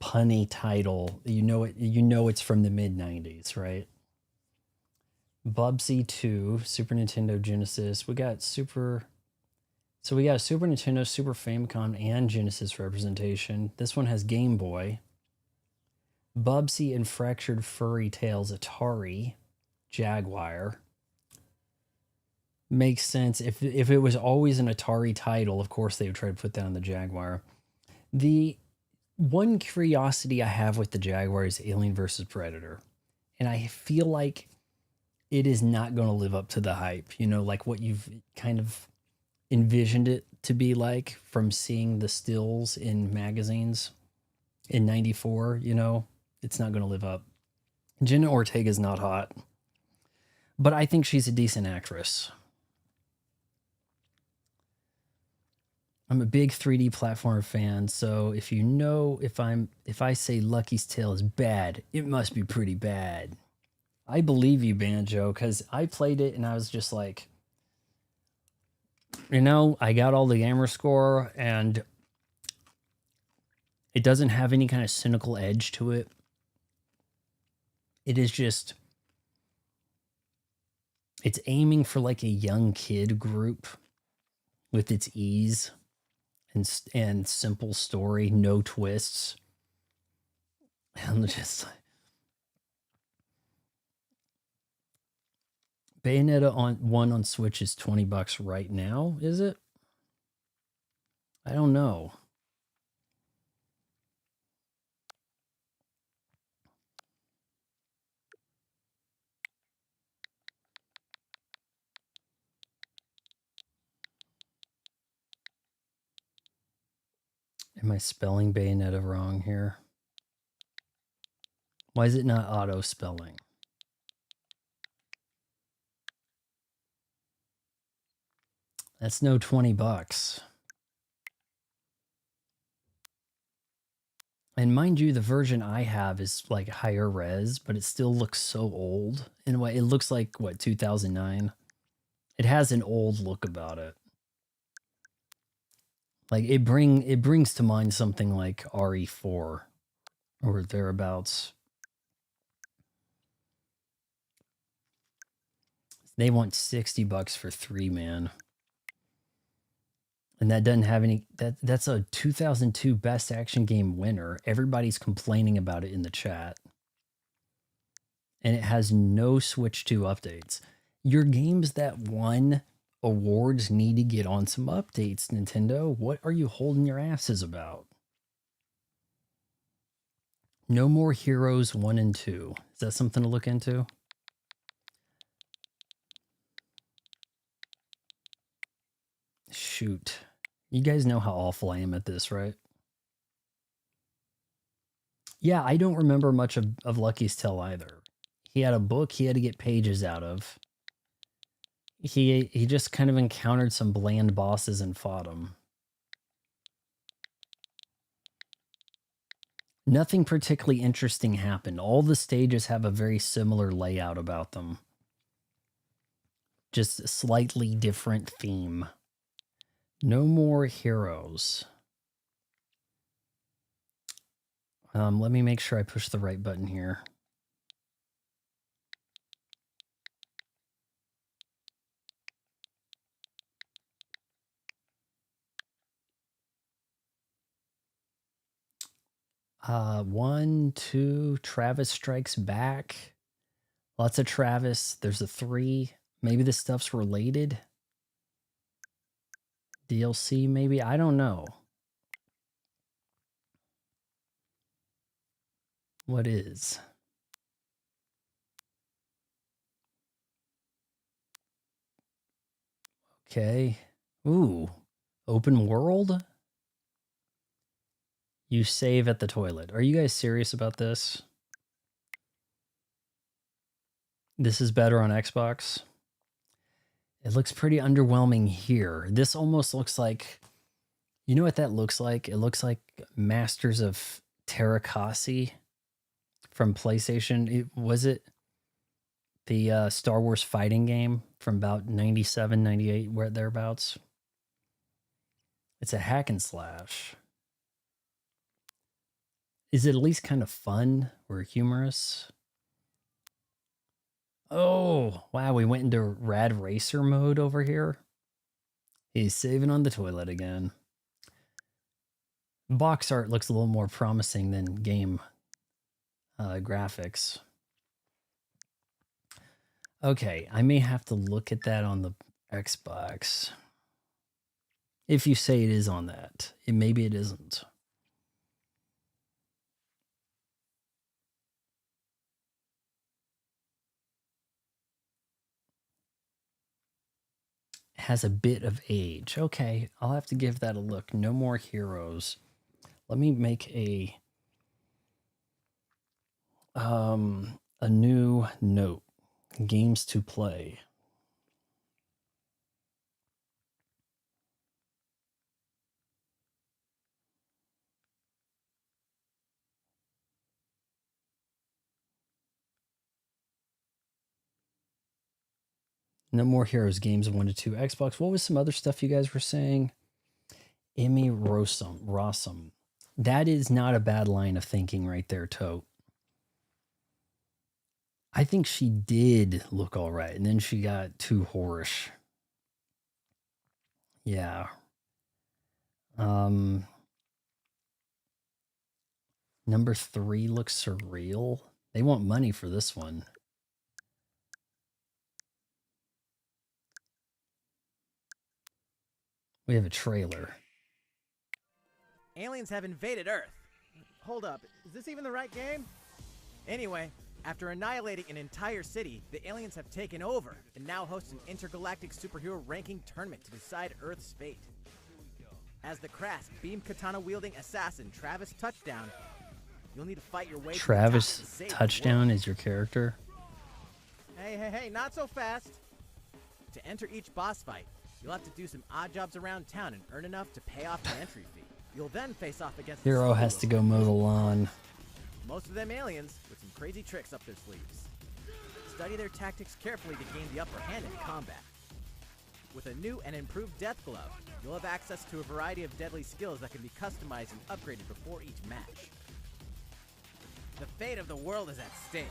punny title. You know it. You know it's from the mid-90s, right? Bubsy 2, Super Nintendo, Genesis. We got Super... So we got a Super Nintendo, Super Famicom, and Genesis representation. This one has Game Boy. Bubsy and Fractured Furry Tales, Atari, Jaguar. Makes sense. If it was always an Atari title, of course they would try to put that on the Jaguar. The one curiosity I have with the Jaguar is Alien vs. Predator. And I feel like it is not going to live up to the hype, you know, like what you've kind of envisioned it to be like from seeing the stills in magazines. in 94, you know, it's not going to live up. Jenna Ortega's not hot, but I think she's a decent actress. I'm a big 3D platformer fan, so if you know if I say Lucky's Tale is bad, it must be pretty bad. I believe you, Banjo, because I played it and I was just like, you know, I got all the gamer score and it doesn't have any kind of cynical edge to it. It is just, it's aiming for like a young kid group with its ease and simple story, no twists. And just Bayonetta on 1 on Switch is $20 right now, is it? I don't know. Am I spelling Bayonetta wrong here? Why is it not auto spelling? That's no $20. And mind you, the version I have is like higher res, but it still looks so old. In a way, it looks like, what, 2009? It has an old look about it. Like, it brings to mind something like RE4 or thereabouts. They want $60 for 3, man. And that doesn't have any, that's a 2002 Best Action Game winner. Everybody's complaining about it in the chat. And it has no Switch 2 updates. Your games that won awards need to get on some updates, Nintendo. What are you holding your asses about? No More Heroes 1 and 2. Is that something to look into? Shoot. You guys know how awful I am at this, right? Yeah, I don't remember much of Lucky's Tale either. He had a book he had to get pages out of. He just kind of encountered some bland bosses and fought them. Nothing particularly interesting happened. All the stages have a very similar layout about them. Just a slightly different theme. No More Heroes. Let me make sure I push the right button here. One, two, Travis Strikes Back. Lots of Travis. There's a 3. Maybe this stuff's related. DLC, maybe? I don't know. What is? Okay. Ooh. Open world? You save at the toilet. Are you guys serious about this? This is better on Xbox. It looks pretty underwhelming here. This almost looks like, you know what that looks like? It looks like Masters of Terrakasi from PlayStation. Was it the Star Wars fighting game from about 97, 98, where thereabouts? It's a hack and slash. Is it at least kind of fun or humorous? Oh, wow, we went into Rad Racer mode over here. He's saving on the toilet again. Box art looks a little more promising than game graphics. Okay, I may have to look at that on the Xbox. If you say it is on that, maybe it isn't. Has a bit of age. Okay, I'll have to give that a look. No More Heroes. Let me make a A new note. Games to play. No more Heroes games 1 to 2 Xbox. What was some other stuff you guys were saying? Emmy Rossum. That is not a bad line of thinking right there, Tote. I think she did look all right, and then she got too whorish. Yeah. Number 3 looks surreal. They want money for this one. We have a trailer. Aliens have invaded Earth. Hold up, is this even the right game? Anyway, after annihilating an entire city, the aliens have taken over and now host an intergalactic superhero ranking tournament to decide Earth's fate. As the crass beam katana-wielding assassin Travis Touchdown, you'll need to fight your way Travis to the top to save Touchdown the is your character? Hey, not so fast. To enter each boss fight, you'll have to do some odd jobs around town and earn enough to pay off the entry fee. You'll then face off against Hero has to go mow the lawn. most of them aliens with some crazy tricks up their sleeves. Study their tactics carefully to gain the upper hand in combat. With a new and improved Death Glove, you'll have access to a variety of deadly skills that can be customized and upgraded before each match. The fate of the world is at stake,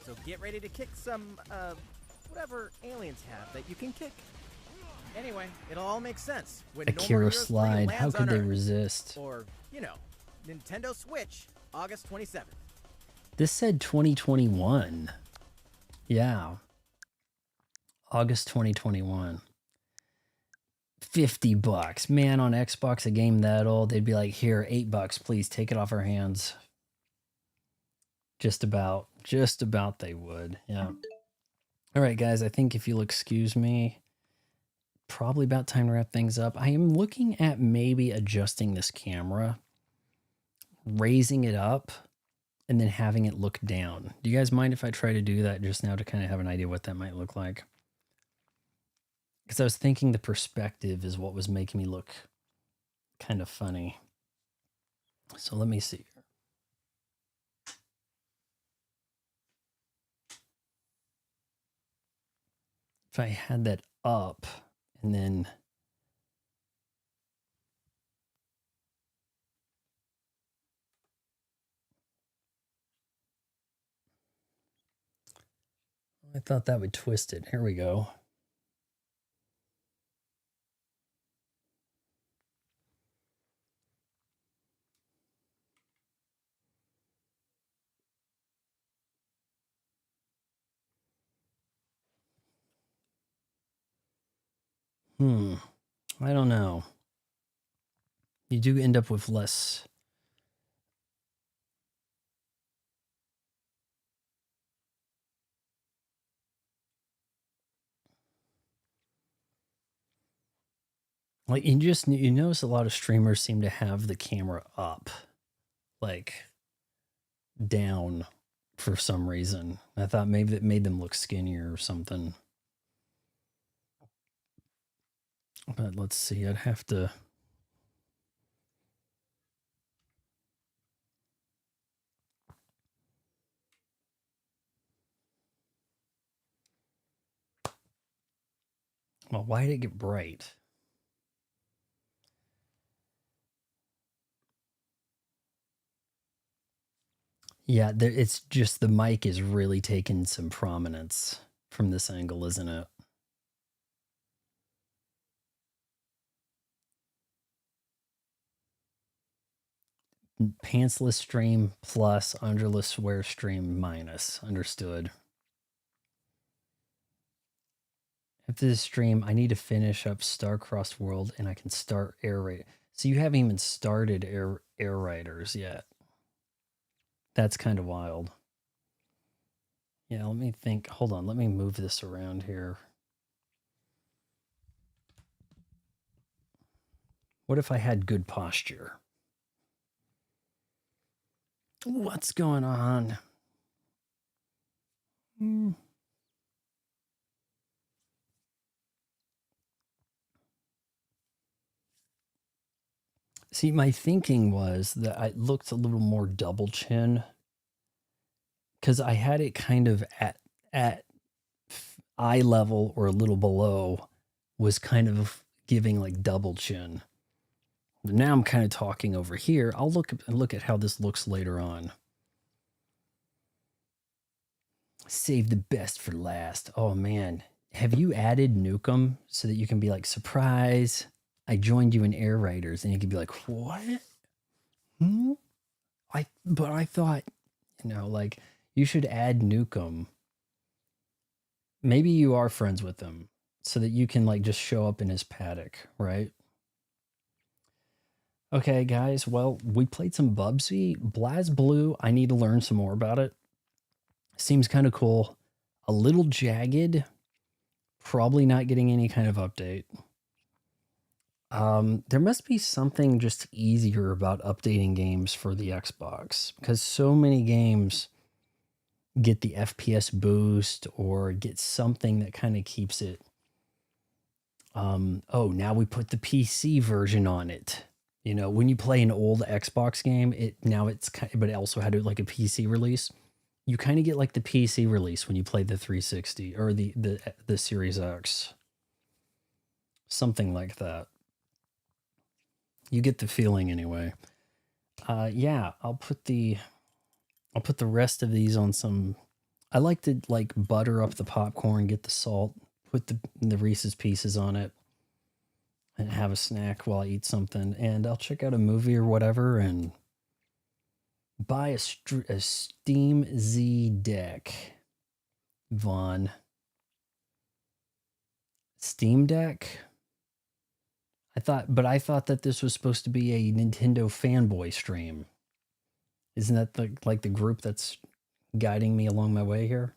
so get ready to kick some, whatever aliens have that you can kick. Anyway, it'll all make sense when No More Akira Heroes 3 Slide. How lands could on they Earth. resist? Or, Nintendo Switch, August 27th. This said 2021. Yeah. August 2021. $50. Man, on Xbox, a game that old, they'd be like, here, $8, please take it off our hands. Just about they would. Yeah. All right, guys, I think if you'll excuse me, probably about time to wrap things up. I am looking at maybe adjusting this camera, raising it up, and then having it look down. Do you guys mind if I try to do that just now to kind of have an idea what that might look like? Because I was thinking the perspective is what was making me look kind of funny. So let me see. If I had that up and then I thought that would twist it. Here we go. I don't know. You do end up with less. Like you notice a lot of streamers seem to have the camera up, like down for some reason. I thought maybe that made them look skinnier or something. But let's see, I'd have to. Well, why did it get bright? Yeah, it's just the mic is really taking some prominence from this angle, isn't it? Pantsless stream plus underless wear stream minus. Understood. After this stream, I need to finish up Starcrossed World and I can start Air Raid. So you haven't even started Air Riders yet. That's kind of wild. Yeah, let me think. Hold on, let me move this around here. What if I had good posture? What's going on? See, my thinking was that I looked a little more double chin because I had it kind of at eye level or a little below, was kind of giving like double chin. But now I'm kind of talking over here. I'll look at how this looks later on. Save the best for last. Oh man, have you added Nukem so that you can be like, surprise, I joined you in Air Raiders, and you could be like, what? But I thought, like, you should add Nukem. Maybe you are friends with him so that you can like just show up in his paddock, right? Okay, guys. Well, we played some Bubsy. BLAZBLUE, I need to learn some more about it. Seems kind of cool. A little jagged. Probably not getting any kind of update. There must be something just easier about updating games for the Xbox, because so many games get the FPS boost or get something that kind of keeps it. Oh, now we put the PC version on it. When you play an old Xbox game, but it also had like a PC release. You kind of get like the PC release when you play the 360 or the Series X. Something like that. You get the feeling anyway. Yeah, I'll put the rest of these on some. I like to like butter up the popcorn, get the salt, put the Reese's Pieces on it, and have a snack while I eat something. And I'll check out a movie or whatever and buy a Steam Z Deck. Vaughn. Steam Deck? I thought that this was supposed to be a Nintendo fanboy stream. Isn't that the group that's guiding me along my way here?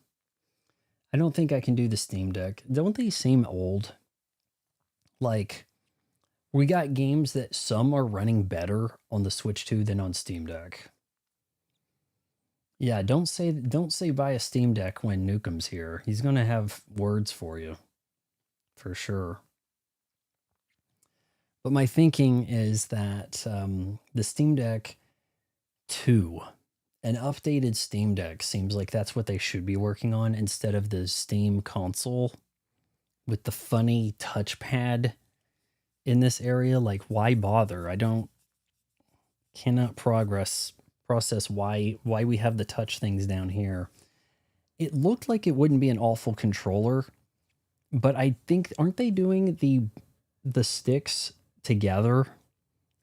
I don't think I can do the Steam Deck. Don't they seem old? Like, we got games that some are running better on the Switch 2 than on Steam Deck. Yeah, don't say buy a Steam Deck when Nukem's here. He's gonna have words for you. For sure. But my thinking is that the Steam Deck 2, an updated Steam Deck, seems like that's what they should be working on instead of the Steam console with the funny touchpad in this area. Like, why bother? Cannot process why we have the touch things down here. It looked like it wouldn't be an awful controller, but I think, aren't they doing the sticks together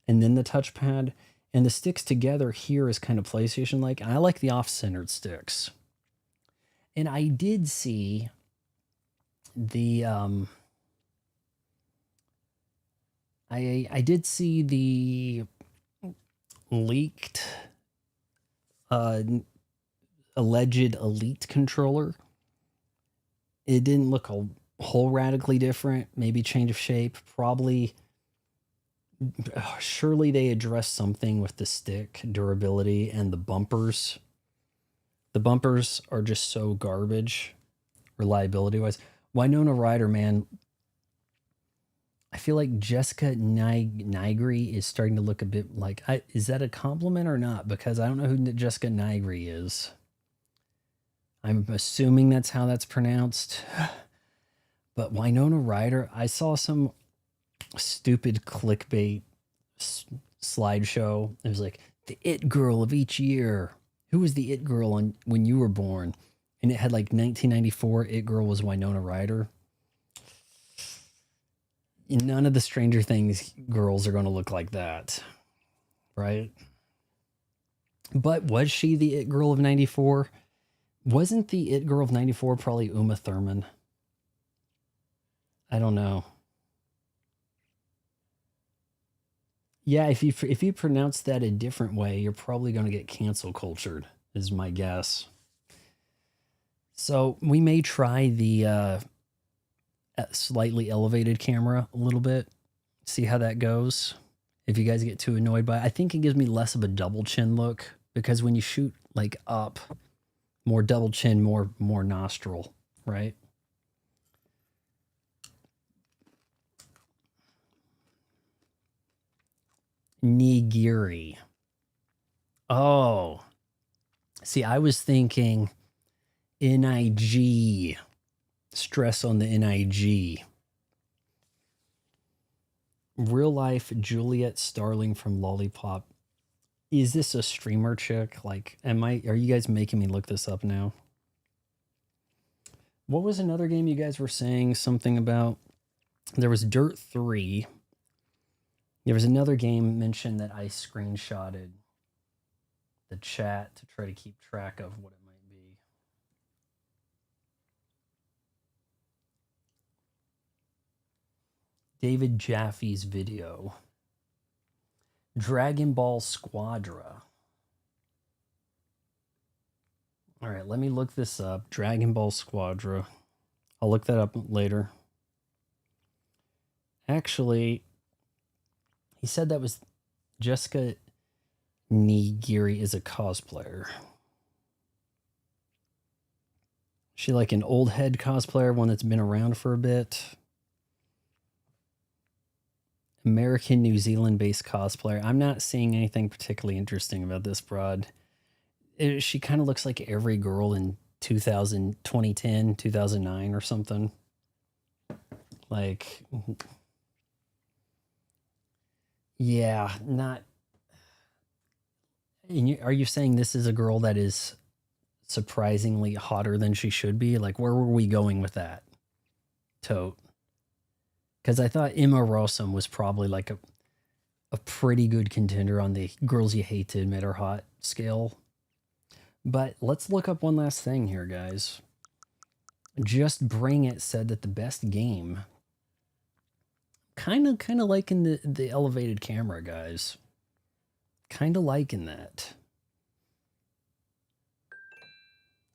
and then the touchpad? And the sticks together here is kind of PlayStation-like. I like the off-centered sticks. And I did see the I did see the leaked alleged Elite controller. It didn't look a whole radically different. Maybe change of shape. Probably. Surely they addressed something with the stick durability and the bumpers. The bumpers are just so garbage, reliability-wise. Winona Ryder, man. I feel like Jessica Nigri is starting to look a bit like... is that a compliment or not? Because I don't know who Jessica Nigri is. I'm assuming that's how that's pronounced. But Winona Ryder, I saw some stupid clickbait slideshow. It was like, the it girl of each year. Who was the it girl when you were born? And it had like 1994 it girl was Winona Ryder. None of the Stranger Things girls are going to look like that, right? But was she the it girl of 94? Wasn't the it girl of 94 probably Uma Thurman? I don't know. Yeah, if you pronounce that a different way, you're probably going to get cancel cultured, is my guess. So we may try the slightly elevated camera a little bit, see how that goes. If you guys get too annoyed by it, I think it gives me less of a double chin look, because when you shoot like up, More double chin, more nostril, right? Nigiri. Oh. See, I was thinking NIG. Stress on the NIG. Real life Juliet Starling from Lollipop. Is this a streamer chick? Like, are you guys making me look this up now? What was another game you guys were saying something about? There was Dirt 3. There was another game mentioned that I screenshotted the chat to try to keep track of what it might be. David Jaffe's video. Dragon Ball Squadra. All right, let me look this up. Dragon Ball Squadra. I'll look that up later. Actually, he said that was Jessica Nigiri is a cosplayer. She like an old head cosplayer, one that's been around for a bit. American, New Zealand-based cosplayer. I'm not seeing anything particularly interesting about this broad. She kind of looks like every girl in 2010, 2009 or something. Like, yeah, not... Are you saying this is a girl that is surprisingly hotter than she should be? Like, where were we going with that? Tote. Because I thought Emma Rossum was probably like a pretty good contender on the girls you hate to admit are hot scale. But let's look up one last thing here, guys. Just Bring It said that the best game. Kind of liking the elevated camera, guys. Kind of liking that.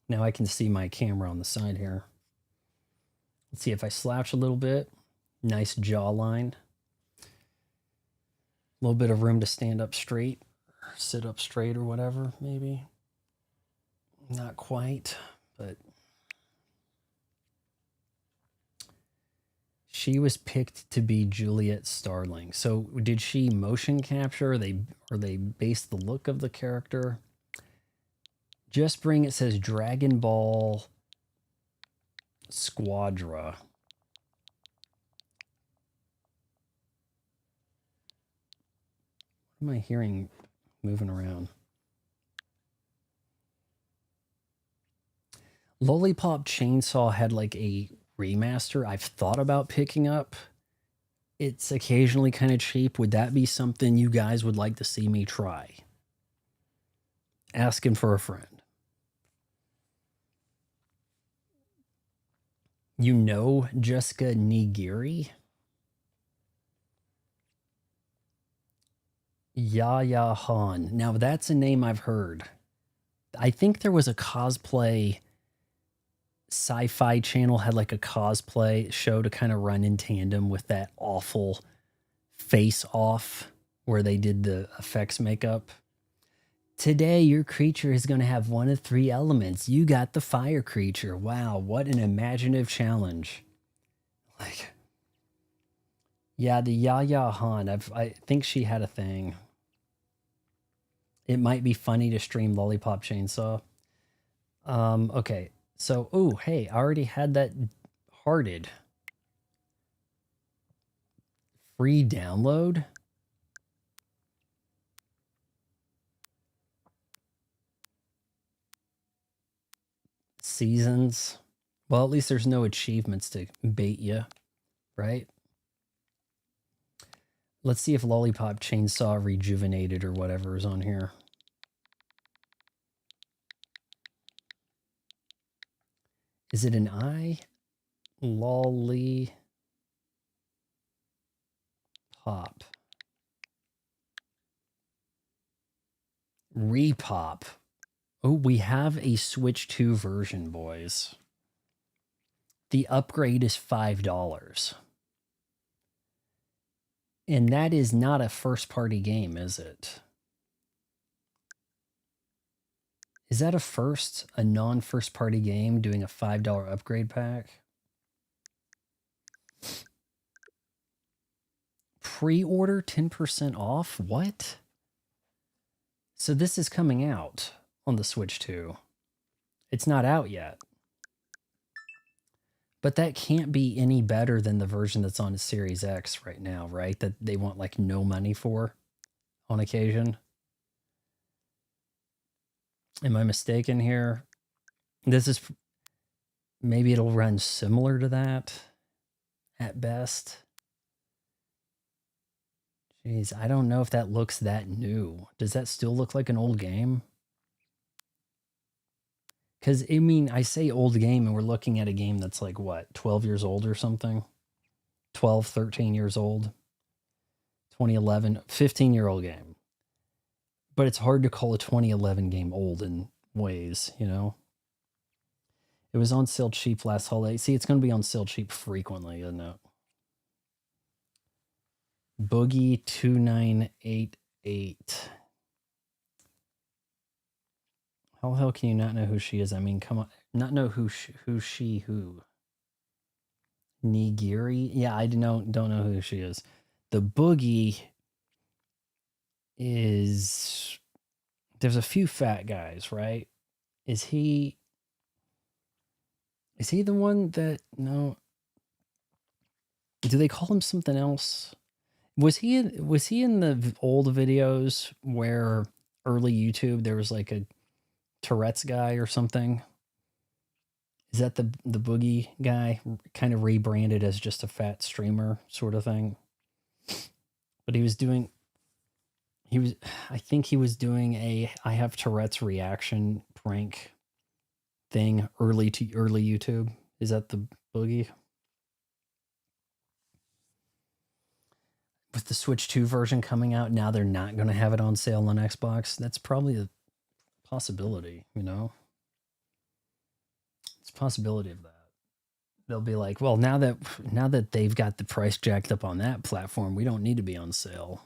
Now I can see my camera on the side here. Let's see if I slouch a little bit. Nice jawline. A little bit of room to stand up straight. Or sit up straight or whatever, maybe. Not quite, but... She was picked to be Juliet Starling. So did she motion capture? Or they based the look of the character? Just Bring It says Dragon Ball Squadra. What am I hearing moving around? Lollipop Chainsaw had like a remaster I've thought about picking up. It's occasionally kind of cheap. Would that be something you guys would like to see me try? Asking for a friend. You know Jessica Nigiri? Yaya Han. Now that's a name I've heard. I think there was a cosplay Sci-Fi Channel had like a cosplay show to kind of run in tandem with that awful Face Off where they did the effects makeup. Today, your creature is going to have one of 3 elements. You got the fire creature. Wow, what an imaginative challenge. Like, yeah, the Yaya Han, I think she had a thing. It might be funny to stream Lollipop Chainsaw. Okay. So, oh, hey, I already had that hearted. Free download? Seasons? Well, at least there's no achievements to bait you, right? Let's see if Lollipop Chainsaw Rejuvenated or whatever is on here. Is it an I? Lolly Pop. Repop. Oh, we have a Switch 2 version, boys. The upgrade is $5. And that is not a first-party game, is it? Is that a non-first party game doing a $5 upgrade pack? Pre-order 10% off? What? So this is coming out on the Switch 2. It's not out yet. But that can't be any better than the version that's on Series X right now, right? That they want like no money for on occasion. Am I mistaken here? This is maybe it'll run similar to that at best. Jeez, I don't know if that looks that new. Does that still look like an old game? Because, I mean, I say old game and we're looking at a game that's like, what, 12 years old or something? 12, 13 years old? 2011, 15-year-old game. But it's hard to call a 2011 game old in ways, you know? It was on sale cheap last holiday. See, it's going to be on sale cheap frequently, isn't it? Boogie 2988. How the hell can you not know who she is? I mean, come on. Not know who. Nigiri? Yeah, I don't know who she is. The Boogie is... There's a few fat guys, right? Is he the one that... No. Do they call him something else? Was he in the old videos where early YouTube there was like a Tourette's guy or something? Is that the Boogie guy, kind of rebranded as just a fat streamer sort of thing? But I think he was doing a I have Tourette's reaction prank thing early YouTube. Is that the Boogie? With the Switch 2 version coming out, now they're not going to have it on sale on Xbox. That's probably a possibility, you know? It's a possibility of that. They'll be like, well, now that they've got the price jacked up on that platform, we don't need to be on sale,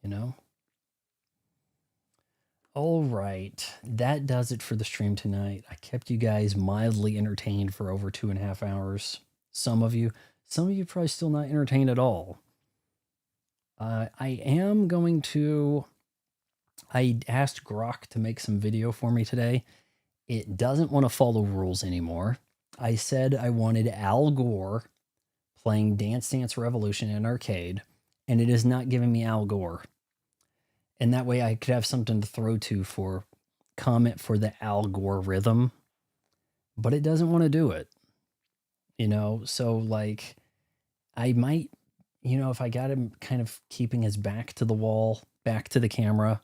you know? All right, that does it for the stream tonight. I kept you guys mildly entertained for over 2.5 hours. Some of you probably still not entertained at all. I asked Grok to make some video for me today. It doesn't want to follow rules anymore. I said I wanted Al Gore playing Dance Dance Revolution in arcade, and it is not giving me Al Gore. And that way I could have something to throw to for comment for the Al Gore rhythm. But it doesn't want to do it. You know, so like I might, you know, if I got him kind of keeping his back to the wall, back to the camera,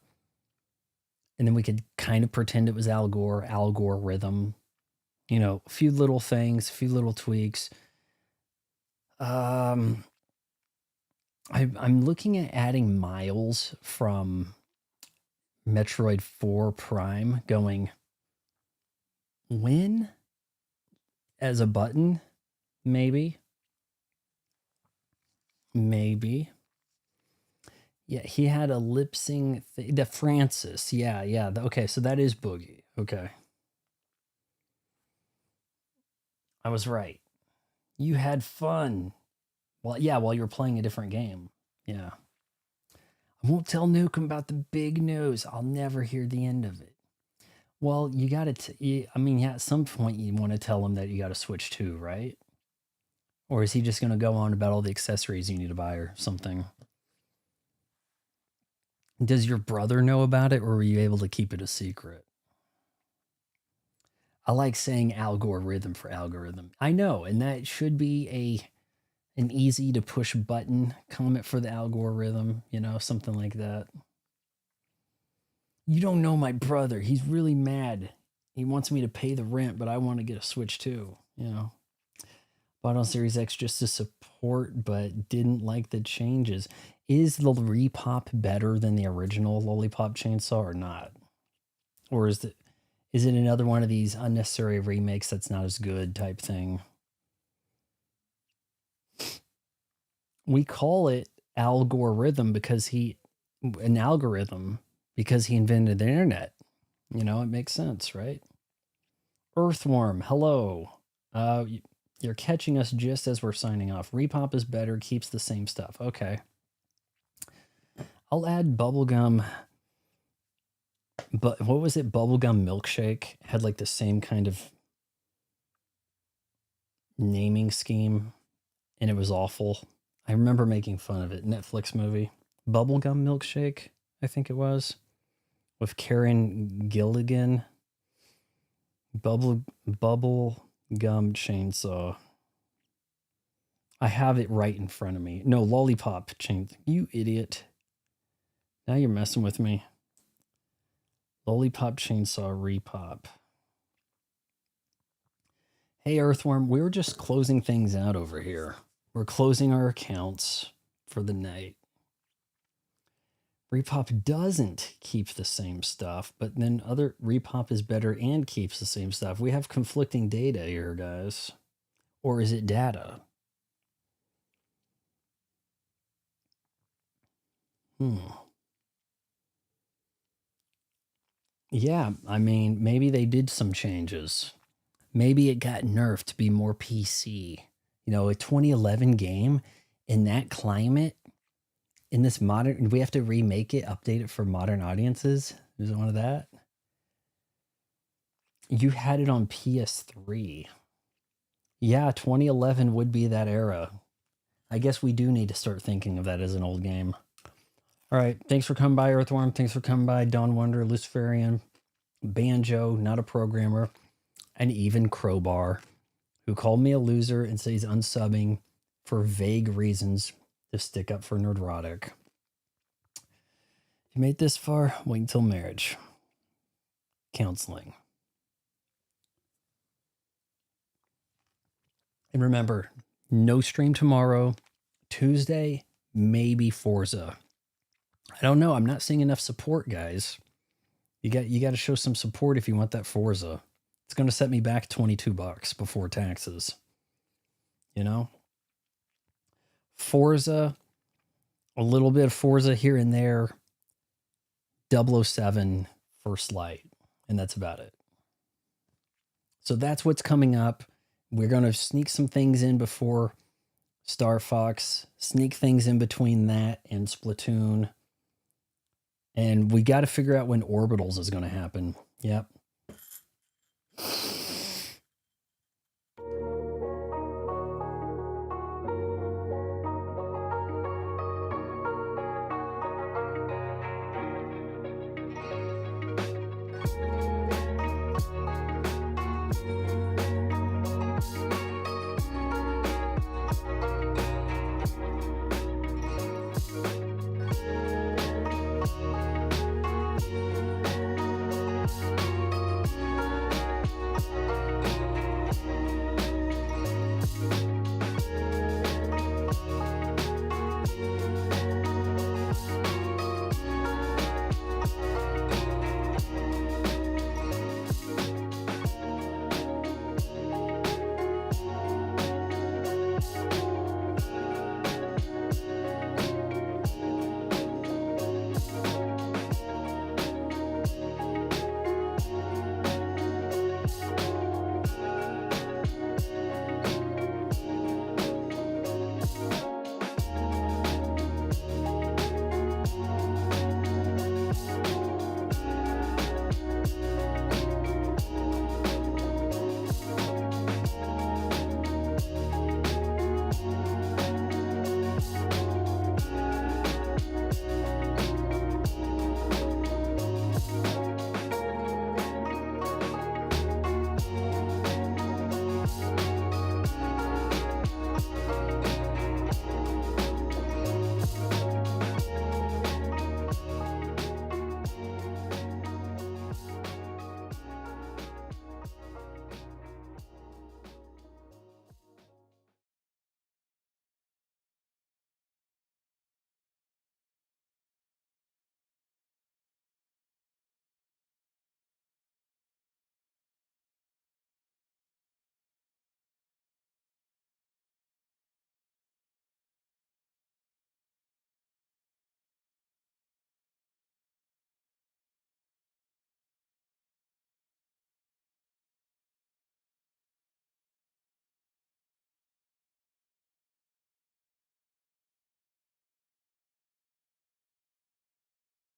and then we could kind of pretend it was Al Gore rhythm, you know, a few little things, a few little tweaks. I'm looking at adding Miles from Metroid 4 Prime going, win as a button, maybe. Yeah, he had a lip sync the Francis. Yeah. Okay, so that is Boogie. Okay. I was right. You had fun. Well, yeah, while you were playing a different game. Yeah. I won't tell Nukem about the big news. I'll never hear the end of it. Well, you got to, I mean, yeah, at some point you want to tell him that you got to Switch 2, right? Or is he just going to go on about all the accessories you need to buy or something? Does your brother know about it, or were you able to keep it a secret? I like saying algorithm for algorithm. I know, and that should be an easy to push button comment for the algorithm, you know, something like that. You don't know my brother. He's really mad. He wants me to pay the rent, but I want to get a Switch too, you know. Bought on Series X just to support, but didn't like the changes. Is the repop better than the original Lollipop Chainsaw or not? Or is it another one of these unnecessary remakes that's not as good type thing? We call it algorithm because he invented the internet. You know, it makes sense, right? Earthworm, hello. You're catching us just as we're signing off. Repop is better, keeps the same stuff. Okay. I'll add bubblegum. But what was it? Bubblegum milkshake had like the same kind of naming scheme, and it was awful. I remember making fun of it. Netflix movie. Bubblegum milkshake, I think it was, with Karen Gilligan. Bubble gum chainsaw. I have it right in front of me. No, lollipop chain. You idiot. Now you're messing with me. Lollipop chainsaw repop. Hey, Earthworm, we were just closing things out over here. We're closing our accounts for the night. Repop doesn't keep the same stuff, but then other repop is better and keeps the same stuff. We have conflicting data here, guys. Or is it data? Yeah, I mean, maybe they did some changes. Maybe it got nerfed to be more PC. You know, a 2011 game in that climate, in this modern, we have to remake it, update it for modern audiences. Is it one of that? You had it on PS3. Yeah, 2011 would be that era. I guess we do need to start thinking of that as an old game. All right, thanks for coming by, Earthworm. Thanks for coming by, Dawn Wonder, Luciferian, Banjo, not a programmer, and even Crowbar, who called me a loser and said he's unsubbing for vague reasons to stick up for Nerdrotic. If you made this far, wait until marriage. Counseling. And remember, no stream tomorrow. Tuesday, maybe Forza. I don't know. I'm not seeing enough support, guys. You got to show some support if you want that Forza. It's going to set me back $22 before taxes. You know? Forza, a little bit of Forza here and there. 007 First Light, and that's about it. So that's what's coming up. We're going to sneak some things in before Star Fox, sneak things in between that and Splatoon. And we got to figure out when Orbitals is going to happen. Yep.